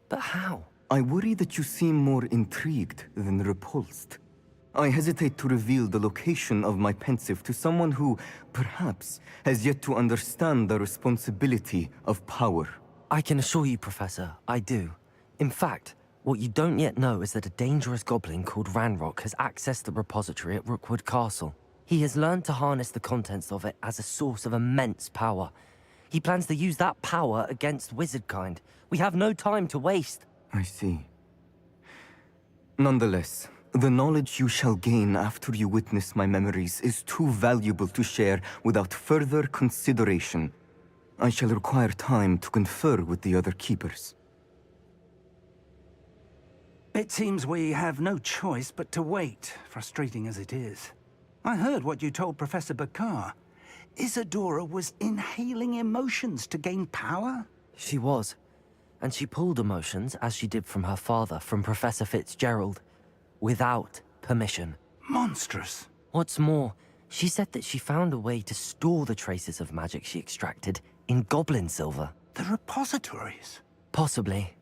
Speaker 3: But how?
Speaker 13: I worry that you seem more intrigued than repulsed. I hesitate to reveal the location of my pensive to someone who, perhaps, has yet to understand the responsibility of power.
Speaker 3: I can assure you, Professor, I do. In fact, what you don't yet know is that a dangerous goblin called Ranrock has accessed the repository at Rookwood Castle. He has learned to harness the contents of it as a source of immense power. He plans to use that power against wizardkind. We have no time to waste.
Speaker 13: I see. Nonetheless, the knowledge you shall gain after you witness my memories is too valuable to share without further consideration. I shall require time to confer with the other keepers.
Speaker 18: It seems we have no choice but to wait, frustrating as it is. I heard what you told Professor Bakar. Isadora was inhaling emotions to gain power?
Speaker 3: She was. And she pulled emotions, as she did from her father, from Professor Fitzgerald, without permission.
Speaker 18: Monstrous.
Speaker 3: What's more, she said that she found a way to store the traces of magic she extracted in goblin silver.
Speaker 18: The repositories?
Speaker 3: Possibly.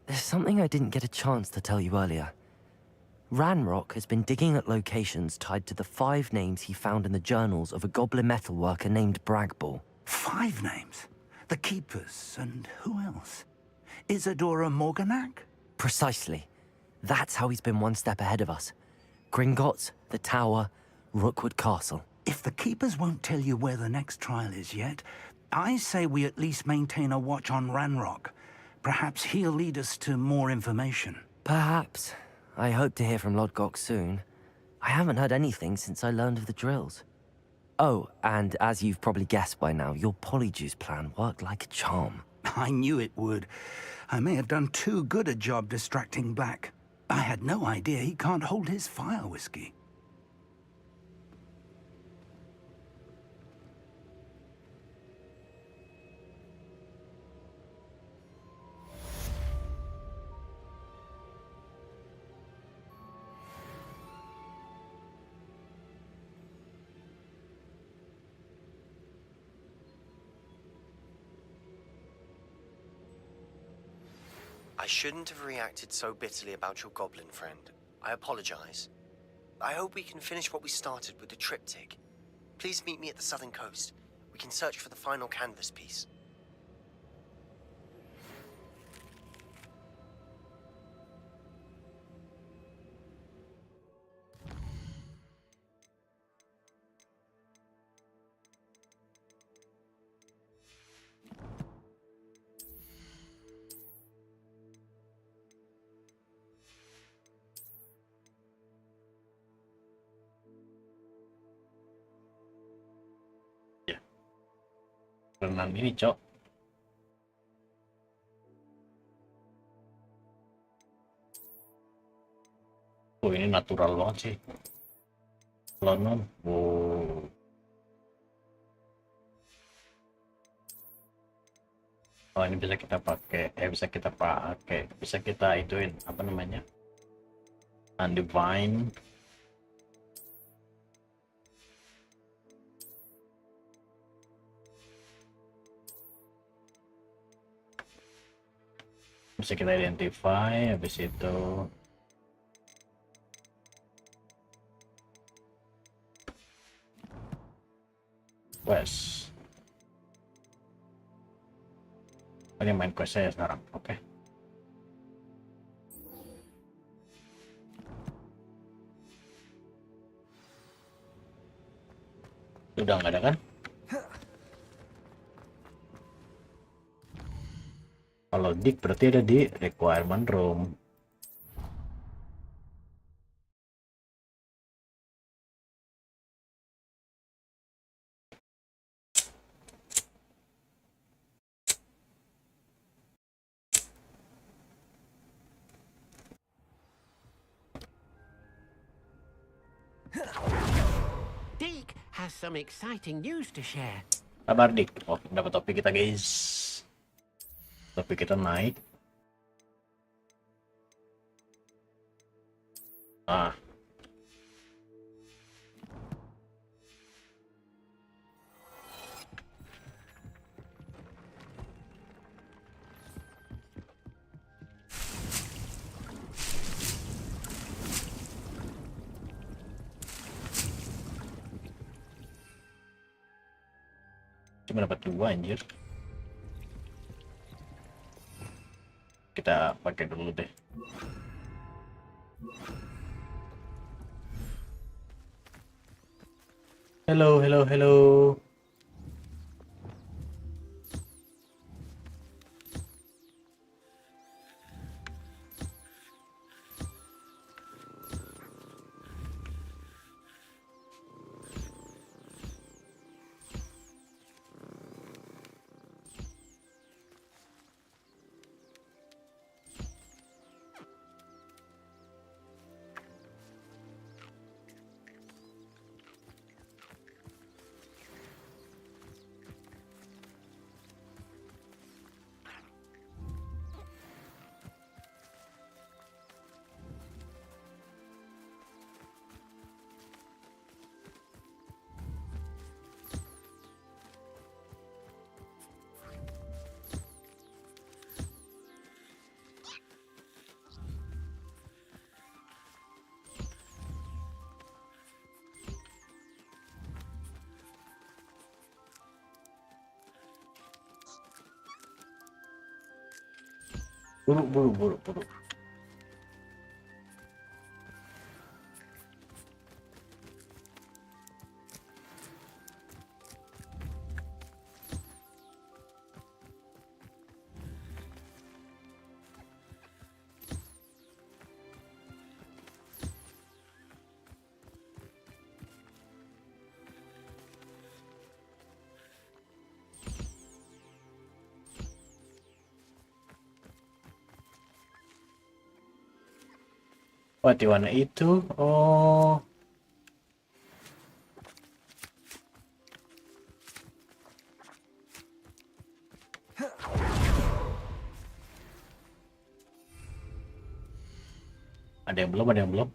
Speaker 3: There's something I didn't get a chance to tell you earlier. Ranrock has been digging at locations tied to the 5 names he found in the journals of a goblin metalworker named Bragball.
Speaker 18: 5 names? The Keepers, and who else? Isadora Morganac?
Speaker 3: Precisely. That's how he's been one step ahead of us. Gringotts, the Tower, Rookwood Castle.
Speaker 18: If the Keepers won't tell you where the next trial is yet, I say we at least maintain a watch on Ranrock. Perhaps he'll lead us to more information.
Speaker 3: Perhaps. I hope to hear from Lodgok soon. I haven't heard anything since I learned of the drills. Oh, and as you've probably guessed by now, your Polyjuice plan worked like a charm.
Speaker 18: I knew it would. I may have done too good a job distracting Black. I had no idea he can't hold his fire whiskey.
Speaker 10: I shouldn't have reacted so bitterly about your goblin friend. I apologize. I hope we can finish what we started with the triptych. Please meet me at the southern coast. We can search for the final canvas piece.
Speaker 1: Renang ini, Cok. Oh, ini natural banget sih. Lonon. Oh. Oh, ini bisa kita pakai. Bisa kita ituin apa namanya? Undivine. Bisa kita identify, habis itu quest. Ini main quest saya sekarang, oke. Udah nggak ada kan? Kalau Dick berarti ada di requirement room.
Speaker 11: Deke has some exciting news to share.
Speaker 1: Kabar Dik. Oh, dapat topi kita guys. Topi kita naik. Ah. Cuma dapat 2 anjir. Kita pakai dulu deh. Hello, hello, hello. Buru. Oh, di warna itu. Oh. Ada yang belum, ada yang belum.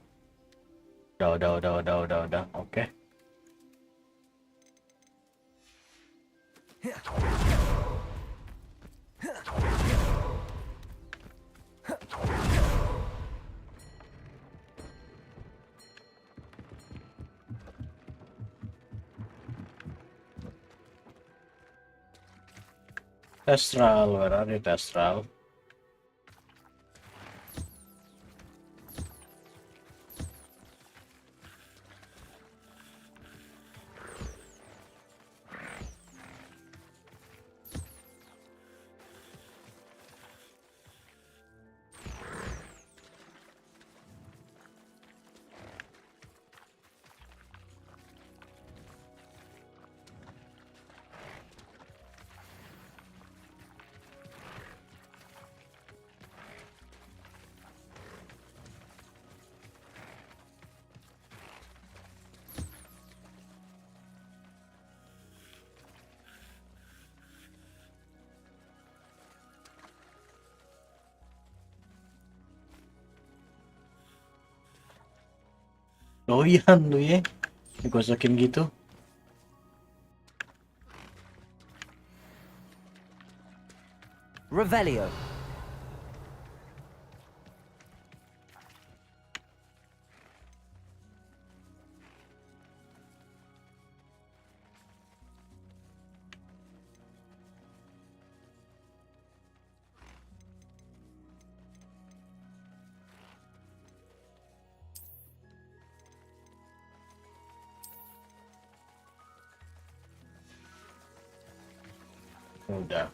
Speaker 1: Udah. Oke. Testral, where are you, Testral? Doyan lu ya, digosokin gitu.
Speaker 3: Revelio.
Speaker 1: Udah.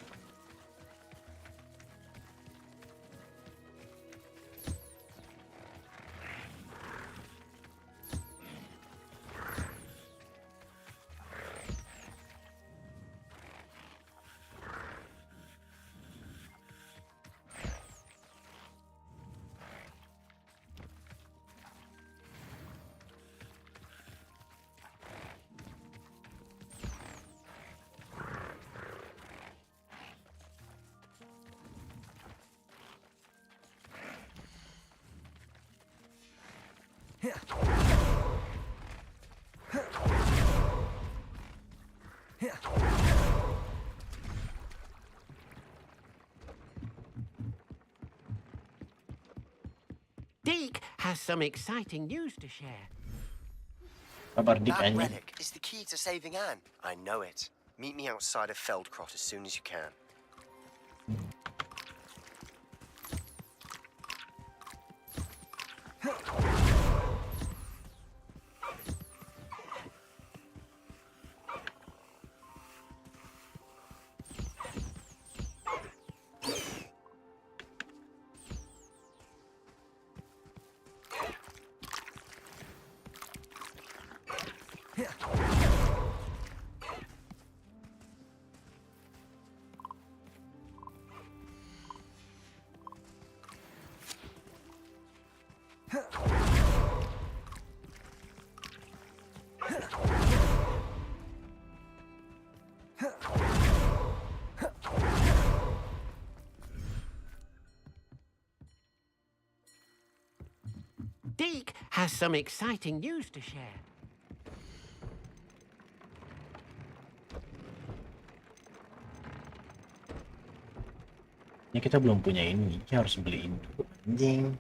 Speaker 11: Deke has some exciting news to share.
Speaker 1: Kabar Dik
Speaker 10: That
Speaker 1: anjing.
Speaker 10: relic is the key to saving Anne. I know it. Meet me outside of Feldcrot as soon as you can.
Speaker 11: Deke has some exciting news to share.
Speaker 1: Ini kita belum punya ini, kita harus beliin dulu. Anjing.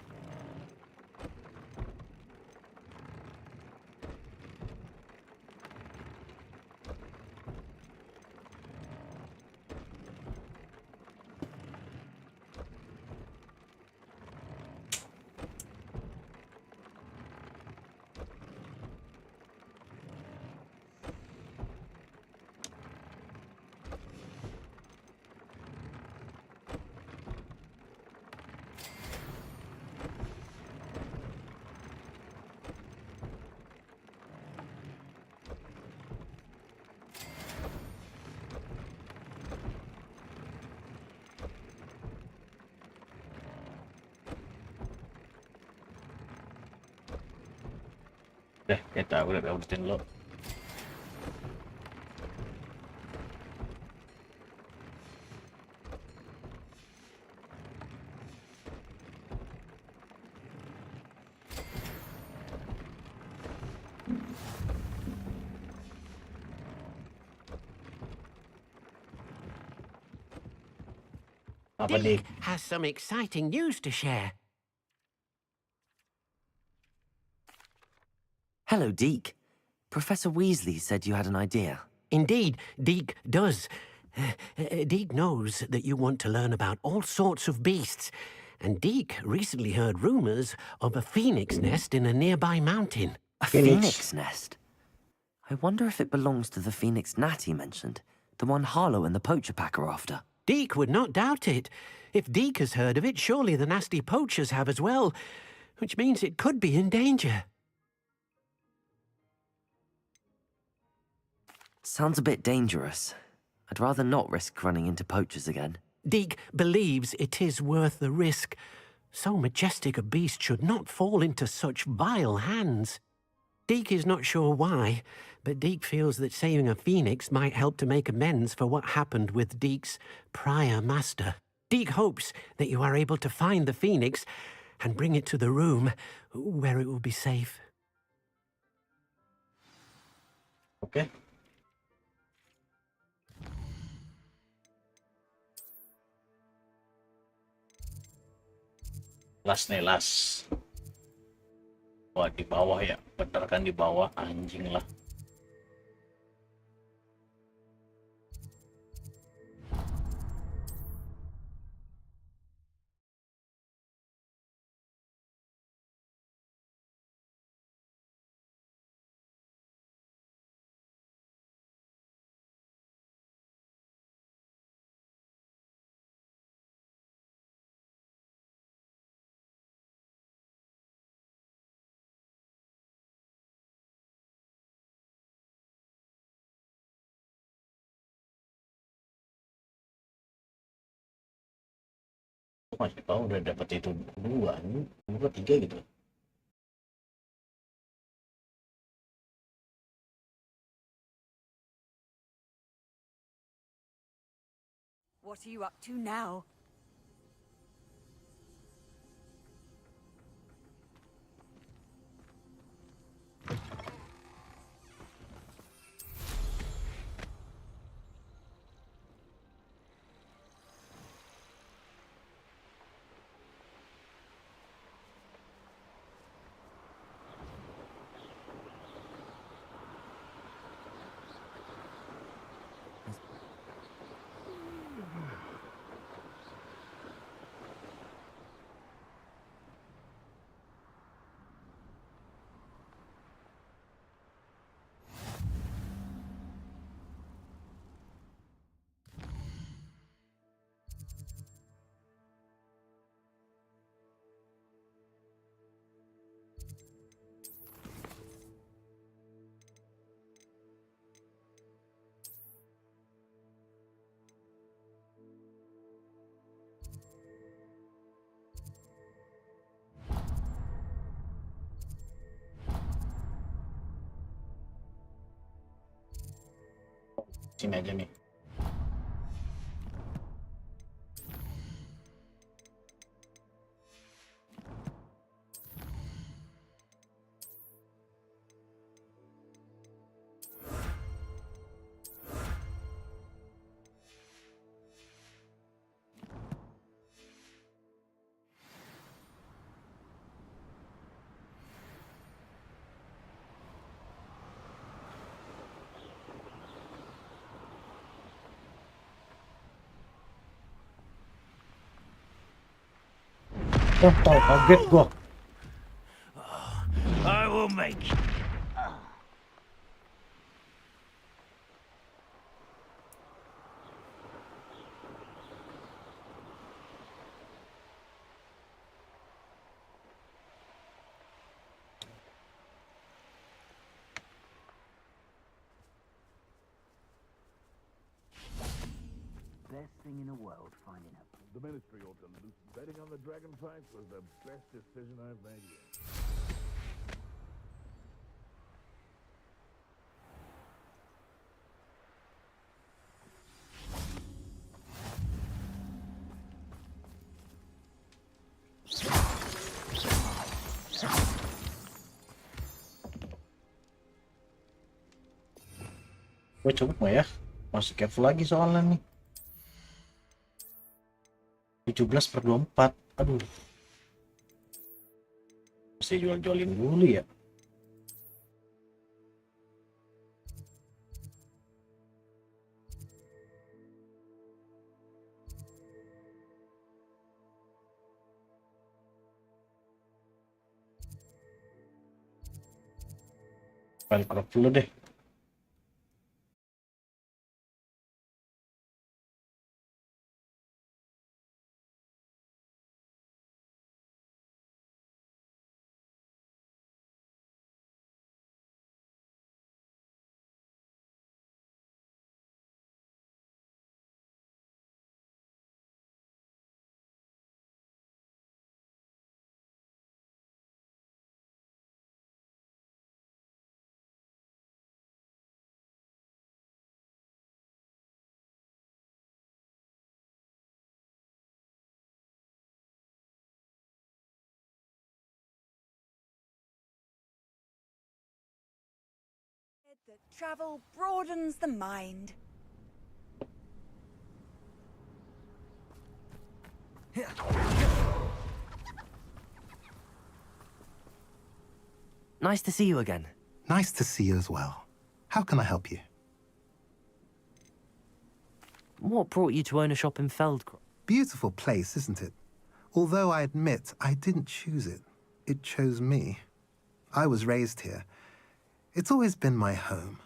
Speaker 1: Kita udah urutin lo.
Speaker 11: Deke has some exciting news to share.
Speaker 5: Hello, Deke. Professor Weasley said you had an idea.
Speaker 11: Indeed, Deke does. Deke knows that you want to learn about all sorts of beasts, and Deke recently heard rumors of a phoenix nest in a nearby mountain.
Speaker 5: A phoenix nest? I wonder if it belongs to the phoenix gnat he mentioned, the one Harlow and the poacher pack are after.
Speaker 11: Deke would not doubt it. If Deke has heard of it, surely the nasty poachers have as well, which means it could be in danger.
Speaker 5: Sounds a bit dangerous. I'd rather not risk running into poachers again.
Speaker 11: Deke believes it is worth the risk. So majestic a beast should not fall into such vile hands. Deke is not sure why, but Deke feels that saving a phoenix might help to make amends for what happened with Deke's prior master. Deke hopes that you are able to find the phoenix and bring it to the room where it will be safe.
Speaker 1: Okay. Las nih, las. Wah, di bawah ya. Bener kan di bawah, anjing lah. Masih tahu udah dapat itu dua, dua tiga gitu.
Speaker 4: What are you up to now?
Speaker 1: Sini aja nih. Oh, kaget gua.
Speaker 6: I will make you.
Speaker 2: Best thing in the world, finding out.
Speaker 8: The ministry ought to loosen. Betting on the dragon fight was the best decision I've made yet.
Speaker 1: Gue coba nggak ya? Masih careful lagi soalnya nih. 17/24. Aduh. Mesti jual-jualin dulu ya. File crop dulu deh.
Speaker 4: That travel broadens the mind.
Speaker 5: Nice to see you again.
Speaker 14: Nice to see you as well. How can I help you?
Speaker 5: What brought you to own a shop in Feldcroft?
Speaker 14: Beautiful place, isn't it? Although I admit I didn't choose it. It chose me. I was raised here. It's always been my home.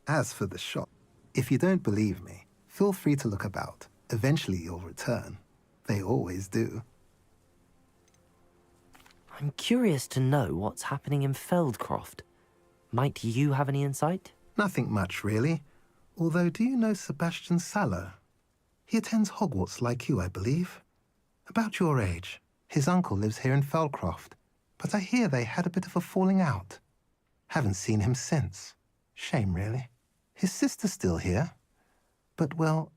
Speaker 14: As for the shop, if you don't believe me, feel free to look about. Eventually you'll return. They always do.
Speaker 5: I'm curious to know what's happening in Feldcroft. Might you have any insight?
Speaker 14: Nothing much, really. Although, do you know Sebastian Sallow? He attends Hogwarts like you, I believe. About your age. His uncle lives here in Feldcroft. But I hear they had a bit of a falling out. Haven't seen him since. Shame, really. His sister's still here. But, well,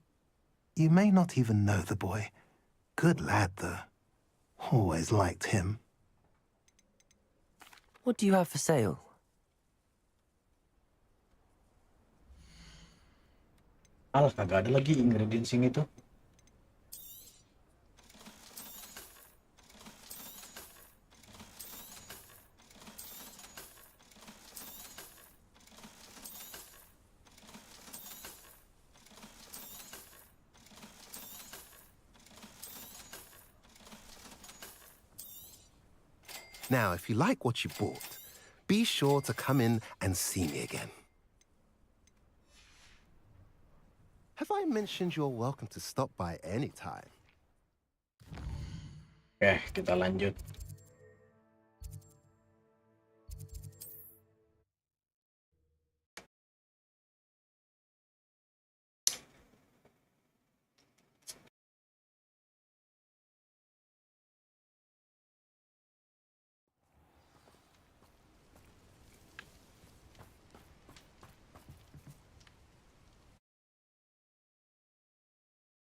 Speaker 14: you may not even know the boy. Good lad, though. Always liked him.
Speaker 5: What do you have for sale?
Speaker 1: Alah, kagak ada lagi ingredients yang itu.
Speaker 14: Now, if you like what you bought, be sure to come in and see me again. Have I mentioned you're welcome to stop by any time?
Speaker 1: Oke, kita lanjut.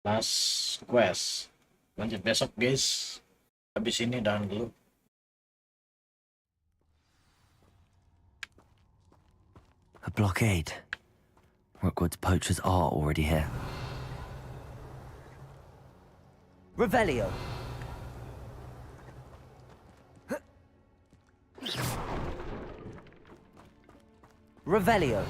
Speaker 1: Last quest. Lanjut besok guys. Habis ini dan dulu.
Speaker 5: A blockade. Rookwood's poachers are already here. Revelio. Revelio.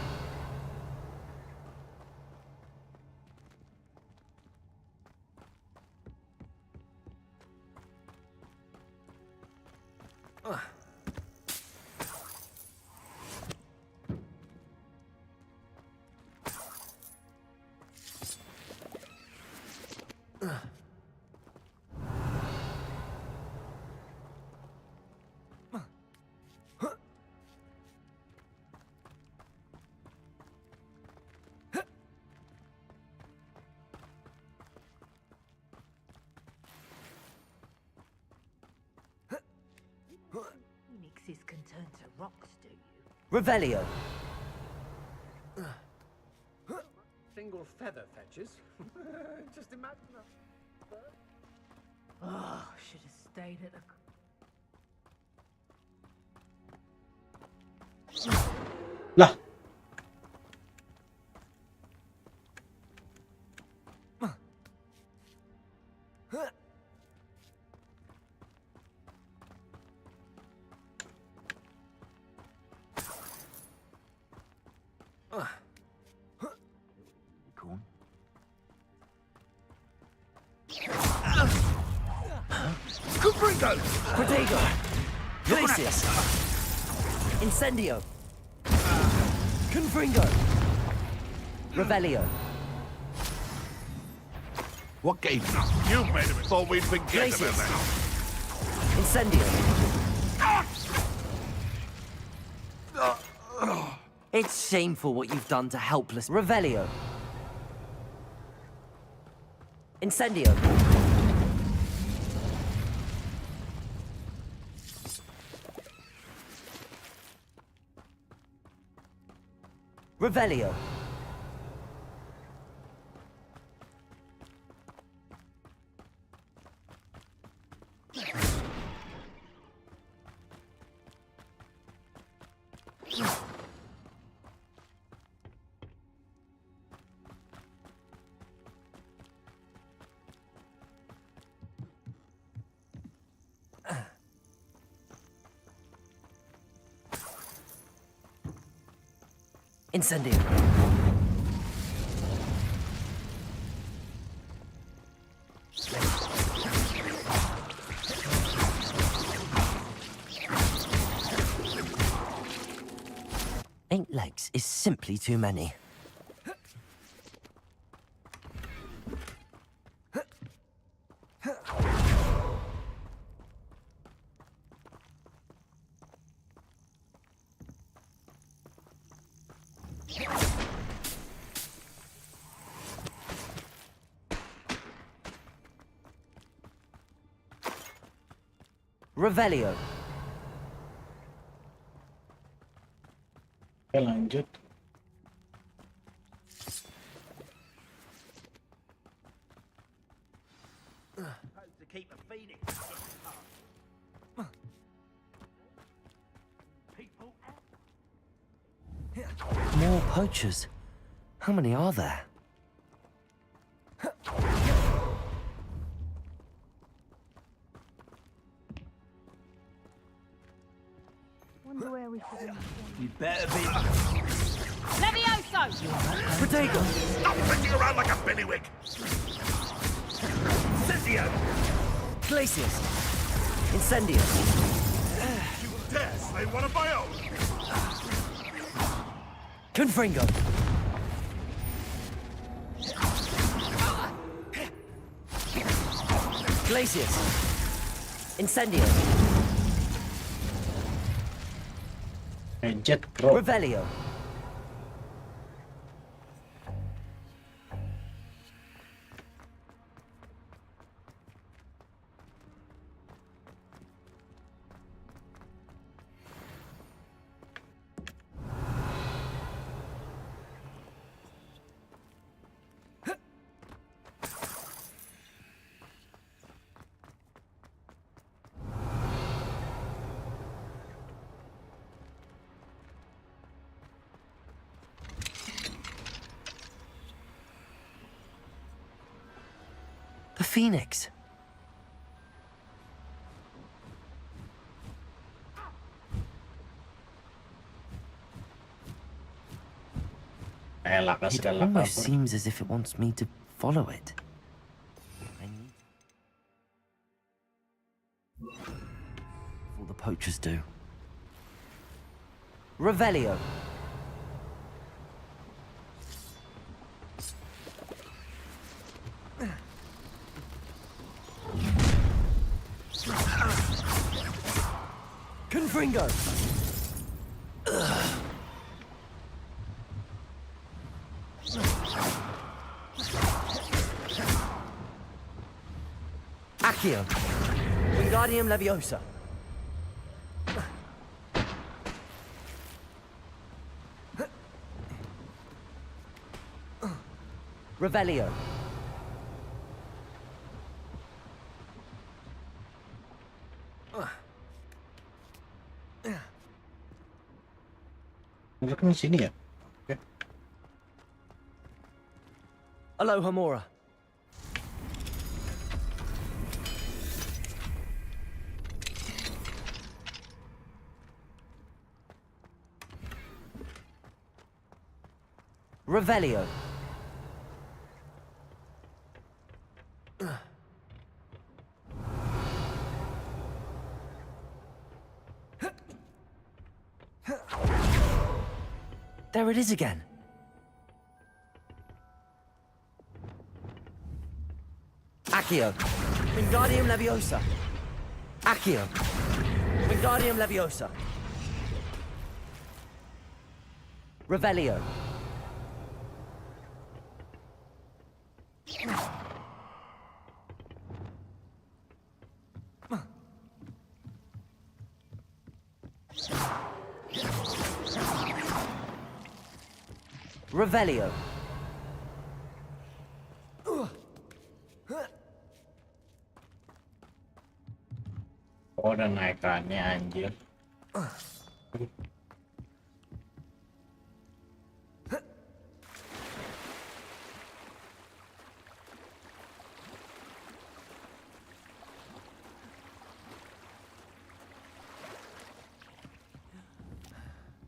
Speaker 7: Phoenixes can turn to rocks, do you?
Speaker 5: Revelio.
Speaker 6: Single feather fetches. Just imagine that.
Speaker 7: Oh, should have stayed at the...
Speaker 1: Lah.
Speaker 8: Confringo!
Speaker 5: Protego. Glacius. Incendio. Confringo. Revelio.
Speaker 8: What gave you? You made it before we'd forget about that.
Speaker 5: Incendio. It's shameful what you've done to helpless Revelio. Incendio. Revelio. Incendio. Eight legs is simply too many. Revelio.
Speaker 1: Oke, lanjut.
Speaker 6: To keep a phoenix. People.
Speaker 5: More poachers. How many are there?
Speaker 7: Wonder where we should have...
Speaker 6: You better be...
Speaker 7: Levioso!
Speaker 5: Protego!
Speaker 8: Stop flicking around like a billywig!
Speaker 6: Incendio!
Speaker 5: Glacius! Incendio!
Speaker 8: You dare slay one of my own!
Speaker 5: Confringo! Glacius! Incendio!
Speaker 1: Jet Pro.
Speaker 5: Revelio! phoenix. It almost seems as if it wants me to follow it. All the poachers do. Revelio. Confringo. Accio. Wingardium Leviosa. Revelio.
Speaker 1: Mungkin di sini ya. Oke.
Speaker 5: Alohomora. Revelio. There it is again. Accio. Wingardium Leviosa. Accio. Wingardium Leviosa. Revelio. Revelio.
Speaker 1: Oh, udah naikannya anjir.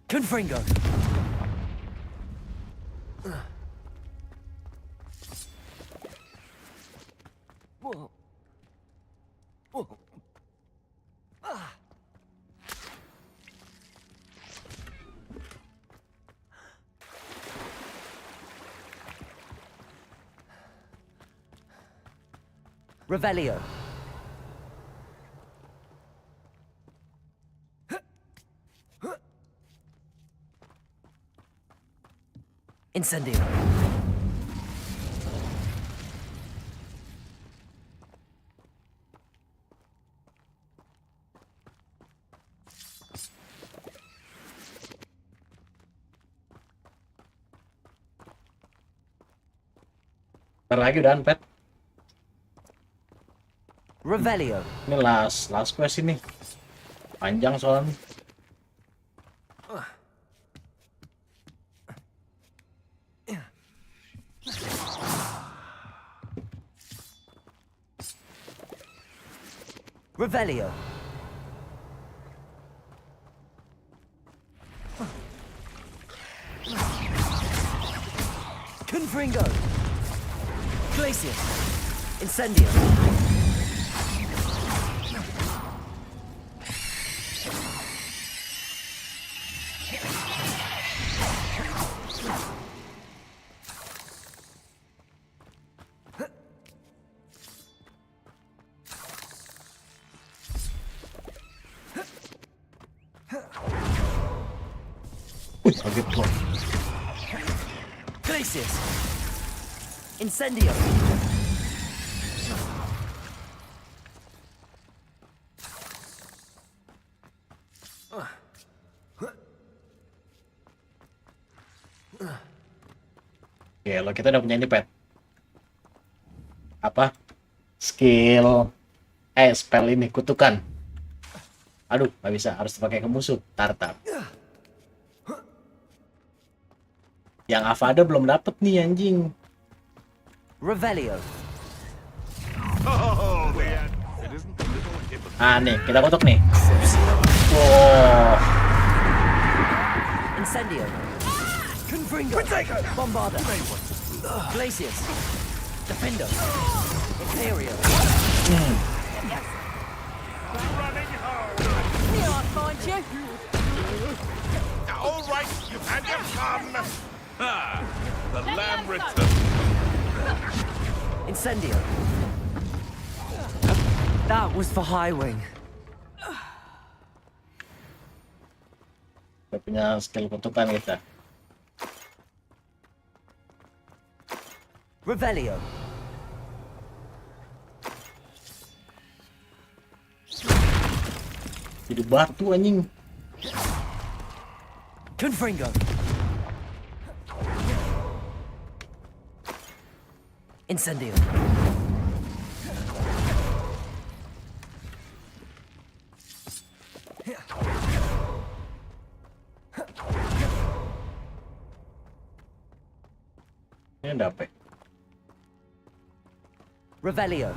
Speaker 5: Confringo. Whoa. Whoa. Ah. Revelio. Incendio.
Speaker 1: Ntar lagi udah pet.
Speaker 5: Revelio.
Speaker 1: Ini last quest ini. Panjang soalnya.
Speaker 5: Revelio. Confringo. Glacius. Incendio.
Speaker 1: Kaget gua.
Speaker 5: Glacius. Incendio.
Speaker 1: Oke, lo kita udah punya ini pet. Apa? Skill spell ini kutukan. Aduh, nggak bisa, harus pakai ke musuh. Tartar. Yang Avada belum dapet nih anjing.
Speaker 5: Revelio.
Speaker 1: Ah nih, kita kotok nih. Wow.
Speaker 5: Incendio. Confringo. Bombarda. Glacius. Defendo. Imperio.
Speaker 7: Can't find you.
Speaker 8: All right, you've had your fun.
Speaker 6: Ah, the lamb returns.
Speaker 5: Incendio. That was for High Wing.
Speaker 1: Kita punya skill kutukan kita.
Speaker 5: Revelio.
Speaker 1: Jadi batu anjing.
Speaker 5: Confringo. Incendio.
Speaker 1: Ini ada apa?
Speaker 5: Revelio.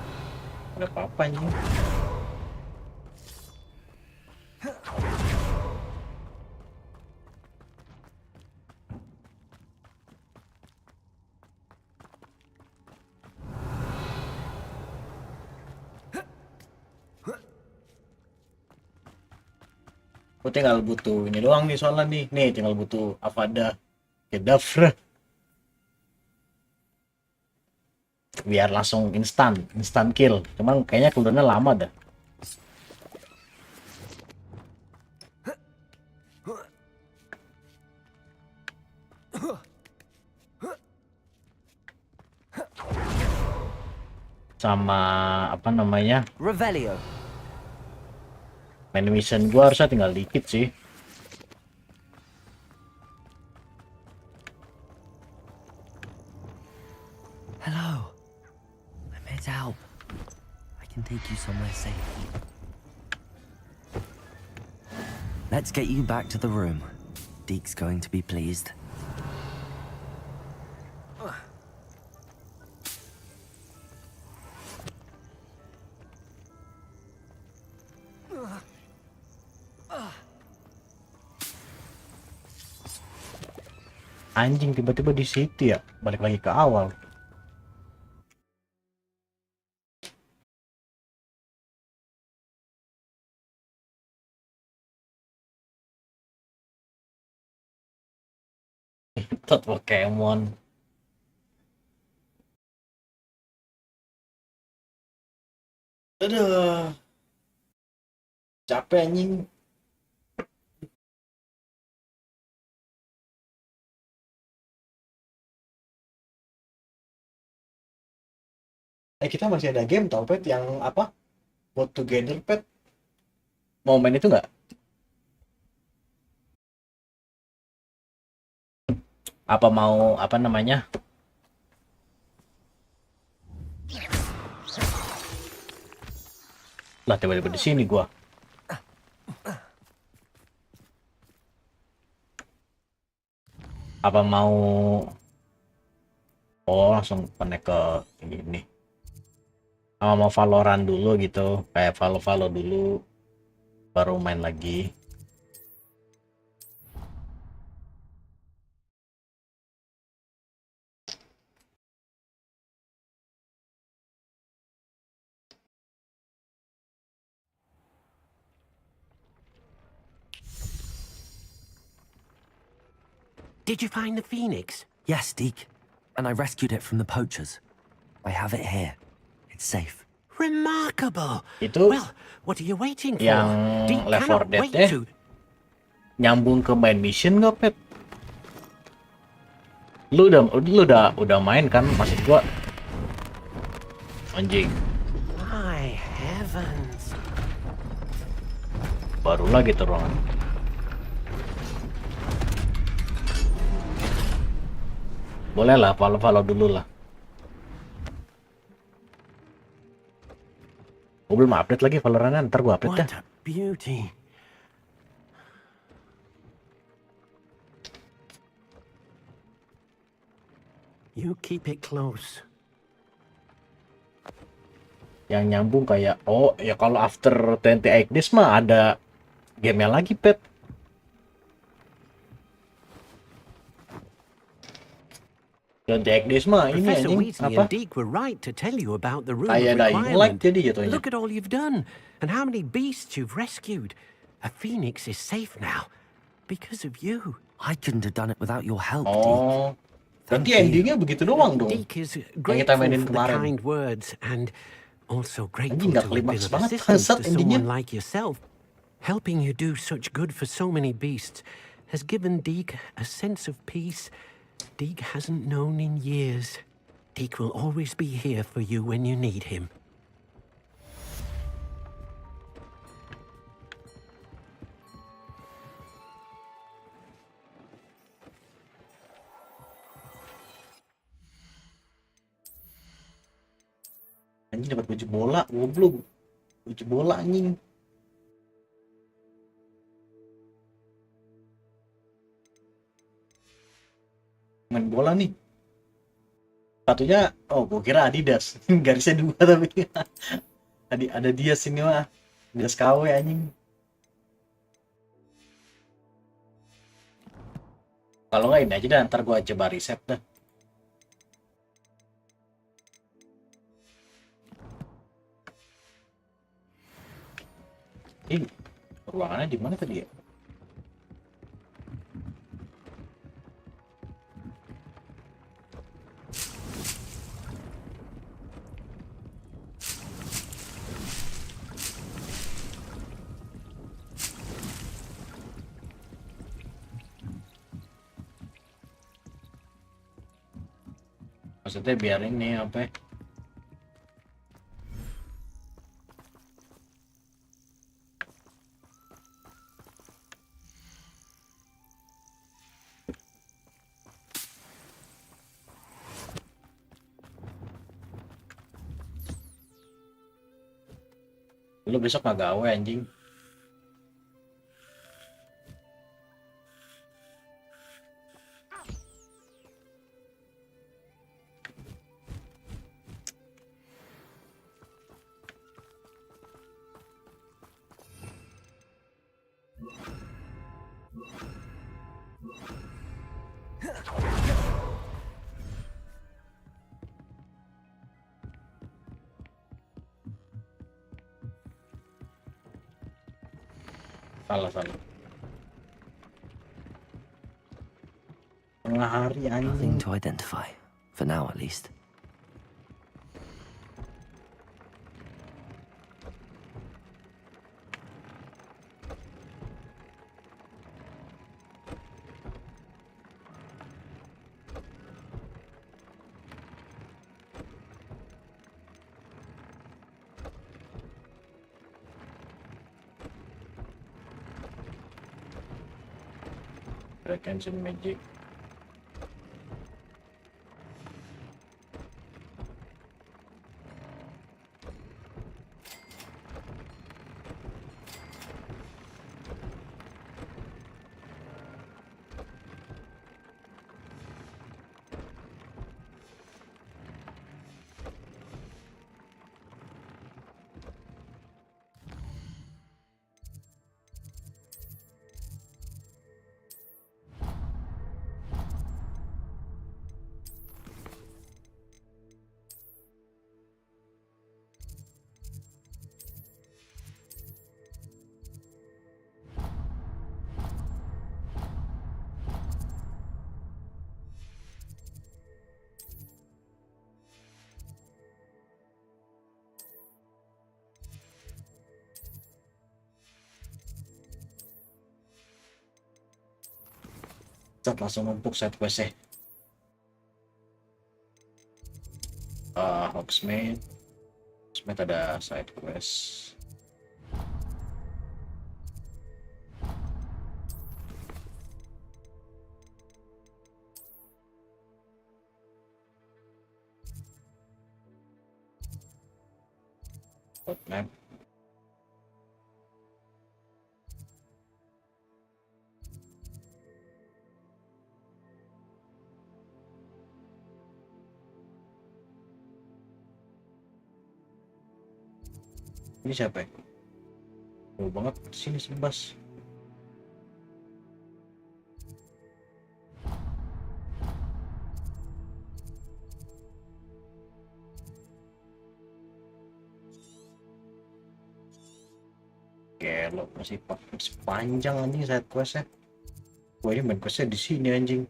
Speaker 1: Ada apa-apa anjing. Aku tinggal butuh ini doang nih soalnya nih. Nih tinggal butuh Avada Kedavra. Biar langsung instan kill. Cuman kayaknya cooldownnya lama dah. Sama apa namanya?
Speaker 5: Revelio.
Speaker 1: Main mission gua harusnya tinggal dikit sih.
Speaker 5: Hello. I'm here to help. I can take you somewhere safe. Let's get you back to the room. Deke's going to be pleased.
Speaker 1: Anjing tiba-tiba di situ ya. Balik lagi ke awal. Tot Pokemon. Aduh. Capek anjing. Kita masih ada game tau pet yang apa? Work Together pet. Mau main itu nggak? Apa mau apa namanya? Lah tiba-tiba di sini gua. Apa mau? Oh langsung connect ke ini. Sama mau Valorant dulu gitu, kayak Valo dulu, baru main lagi.
Speaker 11: Did you find the phoenix?
Speaker 5: Yes, Deke. And I rescued it from the poachers. I have it here. It's safe.
Speaker 11: Remarkable.
Speaker 1: Itu
Speaker 11: well, what are you waiting for?
Speaker 1: yang
Speaker 11: Deke
Speaker 1: Left 4
Speaker 11: cannot
Speaker 1: Dead
Speaker 11: wait to.
Speaker 1: Nyambung ke main mission nggak pet? Lu udah main kan maksud gua? Anjing.
Speaker 11: My heavens.
Speaker 1: Baru lagi tuh ruangan. Boleh lah, follow dulu lah. Gue belum update lagi Valorant, ntar gue update
Speaker 11: What
Speaker 1: ya.
Speaker 11: a beauty. You keep it close.
Speaker 1: Yang nyambung kayak, oh ya kalau after 28 days mah ada game-nya lagi, Pet. Days mah ini
Speaker 11: Professor
Speaker 1: anjing
Speaker 11: Weasley
Speaker 1: apa?
Speaker 11: and Deke were right to tell you about the room of
Speaker 1: Kayak dying light
Speaker 11: requirement.
Speaker 1: jadi jatuhnya.
Speaker 11: Look at all you've done, and how many beasts you've rescued. A phoenix is safe now, because of you.
Speaker 5: I couldn't have done it without your help,
Speaker 1: Oh, berarti
Speaker 11: Thank you.
Speaker 1: endingnya begitu doang dong.
Speaker 11: Deke is
Speaker 1: Yang kita
Speaker 11: grateful
Speaker 1: mainin
Speaker 11: for the
Speaker 1: kemarin.
Speaker 11: kind words, and also
Speaker 1: Anjing
Speaker 11: grateful
Speaker 1: gak
Speaker 11: to have been
Speaker 1: klimaks
Speaker 11: of
Speaker 1: banget
Speaker 11: assistance
Speaker 1: bangsat
Speaker 11: to
Speaker 1: endingnya.
Speaker 11: someone like yourself. Helping you do such good for so many beasts has given Deke a sense of peace Deke hasn't known in years. Deke will always be here for you when you need him.
Speaker 1: Anjing dapat baju bola, goblok. Baju bola anjing. Main bola nih. Satunya, oh gua kira Adidas. Garisnya 2 tapi. Ada dia sini mah. Adidas KW anjing. Kalau nggak ini aja dah, ntar gua coba riset dah. Ini ruangannya di mana tadi ya? Maksudnya biar ini apa ya? Lu besok nggak gawe anjing. Salah. Tengah hari anjing.
Speaker 5: Nothing to identify, for now at least.
Speaker 1: Retention magic. Langsung numpuk side quest-nya. Hogsmeade ada side quest. Map. Ini siapa ya? Jauh banget sini Sebas. Gelo masih panjang anjing side questnya. Wah ini main questnya di sini anjing.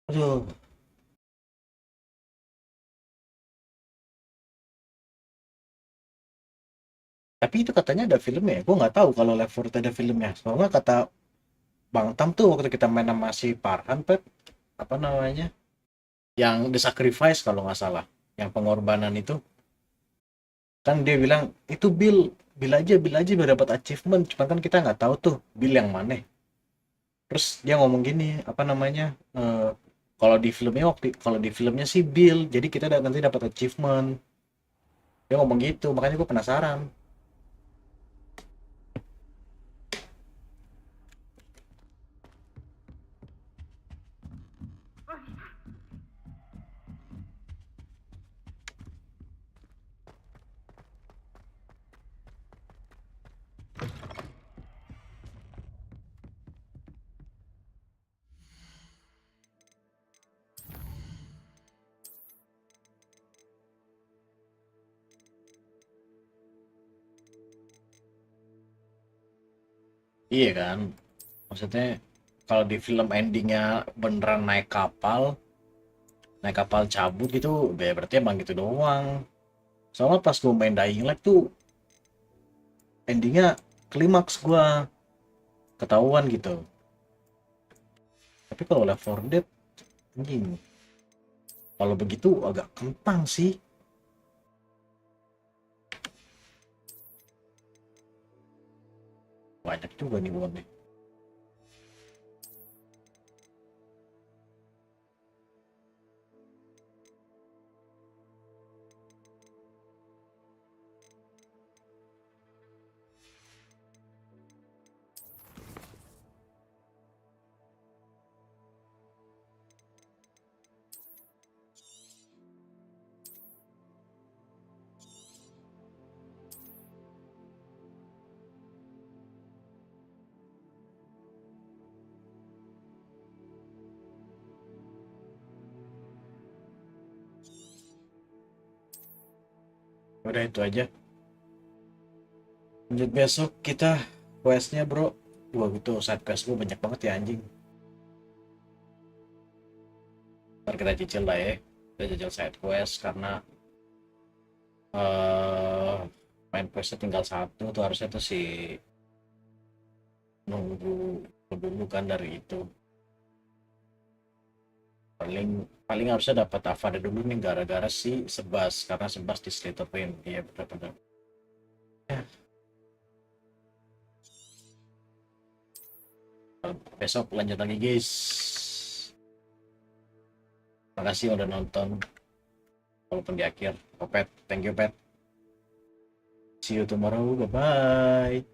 Speaker 1: Aduh. Tapi itu katanya ada filmnya. Gue nggak tahu kalau Left 4 Dead ada filmnya. Soalnya kata Bang Tam tuh waktu kita main sama si Farhan, Pep, apa namanya? Yang The Sacrifice kalau nggak salah. Yang pengorbanan itu. Kan dia bilang, itu Bill aja biar dapat achievement. Cuman kan kita nggak tahu tuh Bill yang mana. Terus dia ngomong gini, apa namanya? Kalau di filmnya sih Bill, jadi kita nanti dapat achievement. Dia ngomong gitu, makanya gue penasaran. Iya kan, maksudnya kalau di film endingnya beneran naik kapal cabut gitu, ya berarti emang gitu doang. Soalnya pas gue main Dying Light tuh endingnya klimaks gue ketahuan gitu. Tapi kalau Left 4 Dead, anjing, kalau begitu agak kentang sih. Banyak juga nih bonnya. Udah itu aja. Lanjut besok kita questnya bro. Wah gitu side quest lu banyak banget ya anjing. Ntar kita cicil lah ya. Kita cicil side quest karena main questnya tinggal satu tuh harusnya tuh si nunggu dulu kan dari itu. Paling harusnya dapat Avada dulu nih gara-gara si Sebas karena Sebas di Slytherin. Iya benar-benar. Besok lanjut lagi guys. Makasih udah nonton walaupun di akhir. Pet, thank you Pet. See you tomorrow, bye bye.